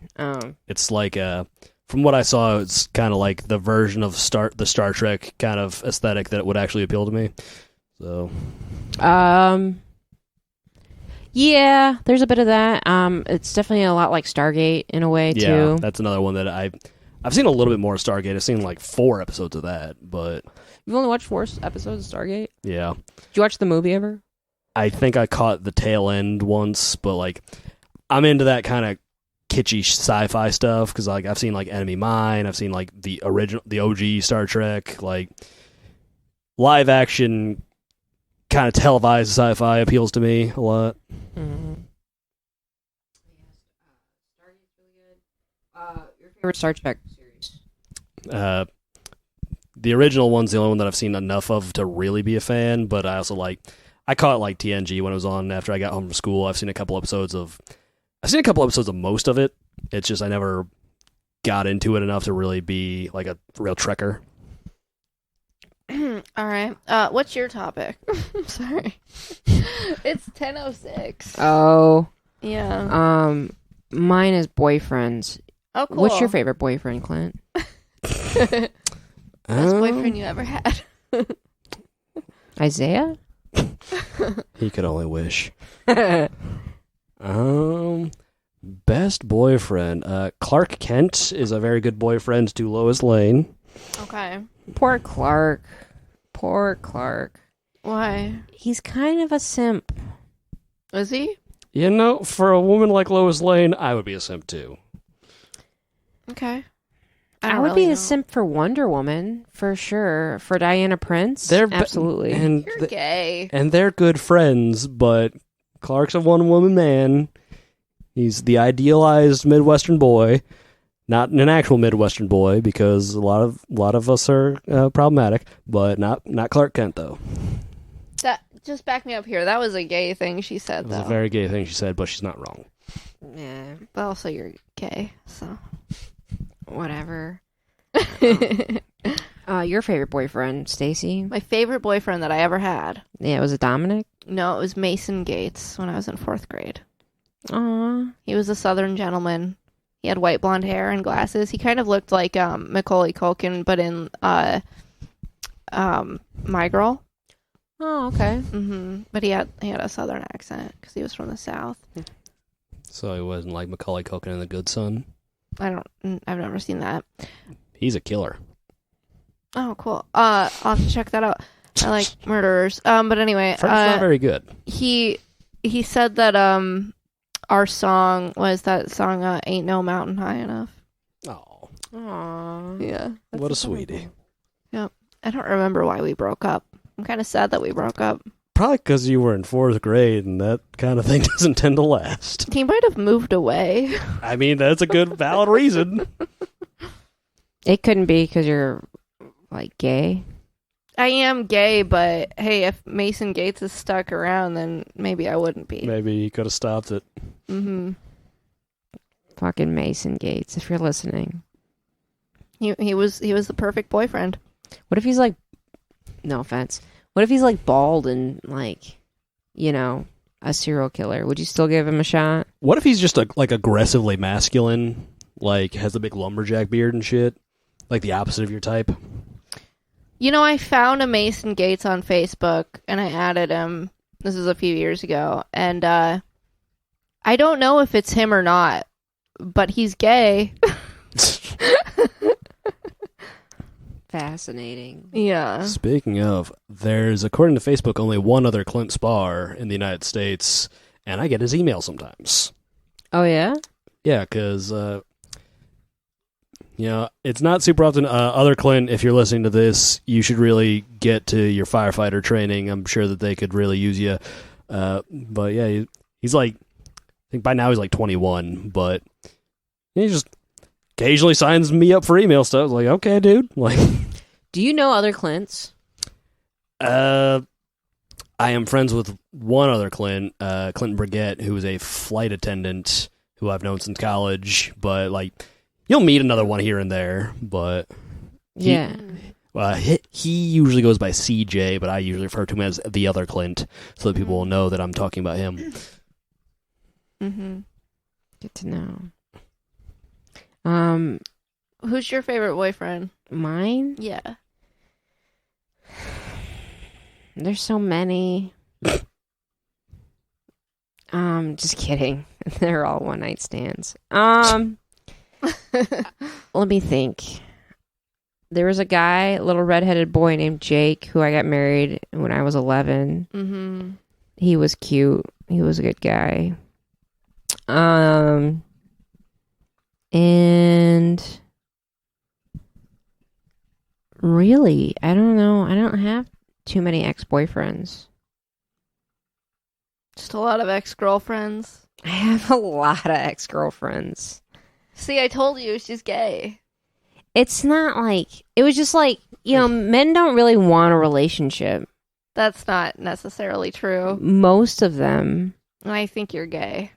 It's like from what I saw, it's kind of like the version of the Star Trek kind of aesthetic that would actually appeal to me. So, yeah, there's a bit of that. It's definitely a lot like Stargate in a way yeah, too. that's another one that I've seen a little bit more of Stargate. I've seen like 4 episodes of that, but You've only watched 4 episodes of Stargate? yeah. Did you watch the movie ever? I think I caught the tail end once, but like I'm into that kind of kitschy sci-fi stuff because like I've seen like Enemy Mine, I've seen like the OG Star Trek, like live action kind of televised sci-fi appeals to me a lot. Mm-hmm. Stargate's really good. Your favorite Star Trek series? The original one's the only one that I've seen enough of to really be a fan, but I also I caught like TNG when it was on after I got home from school. I've seen a couple episodes of most of it. It's just I never got into it enough to really be like a real Trekker. All right. What's your topic? Sorry. It's 10:06. Oh. Yeah. Mine is boyfriends. Oh, cool. What's your favorite boyfriend, Clint? Best boyfriend you ever had? Isaiah? He could only wish. Best Best boyfriend. Clark Kent is a very good boyfriend to Lois Lane. Okay. Poor Clark. Poor Clark. Why? He's kind of a simp. Is he? You know, for a woman like Lois Lane, I would be a simp too. Okay. I would be a simp for Wonder Woman, for sure. For Diana Prince, absolutely. And You're gay. And they're good friends, but Clark's a one-woman man. He's the idealized Midwestern boy, not an actual Midwestern boy, because a lot of us are problematic, but not Clark Kent though. That just back me up here. That was a gay thing she said, It was though. a very gay thing she said, but she's not wrong. Yeah, But also, you're gay, so whatever. Your favorite boyfriend, Stacey? my favorite boyfriend that I ever had. Yeah, was it Dominic? No, it was Mason Gates when I was in 4th grade. Aw. He was a Southern gentleman. He had white blonde hair and glasses. He kind of looked like Macaulay Culkin, but in My Girl. Oh, okay. But he had a Southern accent because he was from the South. So he wasn't like Macaulay Culkin in The Good Son. I've never seen that. He's a killer. Oh, cool. I'll have to check that out. I like murderers. But anyway, Frank's not very good. he said that our song was that song "Ain't No Mountain High Enough." Oh, Aw. Yeah, what a sweetie. I don't remember why we broke up. I'm kind of sad that we broke up. Probably because you were in 4th grade, and that kind of thing doesn't tend to last. He might have moved away. I mean, that's a good, valid reason. It couldn't be because you're, like, gay. I am gay, but hey, if Mason Gates is stuck around, then maybe I wouldn't be. Maybe he could have stopped it. Fucking Mason Gates, if you're listening. He was the perfect boyfriend. What if he's like, no offense, what if he's like bald and like, you know, a serial killer? Would you still give him a shot? What if he's just like aggressively masculine, like has a big lumberjack beard and shit, like the opposite of your type? You know, I found a Mason Gates on Facebook and I added him. This is a few years ago, and I don't know if it's him or not, but he's gay. Fascinating. Yeah. Speaking of, there's, according to Facebook, only one other Clint Spahr in the United States, and I get his email sometimes. Oh, yeah? Yeah, because, it's not super often. Other Clint, if you're listening to this, you should really get to your firefighter training. I'm sure that they could really use you. But yeah, he's like, I think by now he's like 21, but he just occasionally signs me up for email stuff. Like, okay, dude. Like, do you know other Clints? I am friends with one other Clint, Clinton Brigette, who is a flight attendant who I've known since college. But like, you'll meet another one here and there. But he usually goes by CJ, but I usually refer to him as the other Clint, so that people will know that I'm talking about him. Mm-hmm. Good to know. Who's your favorite boyfriend? Mine? Yeah. There's so many. Just kidding. They're all one night stands. Let me think. There was a guy, a little redheaded boy named Jake, who I got married when I was 11. Mm-hmm. He was cute. He was a good guy. And really, I don't know. I don't have too many ex-boyfriends. Just a lot of ex-girlfriends. I have a lot of ex-girlfriends. See, I told you she's gay. It's not like, it was just like, men don't really want a relationship. That's not necessarily true. Most of them. I think you're gay.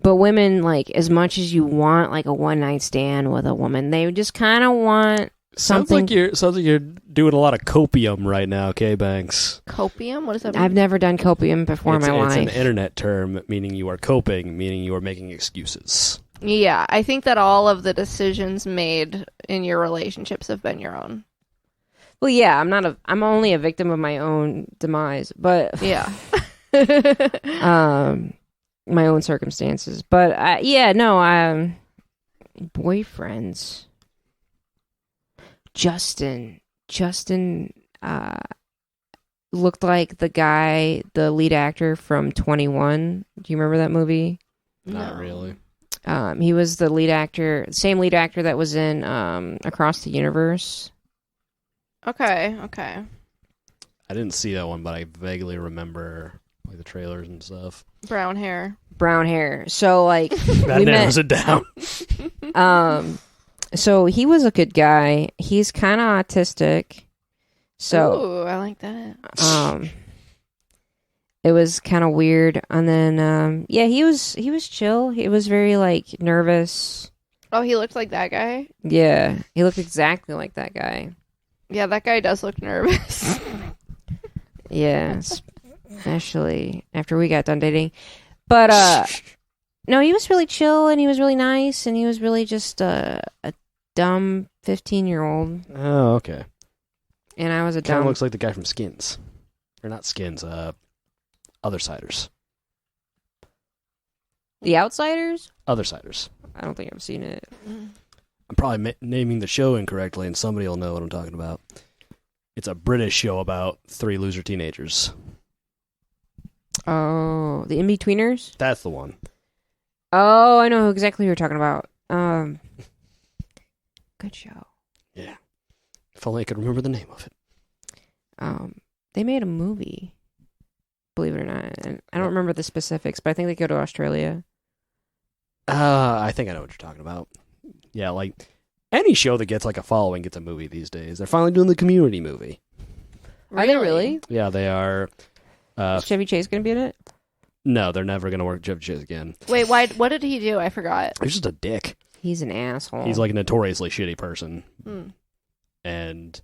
But women, like, as much as you want, like, a one-night stand with a woman, they just kind of want something. Sounds like you're doing a lot of copium right now, Kay Banks. Copium? What does that mean? I've never done copium before in my life. It's an internet term, meaning you are coping, meaning you are making excuses. Yeah, I think that all of the decisions made in your relationships have been your own. Well, yeah, I'm only a victim of my own demise, but yeah. my own circumstances. But yeah, no, boyfriends. Justin looked like the lead actor from 21. Do you remember that movie? Not really. He was the lead actor, same lead actor that was in Across the Universe. Okay. I didn't see that one, but I vaguely remember like the trailers and stuff. Brown hair. So like That narrows it down. So he was a good guy. He's kind of autistic. So Ooh, I like that. it was kind of weird. And then yeah, he was chill. He was very like nervous. Oh, he looked like that guy? Yeah, he looked exactly like that guy. Yeah, that guy does look nervous. Yeah, especially after we got done dating. But no, he was really chill and he was really nice and he was really just a dumb 15-year-old. Oh, okay. And I was a Kind of dumb. looks like the guy from Skins. Or not Skins, Other Siders. The Outsiders? Other Siders. I don't think I've seen it. I'm probably naming the show incorrectly, and somebody will know what I'm talking about. It's a British show about 3 loser teenagers. Oh, the In-Betweeners? That's the one. Oh, I know exactly who you're talking about. Good show. Yeah. If only I could remember the name of it. They made a movie, believe it or not. And I don't remember the specifics, but I think they go to Australia. I think I know what you're talking about. Yeah, like any show that gets like a following gets a movie these days. They're finally doing the Community movie. Are they really? Yeah, they are. Is Chevy Chase going to be in it? No, they're never going to work Jeff Chase again. Wait, why? What did he do? I forgot. He's just a dick. He's an asshole. He's like a notoriously shitty person. Hmm. And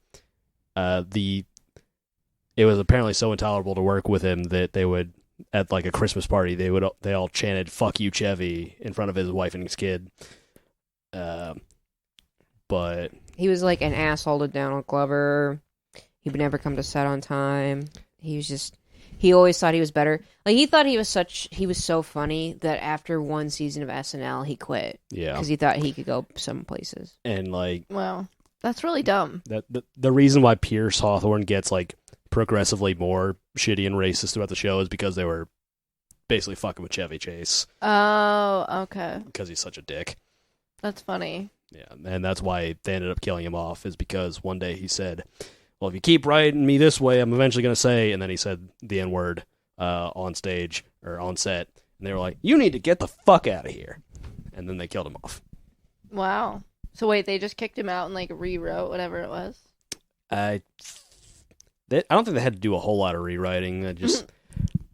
it was apparently so intolerable to work with him that they would, at like a Christmas party, they all chanted "Fuck you, Chevy" in front of his wife and his kid. But he was like an asshole to Donald Glover. He would never come to set on time. He always thought he was better. Like he thought he was so funny that after one season of SNL he quit. Yeah, because he thought he could go some places. And like, wow, that's really dumb. The reason why Pierce Hawthorne gets like progressively more shitty and racist throughout the show is because they were basically fucking with Chevy Chase. Oh, okay. Because he's such a dick. That's funny. Yeah, and that's why they ended up killing him off, is because one day he said, well, if you keep writing me this way, I'm eventually going to say, and then he said the N-word on stage, or on set, and they were like, you need to get the fuck out of here. And then they killed him off. Wow. So wait, they just kicked him out and like rewrote whatever it was? I don't think they had to do a whole lot of rewriting.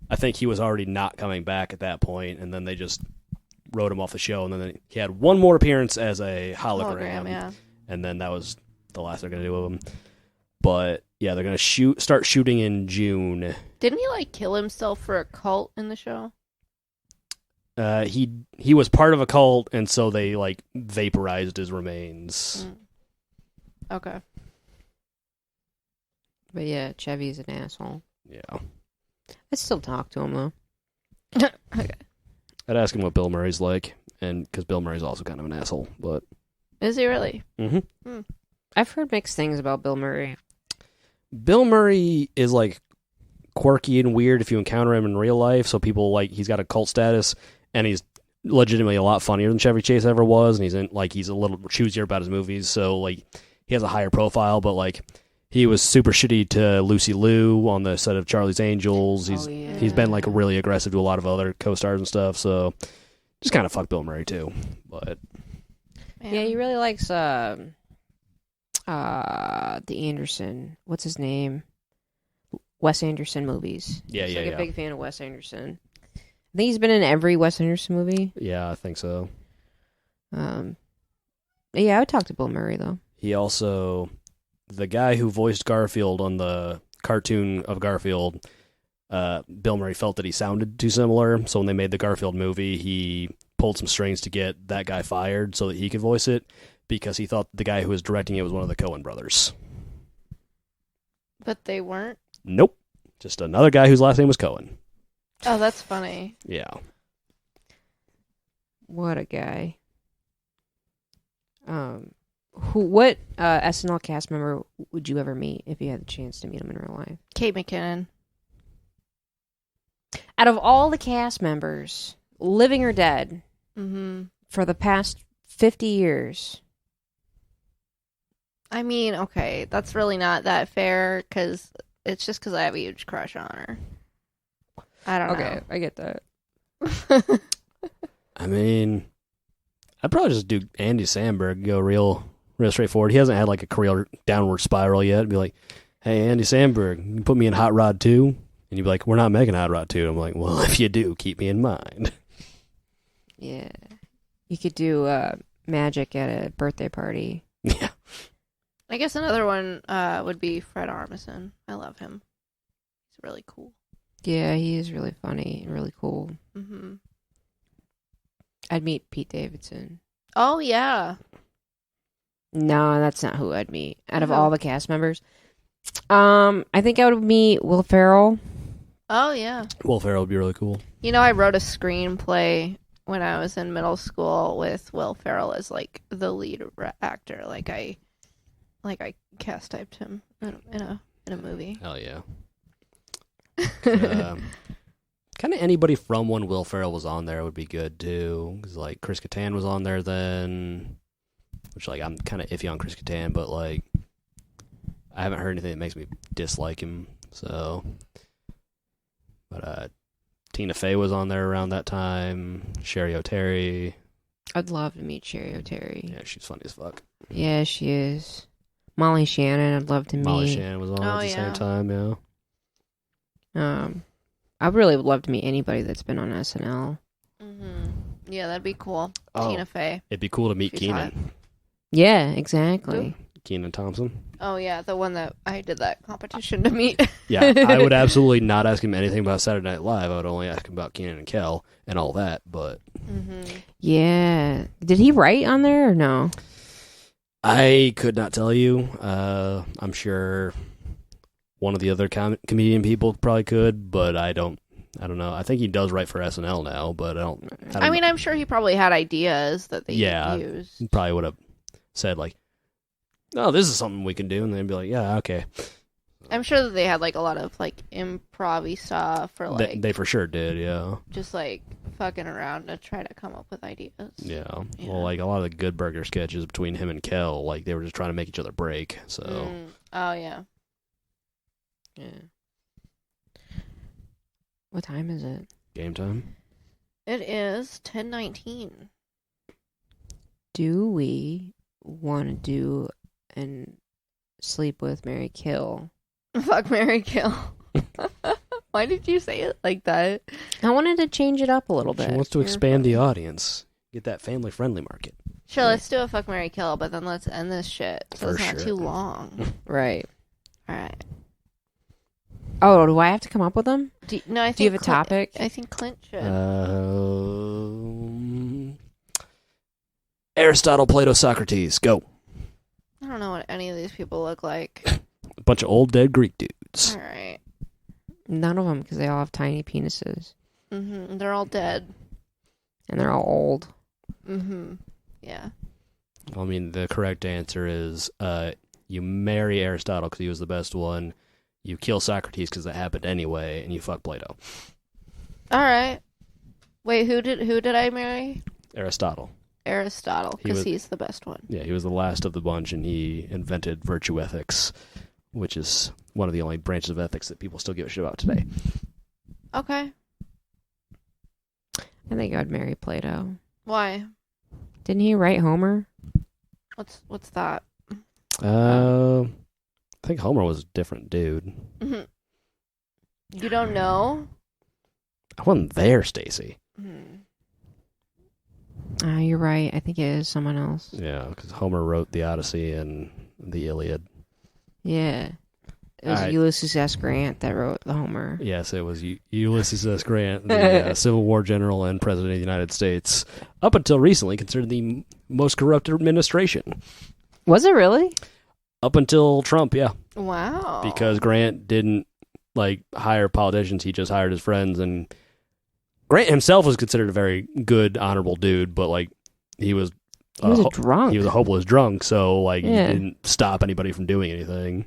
I think he was already not coming back at that point, and then they just wrote him off the show, and then he had one more appearance as a hologram, Yeah. And then that was the last they're going to do with him. But yeah, they're going to start shooting in June. Didn't he like kill himself for a cult in the show? He was part of a cult, and so they like vaporized his remains. Okay. But yeah, Chevy's an asshole. Yeah. I'd still talk to him though. Okay. I'd ask him what Bill Murray's like, and because Bill Murray's also kind of an asshole, but Is he really? Mm-hmm. I've heard mixed things about Bill Murray. Bill Murray is like quirky and weird if you encounter him in real life. So people like he's got a cult status, and he's legitimately a lot funnier than Chevy Chase ever was, and he's a little choosier about his movies. So like he has a higher profile, but like he was super shitty to Lucy Liu on the set of Charlie's Angels. He's been like really aggressive to a lot of other co-stars and stuff. So just kind of fuck Bill Murray too. But Man. Yeah, he really likes the Anderson. What's his name? Wes Anderson movies. Yeah, He's yeah, like yeah. a big fan of Wes Anderson. I think he's been in every Wes Anderson movie. Yeah, I think so. Yeah, I would talk to Bill Murray though. He also, the guy who voiced Garfield on the cartoon of Garfield, Bill Murray felt that he sounded too similar. So when they made the Garfield movie, he pulled some strings to get that guy fired so that he could voice it, because he thought the guy who was directing it was one of the Coen brothers. But they weren't? Nope. Just another guy whose last name was Coen. Oh, that's funny. Yeah. What a guy. What SNL cast member would you ever meet if you had the chance to meet him in real life? Kate McKinnon. Out of all the cast members, living or dead, for the past 50 years. I mean, okay, that's really not that fair because it's just because I have a huge crush on her. I don't know. I get that. I mean, I'd probably just do Andy Samberg, go real straightforward. He hasn't had like a career downward spiral yet. It'd be like, hey, Andy Samberg, you put me in Hot Rod 2? And you'd be like, we're not making Hot Rod 2. I'm like, well, if you do, keep me in mind. Yeah. You could do magic at a birthday party. Yeah. I guess another one would be Fred Armisen. I love him. He's really cool. Yeah, he is really funny and really cool. Mm-hmm. I'd meet Pete Davidson. Oh, yeah. No, that's not who I'd meet. Out of all the cast members. I think I would meet Will Ferrell. Oh, yeah. Will Ferrell would be really cool. You know, I wrote a screenplay when I was in middle school with Will Ferrell as, like, the lead actor. Like I cast typed him in a movie. Hell yeah. Kind of anybody from when Will Ferrell was on there would be good too, because like Chris Kattan was on there then, which like I'm kind of iffy on Chris Kattan, but like I haven't heard anything that makes me dislike him. So, but Tina Fey was on there around that time. Sherry O'Terry. I'd love to meet Sherry O'Terry. Yeah, she's funny as fuck. Yeah, she is. Molly Shannon, I'd love to meet. Molly Shannon was on at the same time. Yeah. I really would love to meet anybody that's been on SNL. Mm-hmm. Yeah, that'd be cool. Oh, Tina Fey. It'd be cool to meet Keenan. Yeah, exactly. Keenan Thompson. Oh, yeah, the one that I did that competition to meet. Yeah, I would absolutely not ask him anything about Saturday Night Live. I would only ask him about Keenan and Kel and all that, but... Mm-hmm. Yeah. Did he write on there or no? I could not tell you. I'm sure one of the other comedian people probably could, but I don't know. I think he does write for SNL now, but I don't I mean, I'm sure he probably had ideas that they used. He probably would have said like, "Oh, this is something we can do," and they'd be like, "Yeah, okay." I'm sure that they had like a lot of like improv-y stuff for like they for sure did, yeah. Just like fucking around to try to come up with ideas. Yeah. Well, like a lot of the Good Burger sketches between him and Kel, like they were just trying to make each other break. So. Oh yeah. Yeah. What time is it? Game time. It is 10:19. Do we want to do and sleep with, marry, kill? Fuck, marry, kill. Why did you say it like that? I wanted to change it up a little bit. She wants to expand the audience. Get that family-friendly market. Sure, let's do a fuck, marry, kill, but then let's end this shit so it's not too long. Right. All right. Oh, do I have to come up with them? Do you have a topic? I think Clint should. Aristotle, Plato, Socrates. Go. I don't know what any of these people look like. A bunch of old dead Greek dudes. All right. None of them, because they all have tiny penises. Mm-hmm. They're all dead. And they're all old. Mm-hmm. Yeah. I mean, the correct answer is you marry Aristotle because he was the best one. You kill Socrates because that happened anyway, and you fuck Plato. All right. Wait, who did I marry? Aristotle. Aristotle, because he's the best one. Yeah, he was the last of the bunch, and he invented virtue ethics, which is one of the only branches of ethics that people still give a shit about today. Okay. I think I'd marry Plato. Why? Didn't he write Homer? What's that? I think Homer was a different dude. Mm-hmm. You don't know? I wasn't there, Stacey. You're right. I think it is someone else. Yeah, because Homer wrote the Odyssey and the Iliad. Yeah. It was Ulysses S. Grant that wrote the Homer. Yes, it was Ulysses S. Grant, the Civil War general and President of the United States, up until recently considered the most corrupt administration. Was it really? Up until Trump, yeah. Wow. Because Grant didn't hire politicians; he just hired his friends, and Grant himself was considered a very good, honorable dude, but like he was a drunk. He was a hopeless drunk, so like Yeah. he didn't stop anybody from doing anything.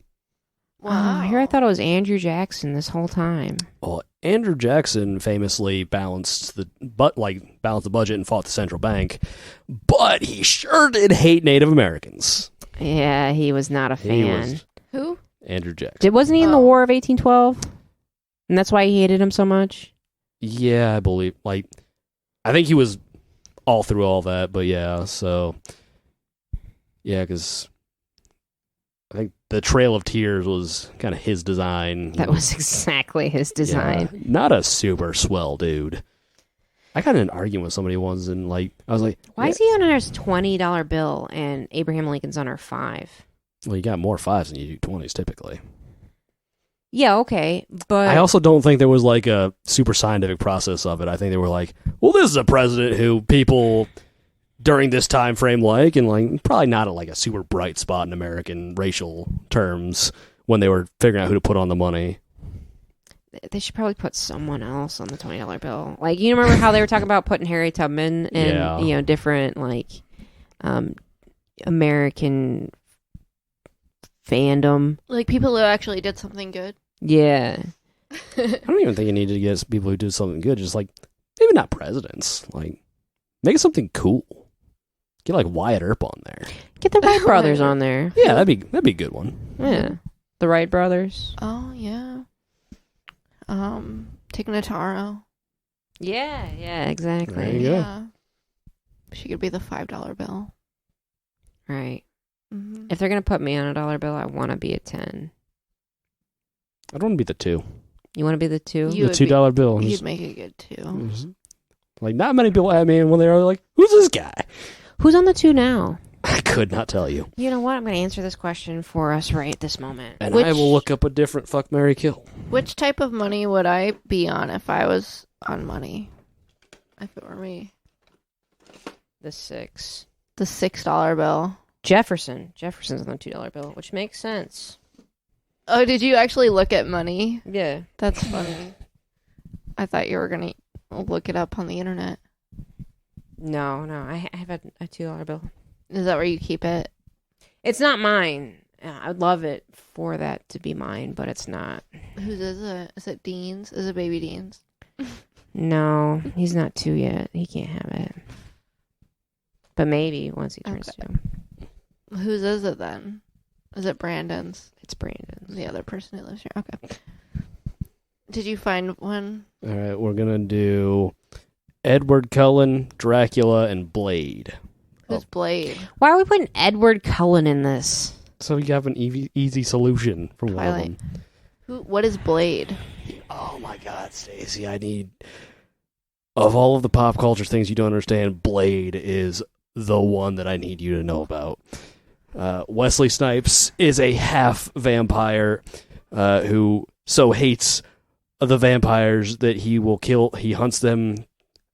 Wow. Here I thought it was Andrew Jackson this whole time. Well, Andrew Jackson famously balanced the budget and fought the central bank, but he sure did hate Native Americans. Yeah, he was not a He fan. was Who? Andrew Jackson. Wasn't he in the Oh. War of 1812? And that's why he hated him so much? Yeah, I believe. Like, I think he was all through all that, but yeah, so yeah, because I think the Trail of Tears was kind of his design. That was exactly his design. Yeah, not a super swell dude. I got in an argument with somebody once, and like I was like, Why is he on his $20 bill and Abraham Lincoln's on our 5? well, you got more 5s than you do 20s typically. Yeah, okay, but I also don't think there was like a super scientific process of it. I think they were like, well, this is a president who people during this time frame like, and like probably not at like a super bright spot in American racial terms when they were figuring out who to put on the money. they should probably put someone else on the $20 bill. Like, you remember how they were talking about putting Harry Tubman and Yeah. different like American fandom. Like people who actually did something good. Yeah. I don't even think you need to get people who do something good. Just like maybe not presidents. Like make it something cool. Get like Wyatt Earp on there. Get the Wright brothers on there. Yeah, that'd be a good one. Yeah. The Wright brothers. Oh yeah. Tig Notaro. Yeah, exactly. There you go. Yeah. She could be the $5 bill. Right. Mm-hmm. If they're going to put me on a dollar bill, I want to be a 10. I don't want to be the 2. You want to be the 2? You The would $2 bill. You'd Just- make it good too. just- like not many people had me, and when they were like, "Who's this guy?" Who's on the 2 now? I could not tell you. You know what? I'm going to answer this question for us right this moment. And I will look up a different fuck, marry, kill. Which type of money would I be on if I was on money? If it were me. The 6. The $6 bill. Jefferson's on the $2 bill, which makes sense. Oh, did you actually look at money? Yeah. That's funny. I thought you were going to look it up on the internet. No, I have a $2 bill. Is that where you keep it? It's not mine. I'd love it for that to be mine, but it's not. Whose is it? Is it Dean's? Is it Baby Dean's? No, he's not 2 yet. He can't have it. But maybe once he turns Okay. 2. Whose is it then? Is it Brandon's? It's Brandon's. The other person who lives here. Okay. Did you find one? All right, we're gonna do Edward Cullen, Dracula, and Blade. Who's Blade? Why are we putting Edward Cullen in this? So you have an easy solution for one Twilight. of them. What is Blade? Oh my God, Stacey! I need of all of the pop culture things you don't understand. Blade is the one that I need you to know about. Wesley Snipes is a half vampire who so hates the vampires that he will kill. He hunts them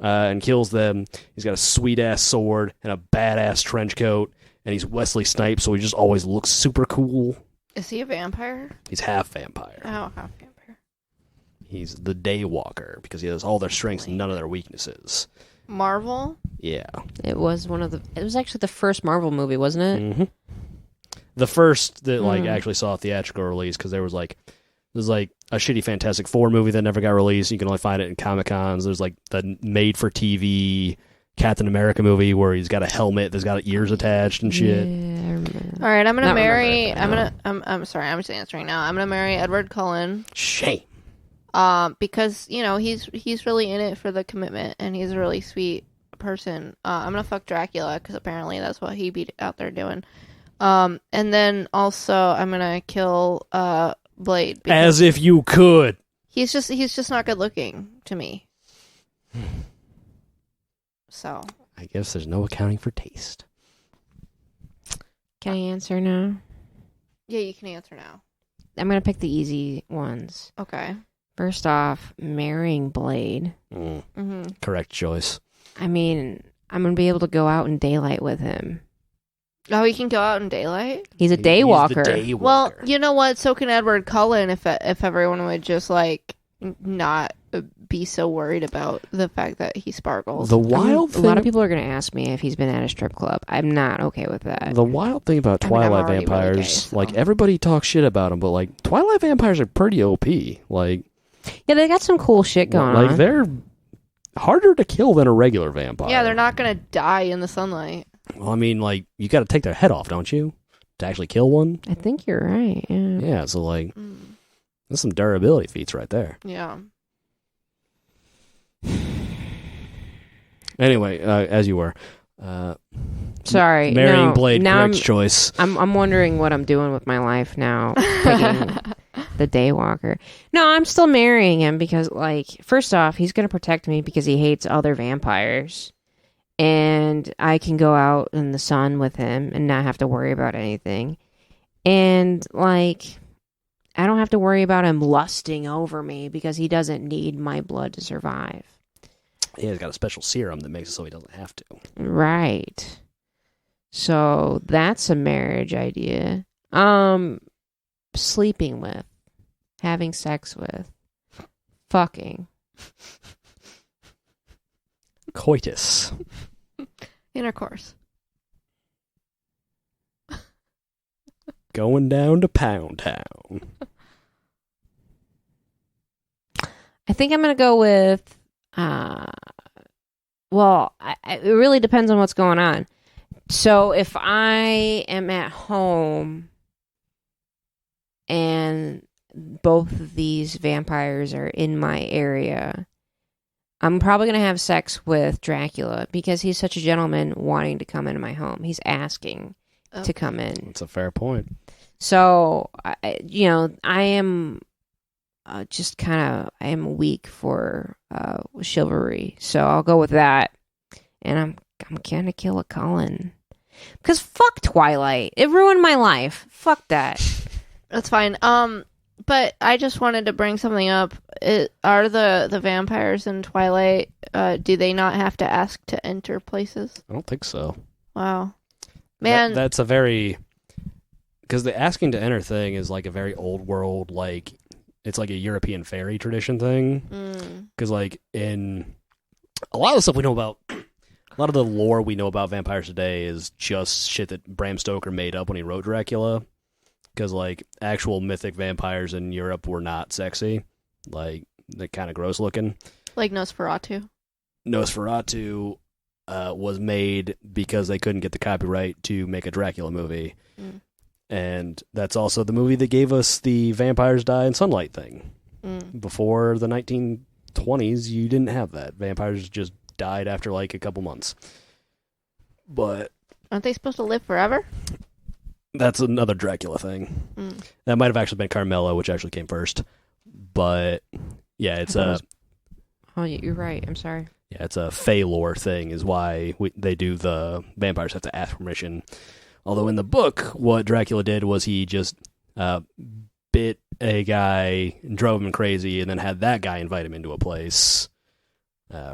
and kills them. He's got a sweet ass sword and a badass trench coat, and he's Wesley Snipes, so he just always looks super cool. Is he a vampire? He's half vampire. Oh, half vampire. He's the Daywalker because he has all their strengths and none of their weaknesses. Marvel? Yeah. It was actually the first Marvel movie, wasn't it? Mm-hmm. The first that actually saw a theatrical release, because there's like a shitty Fantastic Four movie that never got released. You can only find it in Comic-Cons. There's like the made-for-TV Captain America movie where he's got a helmet that's got ears attached and shit. Yeah, I remember. All right, I'm gonna Not marry. remember. I'm sorry. I'm just answering now. I'm gonna marry Edward Cullen. Shame. Because he's really in it for the commitment, and he's a really sweet person. I'm gonna fuck Dracula because apparently that's what he be out there doing. And then also I'm gonna kill Blade. As if you could. He's just not good looking to me. So I guess there's no accounting for taste. Can I answer now? yeah, you can answer now. I'm going to pick the easy ones. Okay. First off, marrying Blade. Mm-hmm. Correct choice. I mean, I'm going to be able to go out in daylight with him. Oh, he can go out in daylight? He's a day walker. He's the Daywalker. Well, you know what? So can Edward Cullen if everyone would just, like, not be so worried about the fact that he sparkles. The wild thing, a lot of people are going to ask me if he's been at a strip club. I'm not okay with that. the wild thing about I mean, I'm Twilight already really vampires, gay, so. like everybody talks shit about them, but like Twilight vampires are pretty OP. Like, Yeah, they got some cool shit going like on. they're harder to kill than a regular vampire. Yeah, they're not gonna die in the sunlight. Well, I mean, like you got to take their head off, don't you, to actually kill one? I think you're right. Yeah. Yeah, so like that's some durability feats right there. Yeah. Anyway, as you were. Sorry, Marrying no, Blade, now correct choice. I'm wondering what I'm doing with my life now. Picking the Daywalker. No, I'm still marrying him because, like, first off, he's gonna protect me because he hates other vampires, and I can go out in the sun with him and not have to worry about anything. And like, I don't have to worry about him lusting over me because he doesn't need my blood to survive. Yeah, he's got a special serum that makes it so he doesn't have to. Right. So that's a marriage idea. Sleeping with, having sex with, fucking. Coitus. Intercourse. Going down to Pound Town. I think I'm gonna go with. Well, it really depends on what's going on. So if I am at home and both of these vampires are in my area, I'm probably going to have sex with Dracula because he's such a gentleman wanting to come into my home. He's asking to come in. That's a fair point. So, I am just kind of, I am weak for chivalry. So I'll go with that. And I'm going to kill a Cullen. Because fuck Twilight. It ruined my life. Fuck that. That's fine. But I just wanted to bring something up. Are the vampires in Twilight, do they not have to ask to enter places? I don't think so. Wow. Man. That's a very... Because the asking to enter thing is like a very old world, like... It's like a European fairy tradition thing. Because like in... A lot of the stuff we know about... A lot of the lore we know about vampires today is just shit that Bram Stoker made up when he wrote Dracula. Because, like, actual mythic vampires in Europe were not sexy. Like, they're kind of gross looking. Like Nosferatu? Nosferatu was made because they couldn't get the copyright to make a Dracula movie. And that's also the movie that gave us the vampires die in sunlight thing. Before the 1920s, you didn't have that. Vampires just died after, like, a couple months. But... Aren't they supposed to live forever? That's another Dracula thing. That might have actually been Carmela, which actually came first. But yeah, it's a. Oh, you're right. I'm sorry. Yeah, it's a Fey lore thing. Is why they do the vampires have to ask permission. Although in the book, what Dracula did was he just bit a guy and drove him crazy, and then had that guy invite him into a place.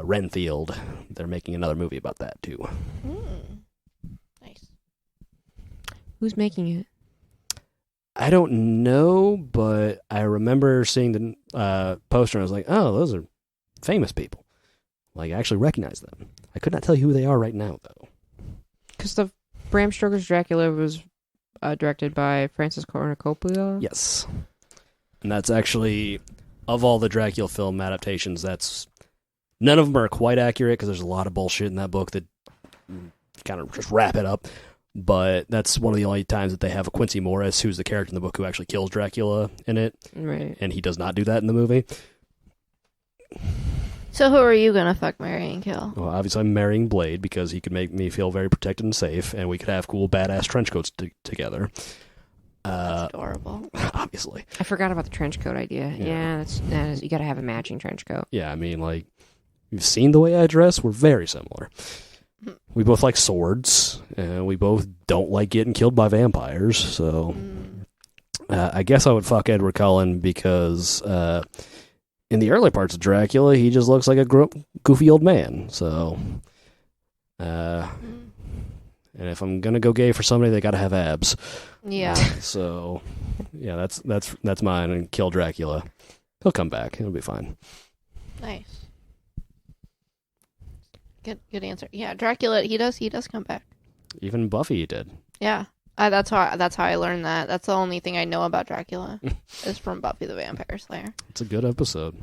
Renfield. They're making another movie about that too. Nice. Who's making it? I don't know, but I remember seeing the poster and I was like, oh, those are famous people. Like, I actually recognize them. I could not tell you who they are right now, though. Because the Bram Stoker's Dracula was directed by Francis Ford Coppola? Yes. And that's actually, of all the Dracula film adaptations, none of them are quite accurate because there's a lot of bullshit in that book that kind of just wrap it up. But that's one of the only times that they have a Quincy Morris, who's the character in the book who actually kills Dracula in it. Right. And he does not do that in the movie. So who are you gonna fuck, marry, and kill? Well, obviously I'm marrying Blade because he could make me feel very protected and safe, and we could have cool, badass trench coats together. That's adorable. Obviously. I forgot about the trench coat idea. Yeah, that is, you gotta have a matching trench coat. Yeah, I mean, like, you've seen the way I dress. We're very similar. We both like swords, and we both don't like getting killed by vampires, so I guess I would fuck Edward Cullen because in the early parts of Dracula, he just looks like a goofy old man, so and if I'm gonna go gay for somebody, they gotta have abs. Yeah. So yeah, that's mine, and kill Dracula. He'll come back. It'll be fine. Nice. Good answer. Yeah, Dracula. He does come back. Even Buffy did. Yeah. That's how I learned that. That's the only thing I know about Dracula is from Buffy the Vampire Slayer. It's a good episode.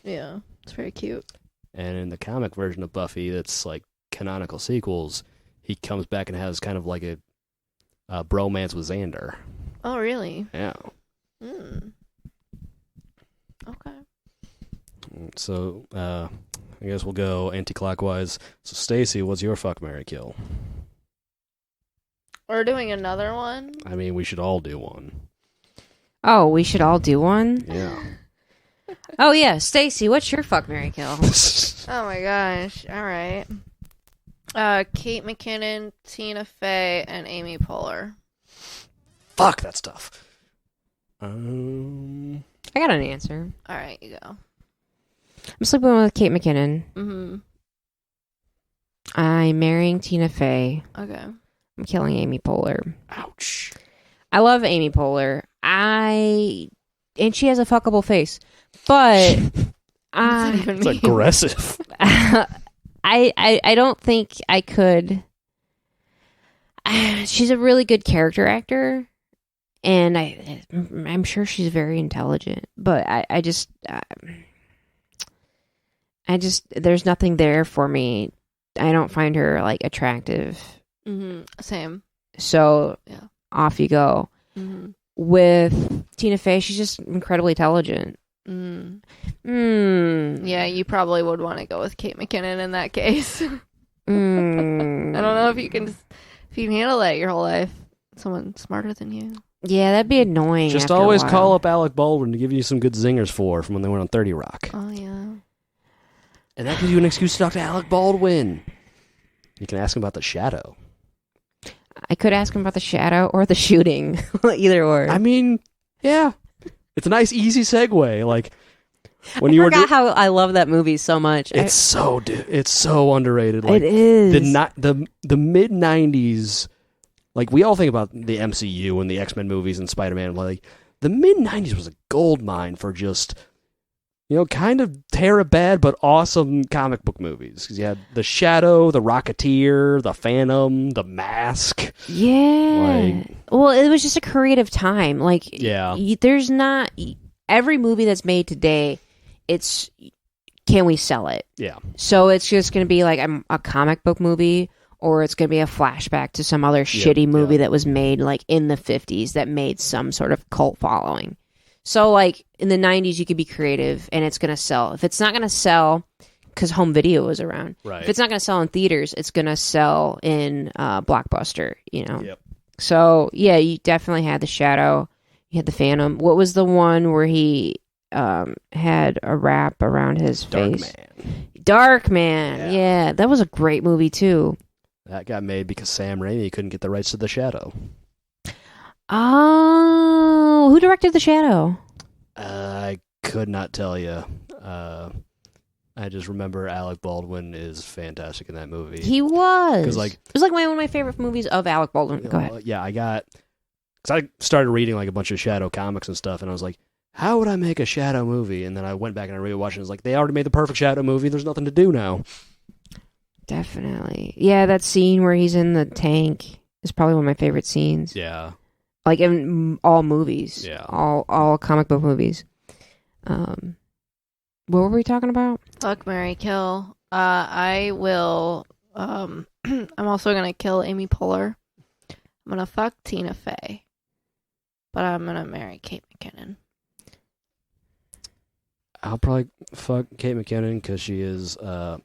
Yeah, it's very cute. And in the comic version of Buffy, that's like canonical sequels, he comes back and has kind of like a bromance with Xander. Oh, really? Yeah. Okay. So, I guess we'll go anti-clockwise. So, Stacey, what's your fuck, marry, kill? We're doing another one? I mean, we should all do one. Oh, we should all do one? Yeah. Oh, yeah. Stacey, what's your fuck, marry, kill? Oh, my gosh. All right. Kate McKinnon, Tina Fey, and Amy Poehler. Fuck, that's tough. I got an answer. All right, you go. I'm sleeping with Kate McKinnon. Mm-hmm. I'm marrying Tina Fey. Okay. I'm killing Amy Poehler. Ouch. I love Amy Poehler. And she has a fuckable face. But It's aggressive. I don't think I could. She's a really good character actor, and I'm sure she's very intelligent. But I just there's nothing there for me. I don't find her like attractive. Mm-hmm. Same. So yeah, off you go. Mm-hmm. With Tina Fey, she's just incredibly intelligent. Yeah, you probably would want to go with Kate McKinnon in that case. I don't know if you can handle that your whole life. Someone smarter than you. Yeah, that'd be annoying. Just always call up Alec Baldwin to give you some good zingers from when they went on 30 Rock. Oh, yeah. And that gives you an excuse to talk to Alec Baldwin. You can ask him about The Shadow. I could ask him about The Shadow or The Shooting. Either or. I mean, yeah. It's a nice, easy segue. Like, when you forgot how I love that movie so much. It's so underrated. Like, it is. The mid-90s, like, we all think about the MCU and the X-Men movies and Spider-Man. Like, the mid-90s was a gold mine for just, kind of bad but awesome comic book movies. Because you had The Shadow, The Rocketeer, The Phantom, The Mask. Yeah. Well, it was just a creative time. Like, yeah. There's not... Every movie that's made today, it's... Can we sell it? Yeah. So it's just going to be like a comic book movie, or it's going to be a flashback to some other shitty movie that was made like in the 50s that made some sort of cult following. So like in the 90s, you could be creative and it's going to sell. If it's not going to sell, because home video was around. Right. If it's not going to sell in theaters, it's going to sell in Blockbuster, Yep. So yeah, you definitely had The Shadow. You had The Phantom. What was the one where he had a wrap around his face? Darkman. Yeah, that was a great movie too. That got made because Sam Raimi couldn't get the rights to The Shadow. Oh, who directed The Shadow? I could not tell you. I just remember Alec Baldwin is fantastic in that movie. He was. Like, it was like one of my favorite movies of Alec Baldwin. Go ahead. Yeah, because I started reading like a bunch of Shadow comics and stuff, and I was like, how would I make a Shadow movie? And then I went back and I rewatched it, and I was like, they already made the perfect Shadow movie. There's nothing to do now. Definitely. Yeah, that scene where he's in the tank is probably one of my favorite scenes. Yeah. Like in all movies. Yeah. All comic book movies. What were we talking about? Fuck, marry, kill. I will. I'm also gonna kill Amy Poehler. I'm gonna fuck Tina Fey, but I'm gonna marry Kate McKinnon. I'll probably fuck Kate McKinnon because she is, not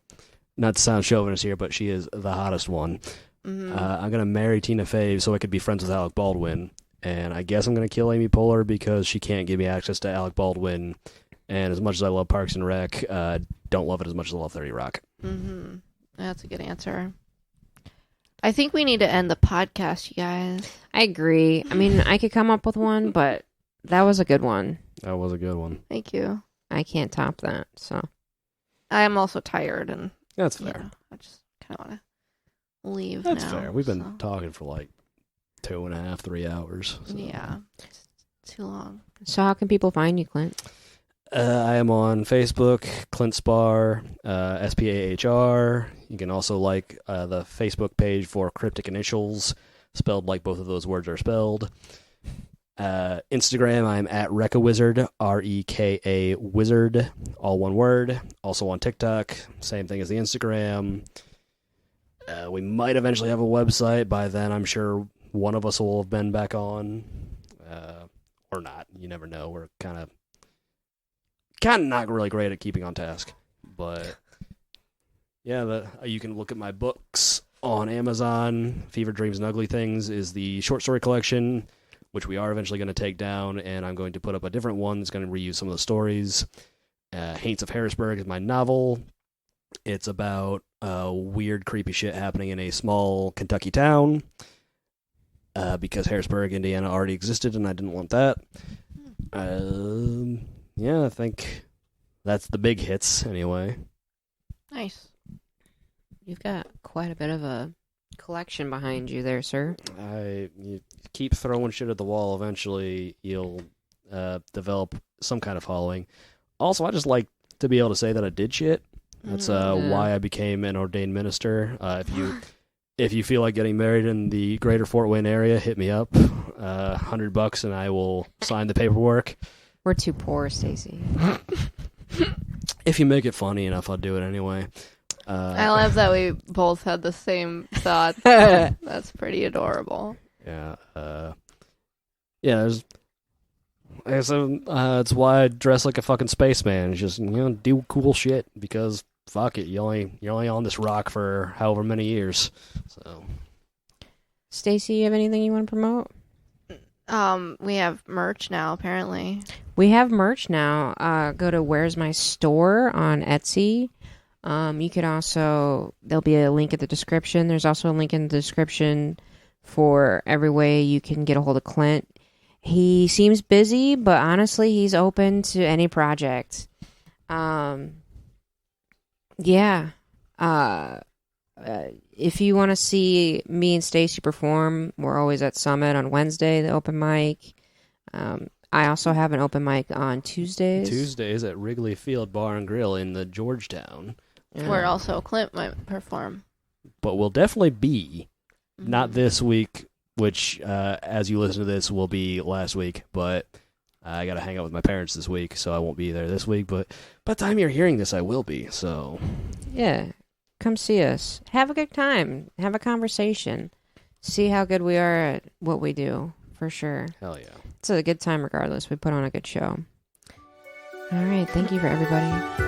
to sound chauvinist here, but she is the hottest one. Mm-hmm. I'm going to marry Tina Fey so I could be friends with Alec Baldwin. And I guess I'm going to kill Amy Poehler because she can't give me access to Alec Baldwin. And as much as I love Parks and Rec, don't love it as much as I love 30 Rock. Mm-hmm. That's a good answer. I think we need to end the podcast, you guys. I agree. I mean, I could come up with one, but that was a good one. That was a good one. Thank you. I can't top that, so. I am also tired, and That's fair. I just kind of want to leave. That's now, fair. We've been talking for like 2.5, 3 hours. So. Yeah, it's too long. So how can people find you, Clint? I am on Facebook, Clint Spahr, Spahr. You can also like the Facebook page for Cryptic Initials, spelled like both of those words are spelled. Instagram, I'm at RekaWizard, REKA Wizard, all one word. Also on TikTok, same thing as the Instagram. We might eventually have a website. By then, I'm sure one of us will have been back on. Or not. You never know. We're kind of not really great at keeping on task. But, yeah, you can look at my books on Amazon. Fever, Dreams, and Ugly Things is the short story collection, which we are eventually going to take down, and I'm going to put up a different one that's going to reuse some of the stories. Haints of Harrisburg is my novel. It's about weird, creepy shit happening in a small Kentucky town because Harrisburg, Indiana already existed, and I didn't want that. Yeah, I think that's the big hits, anyway. Nice. You've got quite a bit of a collection behind you there, sir. You keep throwing shit at the wall, eventually you'll develop some kind of following. Also, I just like to be able to say that I did shit. That's why I became an ordained minister. If you feel like getting married in the greater Fort Wayne area, hit me up. $100 and I will sign the paperwork. We're too poor, Stacey. If you make it funny enough, I'll do it anyway. I love that we both had the same thought. That's pretty adorable. Yeah. It's why I dress like a fucking spaceman. It's just, do cool shit because fuck it, you're only on this rock for however many years. So, Stacey, you have anything you want to promote? We have merch now, apparently. We have merch now. Go to Where's My Store on Etsy. You could also, there'll be a link in the description. There's also a link in the description for every way you can get a hold of Clint. He seems busy, but honestly, he's open to any project. Yeah. If you want to see me and Stacey perform, we're always at Summit on Wednesday, the open mic. I also have an open mic on Tuesdays. Tuesdays at Wrigley Field Bar and Grill in the Georgetown. Where also Clint might perform. But we'll definitely be, not this week, which, as you listen to this, will be last week, but I got to hang out with my parents this week, so I won't be there this week, but by the time you're hearing this, I will be, so. Yeah, come see us. Have a good time. Have a conversation. See how good we are at what we do, for sure. Hell yeah. It's a good time regardless. We put on a good show. All right, thank you for everybody.